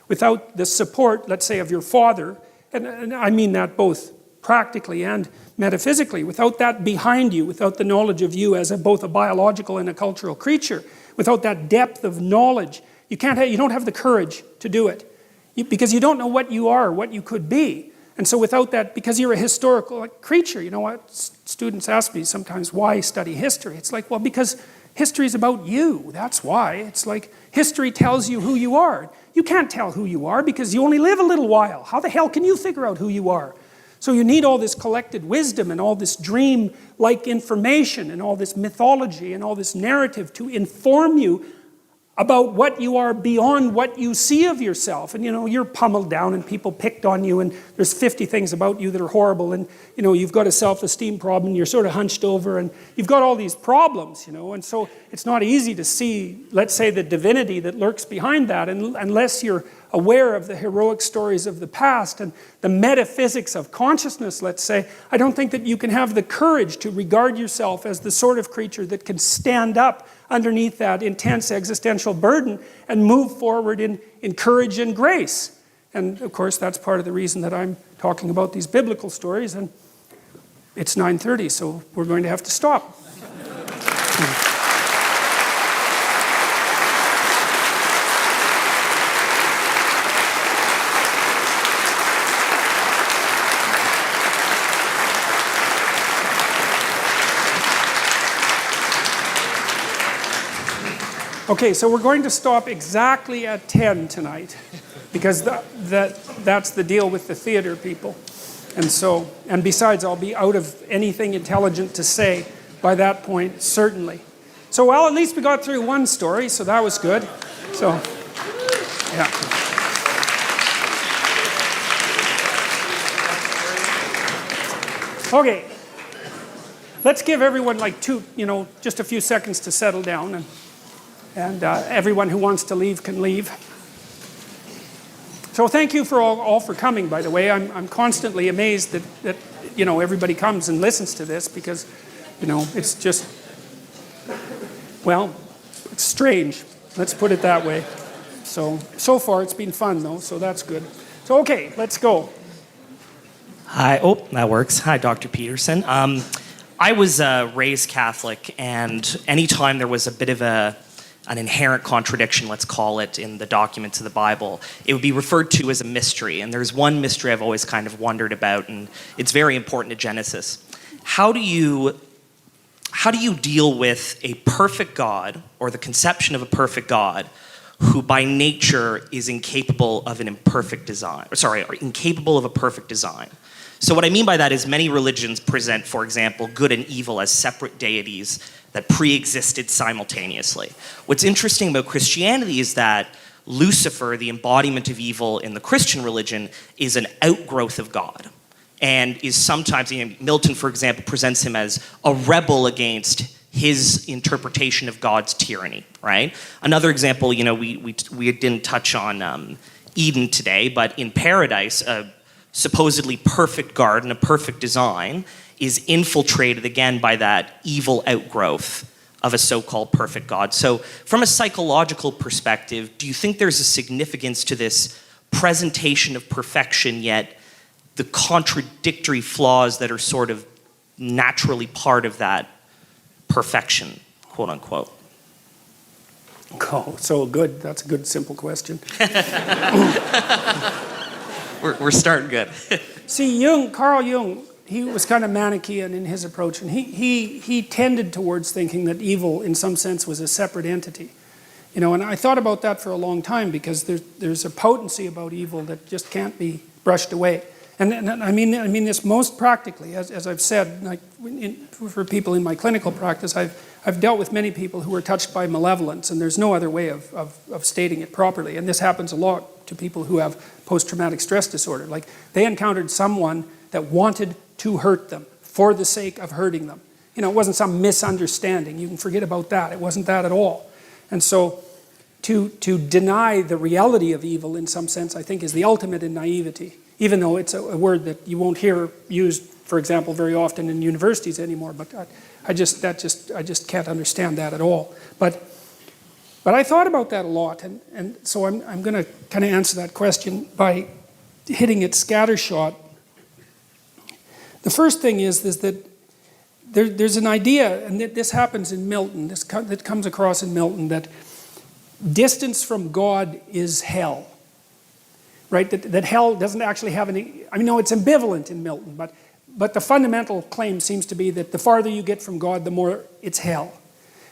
the support, let's say, of your father, and I mean that both practically and metaphysically, without that behind you, without the knowledge of you as both a biological and a cultural creature, without that depth of knowledge, you don't have the courage to do it, because you don't know what you are, what you could be. And so without that, because you're a historical creature, what students ask me sometimes, why study history? It's like, well, because history is about you. That's why. It's like history tells you who you are. You can't tell who you are because you only live a little while. How the hell can you figure out who you are? So you need all this collected wisdom and all this dream-like information and all this mythology and all this narrative to inform you about what you are beyond what you see of yourself. And you're pummeled down and people picked on you, and there's 50 things about you that are horrible, and you've got a self-esteem problem, and you're sort of hunched over, and you've got all these problems, and so it's not easy to see, let's say, the divinity that lurks behind that, unless you're aware of the heroic stories of the past and the metaphysics of consciousness, let's say. I don't think that you can have the courage to regard yourself as the sort of creature that can stand up underneath that intense existential burden and move forward in courage and grace. And of course, that's part of the reason that I'm talking about these biblical stories, and it's 9:30, so we're going to have to stop. Okay, so we're going to stop exactly at 10 tonight because that's the deal with the theater people. And besides, I'll be out of anything intelligent to say by that point, certainly. So, well, at least we got through one story, so that was good. So, yeah. Okay. Let's give everyone like just a few seconds to settle down, and everyone who wants to leave can leave. So thank you for all for coming, by the way. I'm constantly amazed that everybody comes and listens to this because, it's just, well, it's strange. Let's put it that way. So far it's been fun though, so that's good. So okay, let's go. Hi, that works. Hi, Dr. Peterson. I was raised Catholic, and anytime there was a bit of an inherent contradiction, let's call it, in the documents of the Bible, it would be referred to as a mystery. And there's one mystery I've always kind of wondered about, and it's very important to Genesis. How do you deal with a perfect God, or the conception of a perfect God, who by nature is incapable of an imperfect design, or incapable of a perfect design? So what I mean by that is many religions present, for example, good and evil as separate deities that pre-existed simultaneously. What's interesting about Christianity is that Lucifer, the embodiment of evil in the Christian religion, is an outgrowth of God, and is sometimes, Milton, for example, presents him as a rebel against his interpretation of God's tyranny, right? Another example, we didn't touch on Eden today, but in paradise, a supposedly perfect garden, a perfect design, is infiltrated again by that evil outgrowth of a so-called perfect God. So from a psychological perspective, do you think there's a significance to this presentation of perfection, yet the contradictory flaws that are sort of naturally part of that perfection, quote unquote? Oh, so good. That's a good, simple question. We're starting good. See, Carl Jung, he was kind of Manichaean in his approach, and he tended towards thinking that evil, in some sense, was a separate entity. And I thought about that for a long time because there's a potency about evil that just can't be brushed away. And I mean this most practically, as I've said, like for people in my clinical practice, I've dealt with many people who are touched by malevolence, and there's no other way of stating it properly. And this happens a lot to people who have post-traumatic stress disorder. Like, they encountered someone that wanted to hurt them for the sake of hurting them. It wasn't some misunderstanding. You can forget about that. It wasn't that at all. And so to deny the reality of evil in some sense, I think, is the ultimate in naivety, even though it's a word that you won't hear used, for example, very often in universities anymore. But I just can't understand that at all. But I thought about that a lot, and so I'm going to kind of answer that question by hitting it scattershot. The first thing is that there's an idea, and this happens in Milton, that comes across in Milton, that distance from God is hell, right? That hell doesn't actually have any, no, it's ambivalent in Milton, but the fundamental claim seems to be that the farther you get from God, the more it's hell.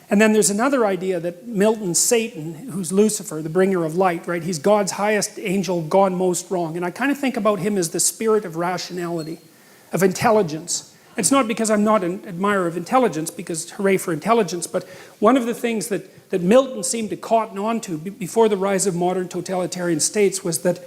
And then there's another idea that Milton's Satan, who's Lucifer, the bringer of light, right? He's God's highest angel gone most wrong. And I kind of think about him as the spirit of rationality, of intelligence. It's not because I'm not an admirer of intelligence, because hooray for intelligence, but one of the things that Milton seemed to cotton on to before the rise of modern totalitarian states was that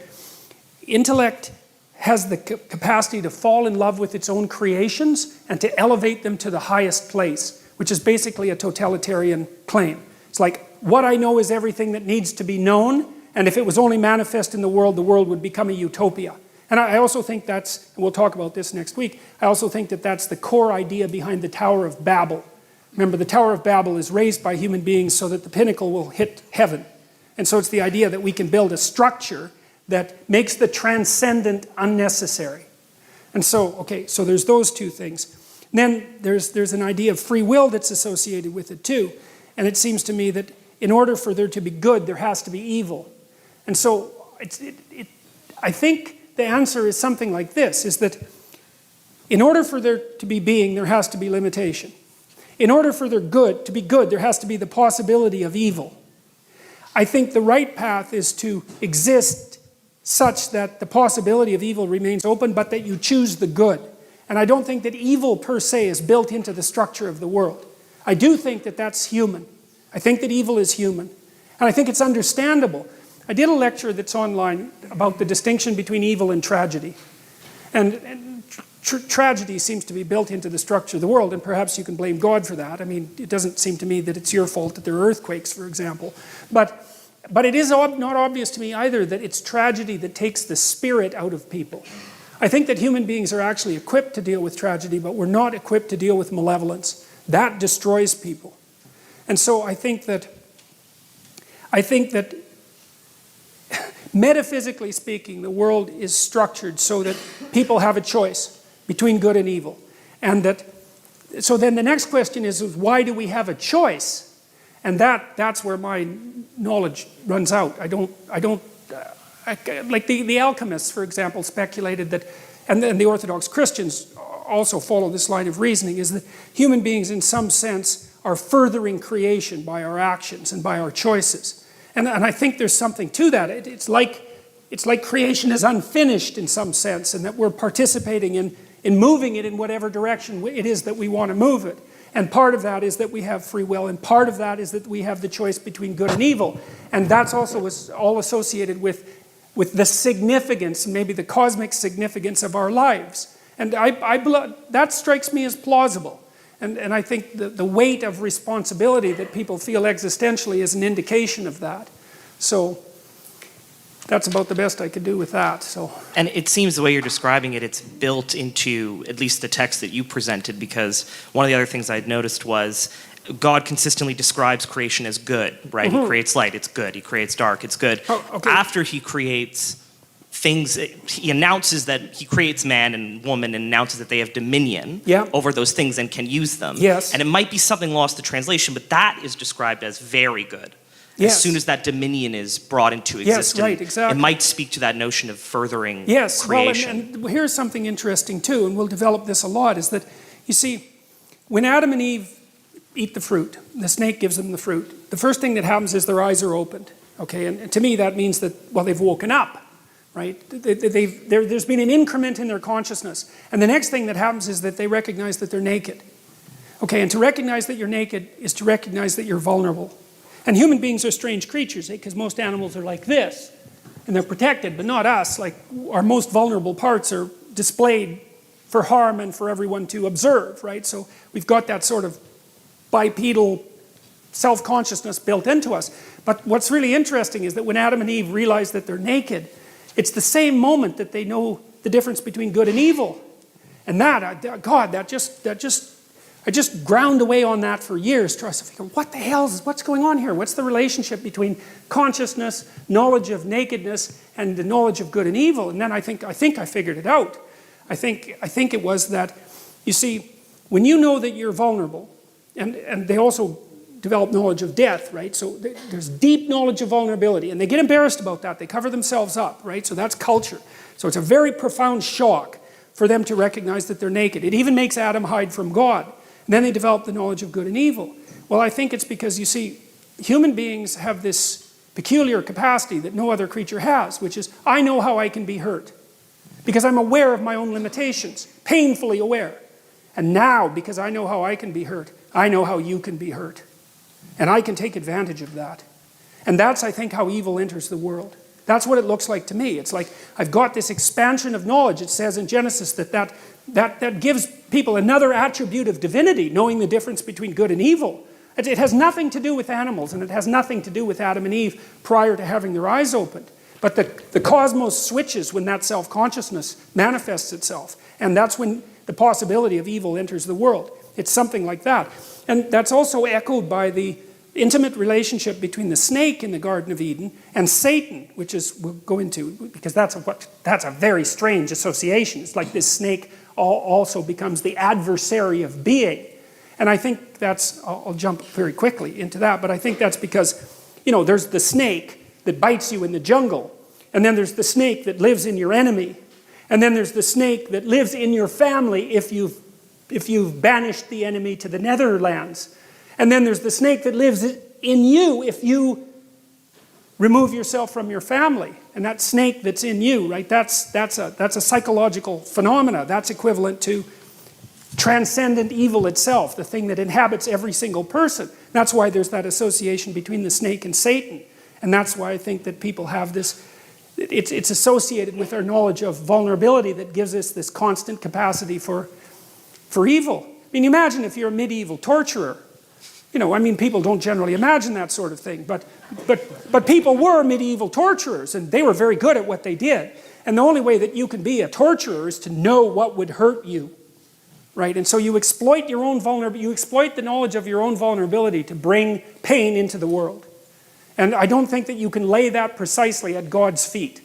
intellect has the capacity to fall in love with its own creations and to elevate them to the highest place, which is basically a totalitarian claim. It's like, what I know is everything that needs to be known, and if it was only manifest in the world would become a utopia. And I also think that's, and we'll talk about this next week, I also think that that's the core idea behind the Tower of Babel. Remember, the Tower of Babel is raised by human beings so that the pinnacle will hit heaven. And so it's the idea that we can build a structure that makes the transcendent unnecessary. And so, okay, so there's those two things. Then there's an idea of free will that's associated with it too. And it seems to me that in order for there to be good, there has to be evil. And so I think the answer is something like this, is that in order for there to be being, there has to be limitation. In order for there to be good, there has to be the possibility of evil. I think the right path is to exist such that the possibility of evil remains open, but that you choose the good. And I don't think that evil per se is built into the structure of the world. I do think that that's human. I think that evil is human. And I think it's understandable. I did a lecture that's online about the distinction between evil and tragedy. And tragedy seems to be built into the structure of the world, and perhaps you can blame God for that. I mean, it doesn't seem to me that it's your fault that there are earthquakes, for example. But it is not obvious to me either that it's tragedy that takes the spirit out of people. I think that human beings are actually equipped to deal with tragedy, but we're not equipped to deal with malevolence. That destroys people. And so I think that metaphysically speaking, the world is structured so that people have a choice between good and evil. So then the next question is why do we have a choice? And that's where my knowledge runs out. Like the alchemists, for example, speculated that, and the Orthodox Christians also follow this line of reasoning, is that human beings in some sense are furthering creation by our actions and by our choices. And I think there's something to that. It's like creation is unfinished in some sense, and that we're participating in moving it in whatever direction it is that we want to move it. And part of that is that we have free will, and part of that is that we have the choice between good and evil. And that's also all associated with the significance, maybe the cosmic significance of our lives. And that strikes me as plausible. And I think the weight of responsibility that people feel existentially is an indication of that. So that's about the best I could do with that. So. And it seems the way you're describing it, it's built into at least the text that you presented, because one of the other things I'd noticed was God consistently describes creation as good, right? Mm-hmm. He creates light, it's good. He creates dark, it's good. Oh, okay. After he creates things, he announces that he creates man and woman and announces that they have dominion over those things and can use them. Yes. And it might be something lost to translation, but that is described as very good. Yes. As soon as that dominion is brought into existence, yes, right, exactly. It might speak to that notion of furthering yes, creation. Well, and here's something interesting too, and we'll develop this a lot, is that, you see, when Adam and Eve eat the fruit, the snake gives them the fruit, the first thing that happens is their eyes are opened, okay? And to me that means that, well, they've woken up, right? There's been an increment in their consciousness. And the next thing that happens is that they recognize that they're naked. Okay, and to recognize that you're naked is to recognize that you're vulnerable. And human beings are strange creatures, because most animals are like this, and they're protected, but not us. Like, our most vulnerable parts are displayed for harm and for everyone to observe, right? So we've got that sort of bipedal self-consciousness built into us. But what's really interesting is that when Adam and Eve realize that they're naked, it's the same moment that they know the difference between good and evil. And God, I just ground away on that for years, trying to figure, what's going on here? What's the relationship between consciousness, knowledge of nakedness, and the knowledge of good and evil? And then I think I figured it out. I think it was that, you see, when you know that you're vulnerable, and they also develop knowledge of death, right? So there's deep knowledge of vulnerability, and they get embarrassed about that. They cover themselves up, right? So that's culture. So it's a very profound shock for them to recognize that they're naked. It even makes Adam hide from God. And then they develop the knowledge of good and evil. Well, I think it's because, you see, human beings have this peculiar capacity that no other creature has, which is, I know how I can be hurt. Because I'm aware of my own limitations, painfully aware. And now, because I know how I can be hurt, I know how you can be hurt. And I can take advantage of that. And that's, I think, how evil enters the world. That's what it looks like to me. It's like, I've got this expansion of knowledge. It says in Genesis that gives people another attribute of divinity, knowing the difference between good and evil. It has nothing to do with animals, and it has nothing to do with Adam and Eve prior to having their eyes opened. But the cosmos switches when that self-consciousness manifests itself. And that's when the possibility of evil enters the world. It's something like that. And that's also echoed by the intimate relationship between the snake in the Garden of Eden and Satan, which is, we'll go into, because that's a very strange association. It's like this snake also becomes the adversary of being. And I think that's, I'll jump very quickly into that, but I think that's because, there's the snake that bites you in the jungle, and then there's the snake that lives in your enemy, and then there's the snake that lives in your family if you've banished the enemy to the Netherlands. And then there's the snake that lives in you if you remove yourself from your family, and that snake that's in you, right? That's a psychological phenomena. That's equivalent to transcendent evil itself, the thing that inhabits every single person. That's why there's that association between the snake and Satan. And that's why I think that people have this, it's associated with our knowledge of vulnerability that gives us this constant capacity for evil. I mean, imagine if you're a medieval torturer. You know, I mean, people don't generally imagine that sort of thing, but people were medieval torturers, and they were very good at what they did. And the only way that you can be a torturer is to know what would hurt you, right? And so you exploit your own vulnerability, you exploit the knowledge of your own vulnerability to bring pain into the world. And I don't think that you can lay that precisely at God's feet.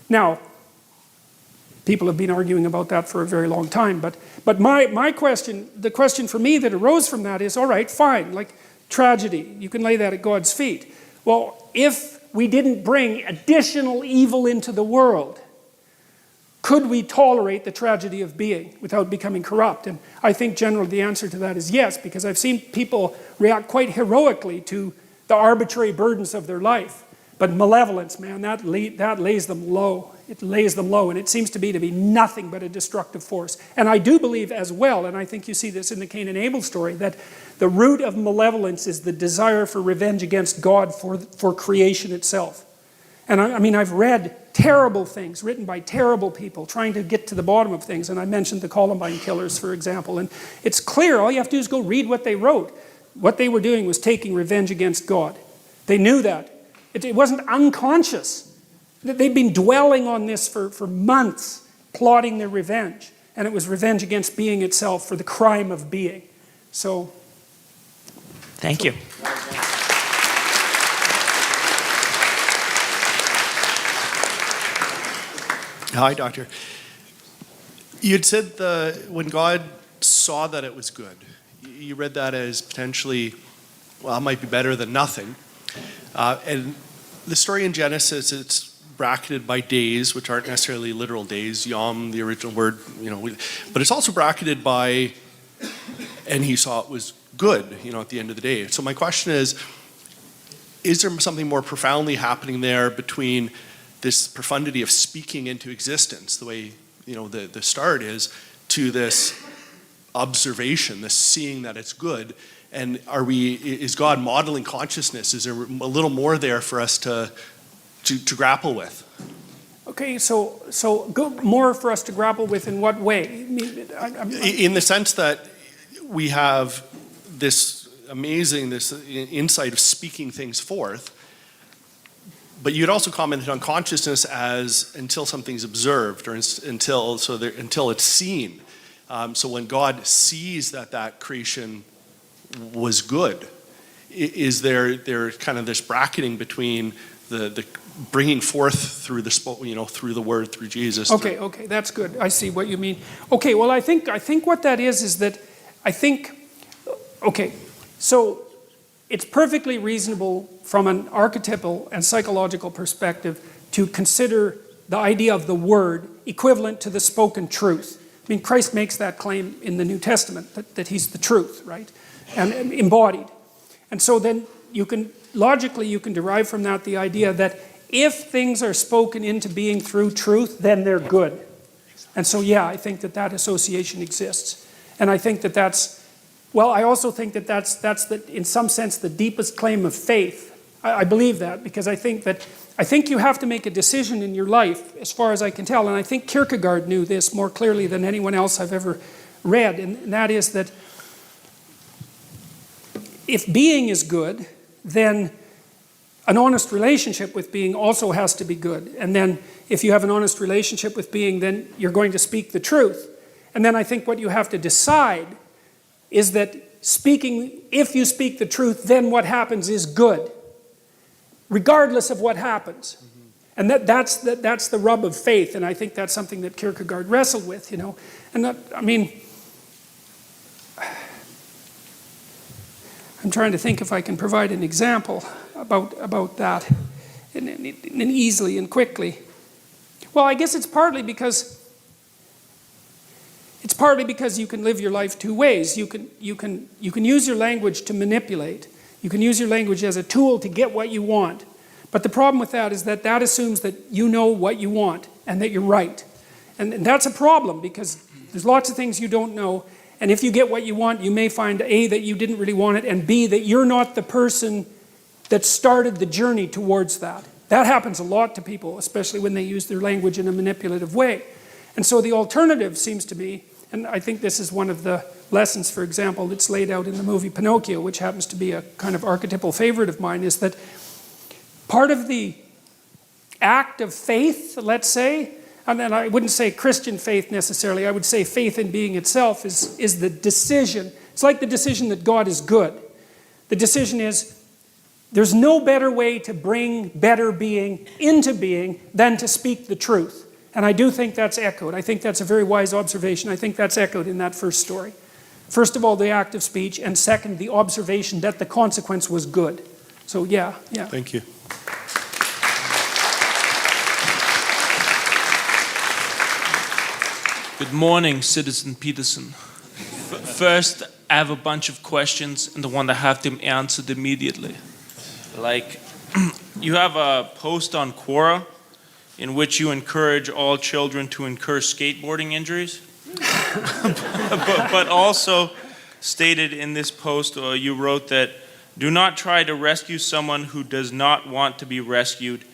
Now, people have been arguing about that for a very long time, but my question, the question for me that arose from that is, all right, fine, like tragedy, you can lay that at God's feet. Well, if we didn't bring additional evil into the world, could we tolerate the tragedy of being without becoming corrupt? And I think generally the answer to that is yes, because I've seen people react quite heroically to the arbitrary burdens of their life. But malevolence, man, that lays them low. It lays them low, and it seems to be nothing but a destructive force. And I do believe as well, and I think you see this in the Cain and Abel story, that the root of malevolence is the desire for revenge against God for creation itself. And I mean, I've read terrible things written by terrible people trying to get to the bottom of things, and I mentioned the Columbine killers, for example, and it's clear, all you have to do is go read what they wrote. What they were doing was taking revenge against God. They knew that. It wasn't unconscious. They'd been dwelling on this for months, plotting their revenge. And it was revenge against being itself for the crime of being. So. Thank you. Hi, Doctor. You'd said when God saw that it was good, you read that as potentially, well, it might be better than nothing. And the story in Genesis, it's bracketed by days, which aren't necessarily literal days, yom, the original word, but it's also bracketed by, and he saw it was good, at the end of the day. So my question is there something more profoundly happening there between this profundity of speaking into existence, the way, the start is, to this observation, this seeing that it's good? And is God modeling consciousness? Is there a little more there for us to grapple with? Okay, so more for us to grapple with in what way? In the sense that we have this insight of speaking things forth, but you'd also commented on consciousness as until something's observed, or until it's seen. So when God sees that creation was good, is there kind of this bracketing between the bringing forth through through the word, through Jesus? Okay, that's good. I see what you mean. Okay, well, I think what that is that I think, okay, so it's perfectly reasonable from an archetypal and psychological perspective to consider the idea of the word equivalent to the spoken truth. I mean, Christ makes that claim in the New Testament, that he's the truth, right? And embodied. And so then logically you can derive from that the idea that if things are spoken into being through truth, then they're good. And so yeah, I think that association exists. And I think I also think that's in some sense the deepest claim of faith. I believe that because I think you have to make a decision in your life, as far as I can tell, and I think Kierkegaard knew this more clearly than anyone else I've ever read, and that is that if being is good, then an honest relationship with being also has to be good. And then if you have an honest relationship with being, then you're going to speak the truth. And then I think what you have to decide is that if you speak the truth, then what happens is good, regardless of what happens. And that's the rub of faith, and I think that's something that Kierkegaard wrestled with, And I'm trying to think if I can provide an example about that, and easily and quickly. Well, I guess it's partly because you can live your life two ways. You can use your language to manipulate. You can use your language as a tool to get what you want. But the problem with that is that that assumes that you know what you want and that you're right. And that's a problem because there's lots of things you don't know. And if you get what you want, you may find A, that you didn't really want it, and B, that you're not the person that started the journey towards that. That happens a lot to people, especially when they use their language in a manipulative way. And so the alternative seems to be, and I think this is one of the lessons, for example, that's laid out in the movie Pinocchio, which happens to be a kind of archetypal favorite of mine, is that part of the act of faith, let's say, and then I wouldn't say Christian faith necessarily, I would say faith in being itself is the decision. It's like the decision that God is good. The decision is, there's no better way to bring better being into being than to speak the truth. And I do think that's echoed. I think that's a very wise observation. I think that's echoed in that first story. First of all, the act of speech, and second, the observation that the consequence was good. So yeah. Thank you. Good morning, Citizen Peterson. First, I have a bunch of questions and I want to have them answered immediately. Like, you have a post on Quora in which you encourage all children to incur skateboarding injuries. but also stated in this post, you wrote that do not try to rescue someone who does not want to be rescued,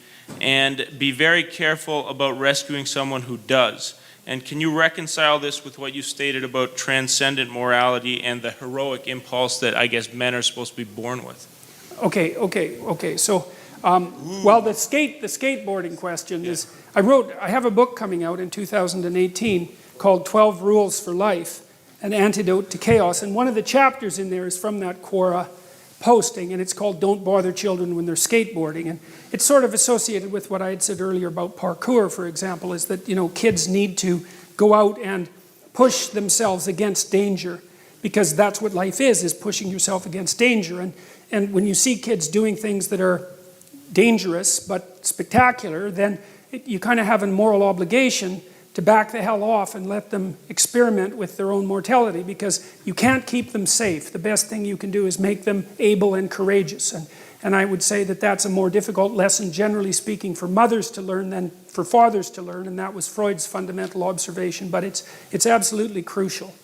and be very careful about rescuing someone who does. And can you reconcile this with what you stated about transcendent morality and the heroic impulse that I guess men are supposed to be born with? Okay. So, well, the skateboarding question is, I have a book coming out in 2018 called 12 Rules for Life, An Antidote to Chaos. And one of the chapters in there is from that Quora posting, and it's called Don't Bother Children When They're Skateboarding. And it's sort of associated with what I had said earlier about parkour, for example, is that, kids need to go out and push themselves against danger, because that's what life is pushing yourself against danger. And when you see kids doing things that are dangerous but spectacular, then you kind of have a moral obligation to back the hell off and let them experiment with their own mortality, because you can't keep them safe. The best thing you can do is make them able and courageous. And I would say that that's a more difficult lesson, generally speaking, for mothers to learn than for fathers to learn, and that was Freud's fundamental observation, but it's absolutely crucial.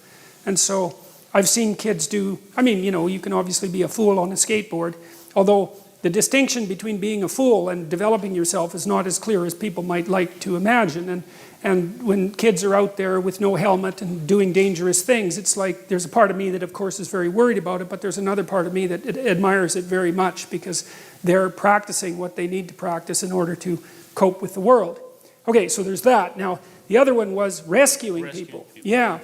And so I've seen kids do, you can obviously be a fool on a skateboard, although the distinction between being a fool and developing yourself is not as clear as people might like to imagine. And when kids are out there with no helmet and doing dangerous things, it's like there's a part of me that, of course, is very worried about it, but there's another part of me that admires it very much, because they're practicing what they need to practice in order to cope with the world. Okay, so there's that. Now, the other one was rescuing people. Yeah.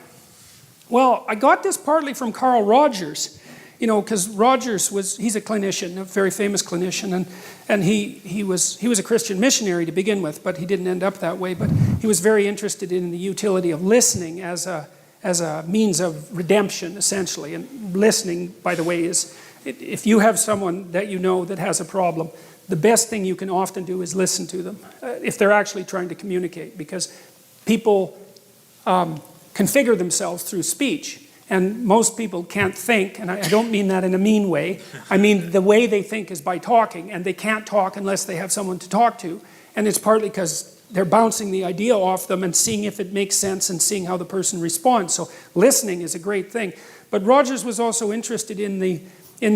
Well, I got this partly from Carl Rogers. Because Rogers he's a clinician, a very famous clinician, and he was a Christian missionary to begin with, but he didn't end up that way. But he was very interested in the utility of listening as a means of redemption, essentially. And listening, by the way, is if you have someone that you know that has a problem, the best thing you can often do is listen to them, if they're actually trying to communicate, because people configure themselves through speech. And most people can't think, and I don't mean that in a mean way. I mean the way they think is by talking, and they can't talk unless they have someone to talk to. And it's partly because they're bouncing the idea off them and seeing if it makes sense and seeing how the person responds. So listening is a great thing. But Rogers was also interested in the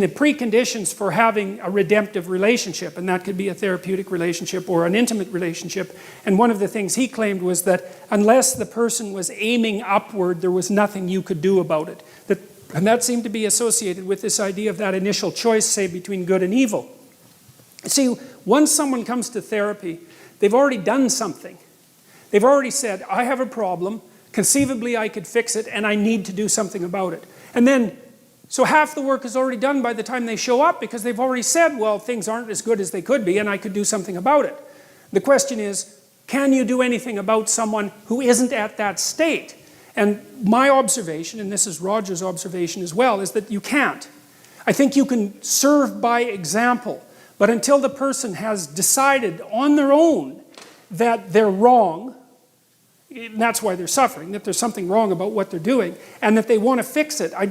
preconditions for having a redemptive relationship, and that could be a therapeutic relationship or an intimate relationship. And one of the things he claimed was that unless the person was aiming upward, there was nothing you could do about it. And that seemed to be associated with this idea of that initial choice, say, between good and evil. See, once someone comes to therapy, they've already done something. They've already said, I have a problem, conceivably I could fix it, and I need to do something about it. And then so half the work is already done by the time they show up, because they've already said, well, things aren't as good as they could be, and I could do something about it. The question is, can you do anything about someone who isn't at that state? And my observation, and this is Roger's observation as well, is that you can't. I think you can serve by example, but until the person has decided on their own that they're wrong, and that's why they're suffering, that there's something wrong about what they're doing, and that they want to fix it. I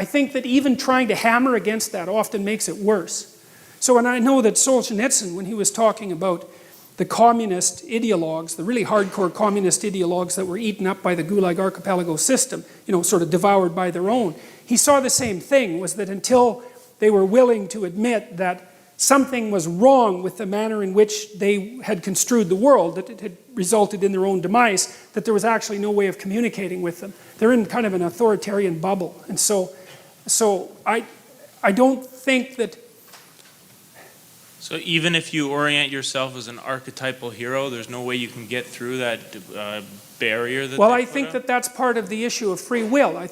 think that even trying to hammer against that often makes it worse. So, and I know that Solzhenitsyn, when he was talking about the communist ideologues, the really hardcore communist ideologues that were eaten up by the Gulag Archipelago system, sort of devoured by their own, he saw the same thing, was that until they were willing to admit that something was wrong with the manner in which they had construed the world, that it had resulted in their own demise, that there was actually no way of communicating with them. They're in kind of an authoritarian bubble. And so I don't think that... So even if you orient yourself as an archetypal hero, there's no way you can get through that barrier that Well, they I put think up? that that's part of the issue of free will. I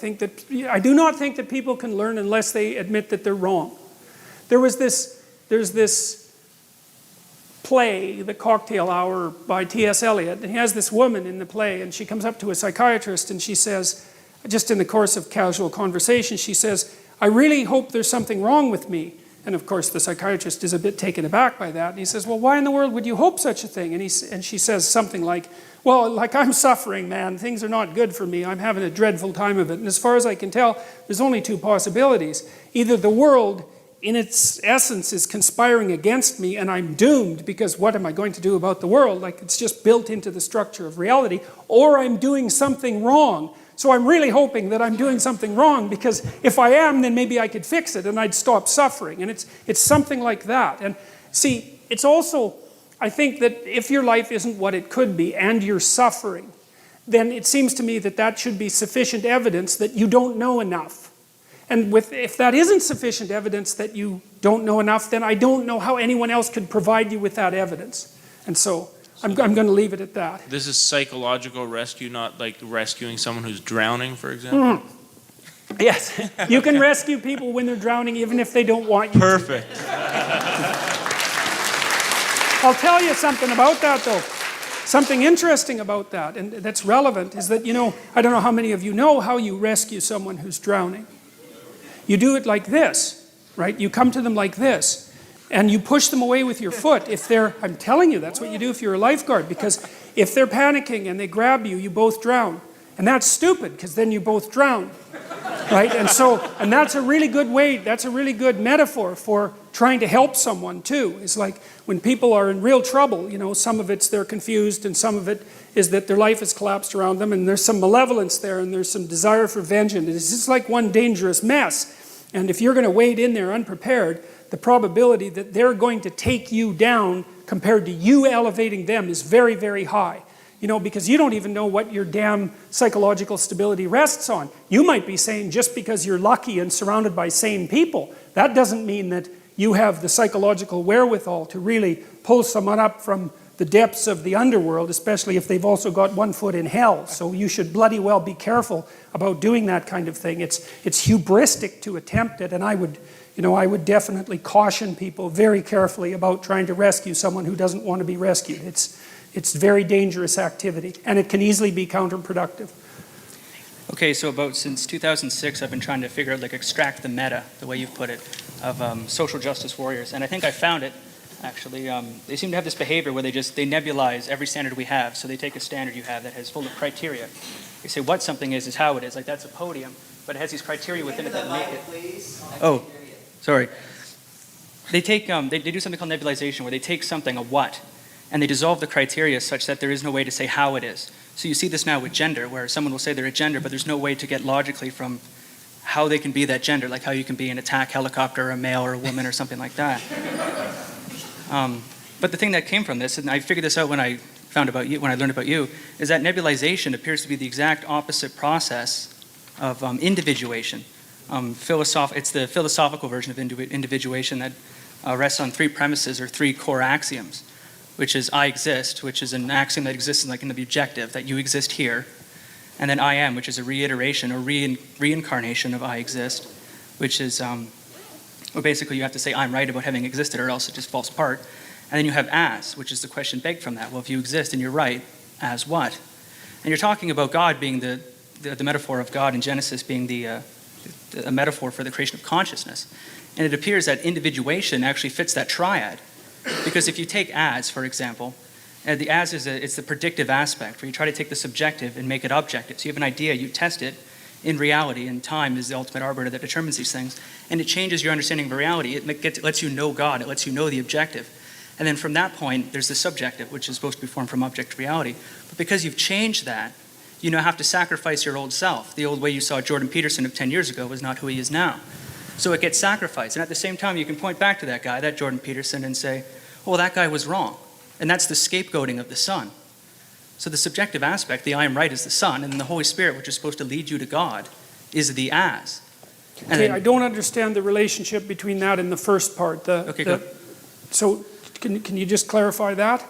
do not think that people can learn unless they admit that they're wrong. There's this play, The Cocktail Hour by T.S. Eliot, and he has this woman in the play, and she comes up to a psychiatrist and she says, just in the course of casual conversation, she says, "I really hope there's something wrong with me." And of course the psychiatrist is a bit taken aback by that, and he says, "Well, why in the world would you hope such a thing?" And she says something like, "Well, like, I'm suffering, man. Things are not good for me. I'm having a dreadful time of it. And as far as I can tell, there's only two possibilities. Either the world, in its essence, is conspiring against me and I'm doomed because what am I going to do about the world? Like, it's just built into the structure of reality. Or I'm doing something wrong. So I'm really hoping that I'm doing something wrong, because if I am, then maybe I could fix it and I'd stop suffering." And it's something like that. And see, it's also, I think that if your life isn't what it could be and you're suffering, then it seems to me that that should be sufficient evidence that you don't know enough. And if that isn't sufficient evidence that you don't know enough, then I don't know how anyone else could provide you with that evidence. And so I'm going to leave it at that. This is psychological rescue, not like rescuing someone who's drowning, for example? Yes, you can rescue people when they're drowning even if they don't want you to. Perfect. I'll tell you something about that, though. Something interesting about that, and that's relevant, is that, I don't know how many of you know how you rescue someone who's drowning. You do it like this, right? You come to them like this, and you push them away with your foot. I'm telling you, that's what you do if you're a lifeguard, because if they're panicking and they grab you, you both drown. And that's stupid, because then you both drown, right? And that's a really good way, that's a really good metaphor for trying to help someone too. It's like when people are in real trouble, some of it's they're confused, and some of it is that their life has collapsed around them, and there's some malevolence there, and there's some desire for vengeance. It's just like one dangerous mess. And if you're going to wade in there unprepared, the probability that they're going to take you down compared to you elevating them is very, very high. Because you don't even know what your damn psychological stability rests on. You might be saying just because you're lucky and surrounded by sane people, that doesn't mean that you have the psychological wherewithal to really pull someone up from the depths of the underworld, especially if they've also got one foot in hell. So you should bloody well be careful about doing that kind of thing. It's hubristic to attempt it, and I would definitely caution people very carefully about trying to rescue someone who doesn't want to be rescued. It's very dangerous activity, and it can easily be counterproductive. Okay, so since 2006, I've been trying to figure out, extract the meta, the way you've put it, of social justice warriors. And I think I found it, actually. They seem to have this behavior where they nebulize every standard we have. So they take a standard you have that has full of criteria. They say what something is how it is. Like, that's a podium, but it has these criteria within it that make it. Oh, sorry. They take, they do something called nebulization, where they take something, a what, and they dissolve the criteria such that there is no way to say how it is. So you see this now with gender, where someone will say they're a gender, but there's no way to get logically from how they can be that gender, like how you can be an attack helicopter, or a male or a woman or something like that. But the thing that came from this, and I figured this out when I learned about you, is that nebulization appears to be the exact opposite process of individuation. It's the philosophical version of individuation that rests on three premises or three core axioms, which is I exist, which is an axiom that exists in the objective, that you exist here. And then I am, which is a reiteration or reincarnation of I exist, which is, well, basically you have to say I'm right about having existed or else it just falls apart. And then you have as, which is the question begged from that. Well, if you exist and you're right, as what? And you're talking about God being the metaphor of God in Genesis being a metaphor for the creation of consciousness. And it appears that individuation actually fits that triad. Because if you take as, for example, the as it's the predictive aspect, where you try to take the subjective and make it objective. So you have an idea, you test it. in reality, and time is the ultimate arbiter that determines these things, and it changes your understanding of reality. It lets you know God, it lets you know the objective. And then from that point, there's the subjective, which is supposed to be formed from objective reality. But because you've changed that, you now have to sacrifice your old self. The old way you saw Jordan Peterson of 10 years ago was not who he is now. So it gets sacrificed. And at the same time, you can point back to that guy, that Jordan Peterson, and say, well, that guy was wrong. And that's the scapegoating of the Son. So the subjective aspect, the I am right, is the Son, and then the Holy Spirit, which is supposed to lead you to God, is the as. And Okay, then- I don't understand the relationship between that and the first part. Okay, go. So can you just clarify that?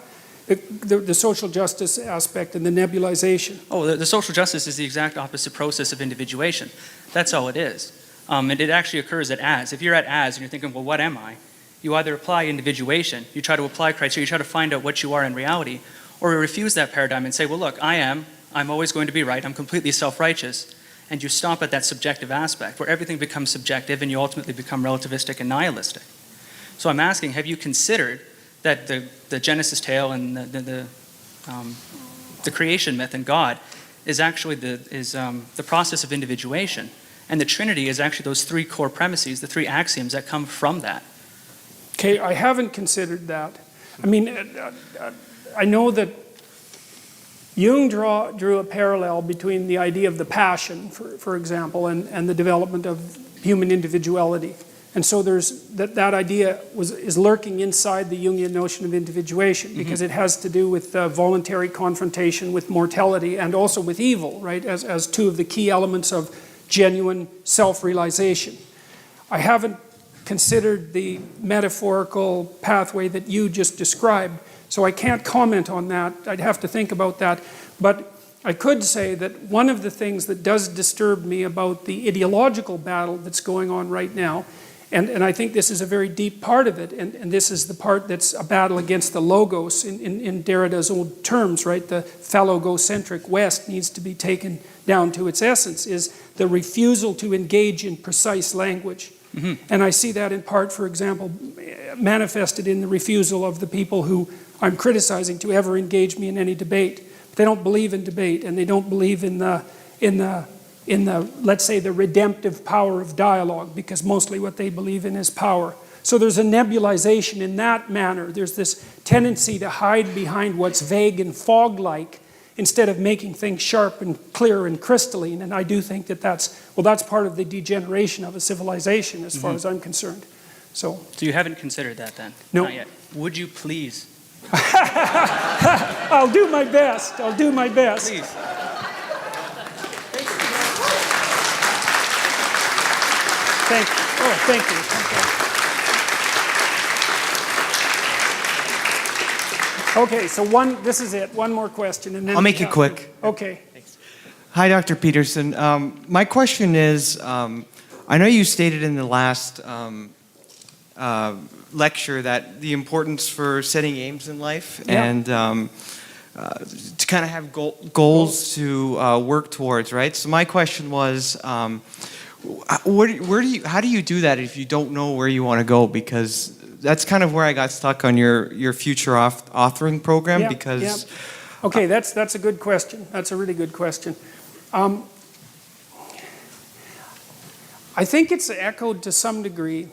The social justice aspect and the nebulization. Oh, the social justice is the exact opposite process of individuation. That's all it is. And it actually occurs at as. If you're at as and you're thinking, well, what am I? You either apply individuation, you try to apply criteria, you try to find out what you are in reality, or you refuse that paradigm and say, well, look, I'm always going to be right, I'm completely self-righteous, and you stop at that subjective aspect where everything becomes subjective and you ultimately become relativistic and nihilistic. So I'm asking, have you considered that the Genesis tale and the creation myth and God is actually the process of individuation, and the Trinity is actually those three core premises, the three axioms that come from that. Okay, I haven't considered that. I mean, I know that Jung drew a parallel between the idea of the passion, for example, and the development of human individuality. And so there's that idea is lurking inside the Jungian notion of individuation, because it has to do with voluntary confrontation with mortality and also with evil, right, as two of the key elements of genuine self-realization. I haven't considered the metaphorical pathway that you just described, so I can't comment on that. I'd have to think about that. But I could say that one of the things that does disturb me about the ideological battle that's going on right now, and I think this is a very deep part of it, and this is the part that's a battle against the logos in Derrida's old terms, right? The phallogocentric West needs to be taken down to its essence, is the refusal to engage in precise language. And I see that in part, for example, manifested in the refusal of the people who I'm criticizing to ever engage me in any debate. They don't believe in debate, and they don't believe in the let's say, the redemptive power of dialogue, because mostly what they believe in is power. So there's a nebulization in that manner. There's this tendency to hide behind what's vague and fog-like instead of making things sharp and clear and crystalline. And I do think that that's part of the degeneration of a civilization as far as I'm concerned. So you haven't considered that then? No. Not yet. Would you please? I'll do my best. I'll do my best. Please. Thank you. Okay, so this is it. One more question, and then I'll make it quick. Okay. Hi, Dr. Peterson. My question is, I know you stated in the last lecture that the importance for setting aims in life and to kind of have goals to work towards, right? So my question was, how do you do that if you don't know where you want to go? Because that's kind of where I got stuck on your future authoring program. Because okay, that's a good question. That's a really good question. I think it's echoed to some degree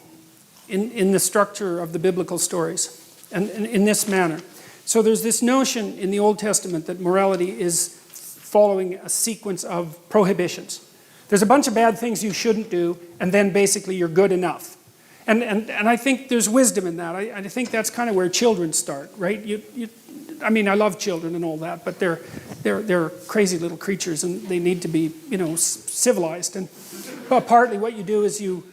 in the structure of the biblical stories, and in this manner. So there's this notion in the Old Testament that morality is following a sequence of prohibitions. There's a bunch of bad things you shouldn't do, and then basically you're good enough. And I think there's wisdom in that. I think that's kind of where children start, right? I mean, I love children and all that, but they're crazy little creatures, and they need to be, civilized. And partly what you do is you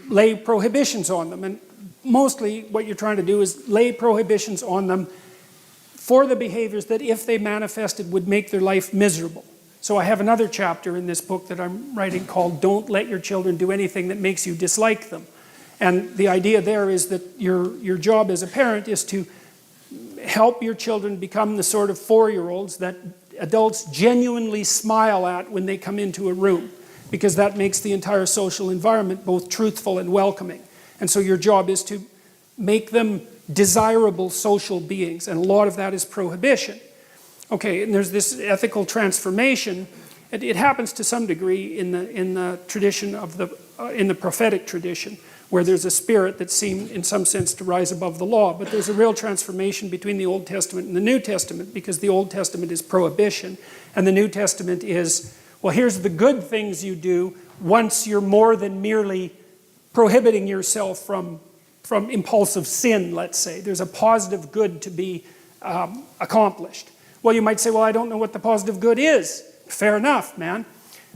lay prohibitions on them, and mostly what you're trying to do is lay prohibitions on them for the behaviors that, if they manifested, would make their life miserable. So I have another chapter in this book that I'm writing called "Don't Let Your Children Do Anything That Makes You Dislike Them." And the idea there is that your job as a parent is to help your children become the sort of 4-year-olds that adults genuinely smile at when they come into a room, because that makes the entire social environment both truthful and welcoming. And so your job is to make them desirable social beings, and a lot of that is prohibition. Okay, and there's this ethical transformation, It happens to some degree in the tradition of in the prophetic tradition, where there's a spirit that seemed in some sense to rise above the law. But there's a real transformation between the Old Testament and the New Testament, because the Old Testament is prohibition and the New Testament is, well, here's the good things you do once you're more than merely prohibiting yourself from impulsive sin, let's say. There's a positive good to be accomplished. Well, you might say, well, I don't know what the positive good is. Fair enough, man.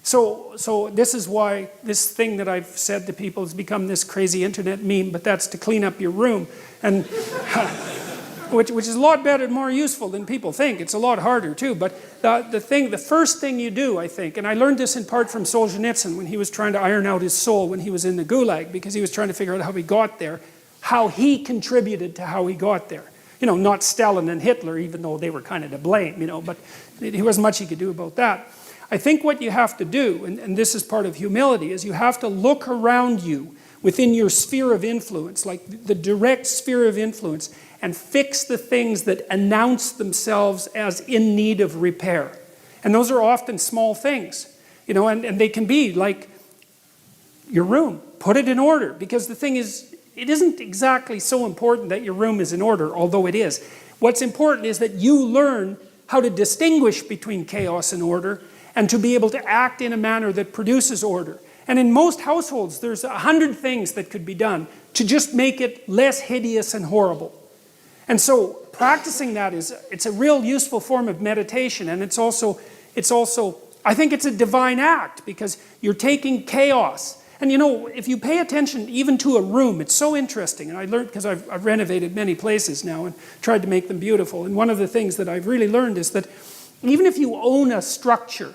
So this is why this thing that I've said to people has become this crazy internet meme, but that's to clean up your room, and which is a lot better and more useful than people think. It's a lot harder too, but the first thing you do, I think, and I learned this in part from Solzhenitsyn when he was trying to iron out his soul when he was in the Gulag, because he was trying to figure out how he got there, how he contributed to how he got there. You know, not Stalin and Hitler, even though they were kind of to blame, you know, but there wasn't much he could do about that. I think what you have to do, and this is part of humility, is you have to look around you within your sphere of influence, like the direct sphere of influence, and fix the things that announce themselves as in need of repair. And those are often small things, you know, and they can be like your room. Put it in order, because the thing is, it isn't exactly so important that your room is in order, although it is. What's important is that you learn how to distinguish between chaos and order, and to be able to act in a manner that produces order. And in most households, there's 100 things that could be done to just make it less hideous and horrible. And so practicing that it's a real useful form of meditation, and it's also, I think it's a divine act, because you're taking chaos. And you know, if you pay attention even to a room, it's so interesting. And I learned, because I've renovated many places now and tried to make them beautiful. And one of the things that I've really learned is that even if you own a structure,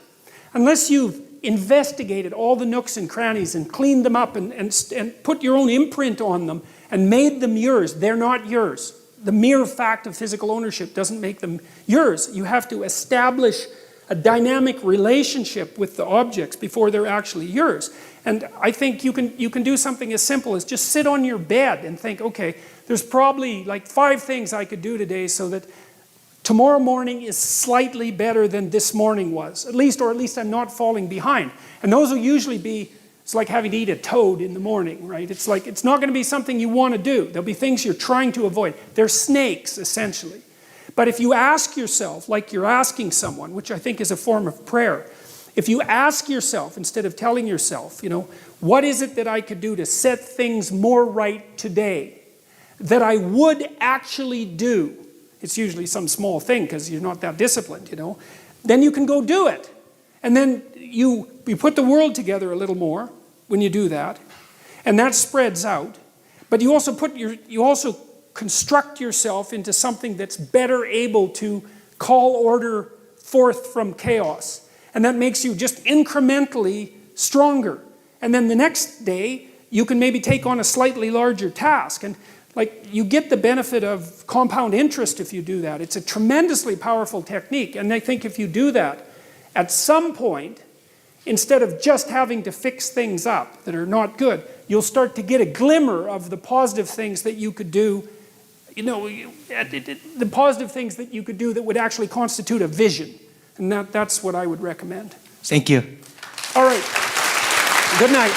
unless you've investigated all the nooks and crannies and cleaned them up and put your own imprint on them and made them yours, they're not yours. The mere fact of physical ownership doesn't make them yours. You have to establish a dynamic relationship with the objects before they're actually yours. And I think you can do something as simple as just sit on your bed and think, okay, there's probably like 5 things I could do today so that tomorrow morning is slightly better than this morning was, or at least I'm not falling behind. And those will usually be, it's like having to eat a toad in the morning, right? It's like, it's not going to be something you want to do. There'll be things you're trying to avoid. They're snakes, essentially. But if you ask yourself, like you're asking someone, which I think is a form of prayer, if you ask yourself, instead of telling yourself, you know, what is it that I could do to set things more right today that I would actually do? It's usually some small thing because you're not that disciplined, you know. Then you can go do it. And then you put the world together a little more when you do that. And that spreads out. But you also construct yourself into something that's better able to call order forth from chaos. And that makes you just incrementally stronger. And then the next day, you can maybe take on a slightly larger task. And like, you get the benefit of compound interest if you do that. It's a tremendously powerful technique. And I think if you do that, at some point, instead of just having to fix things up that are not good, you'll start to get a glimmer of the positive things that you could do, you know, the positive things that you could do that would actually constitute a vision. And that's what I would recommend. Thank you. All right. Good night.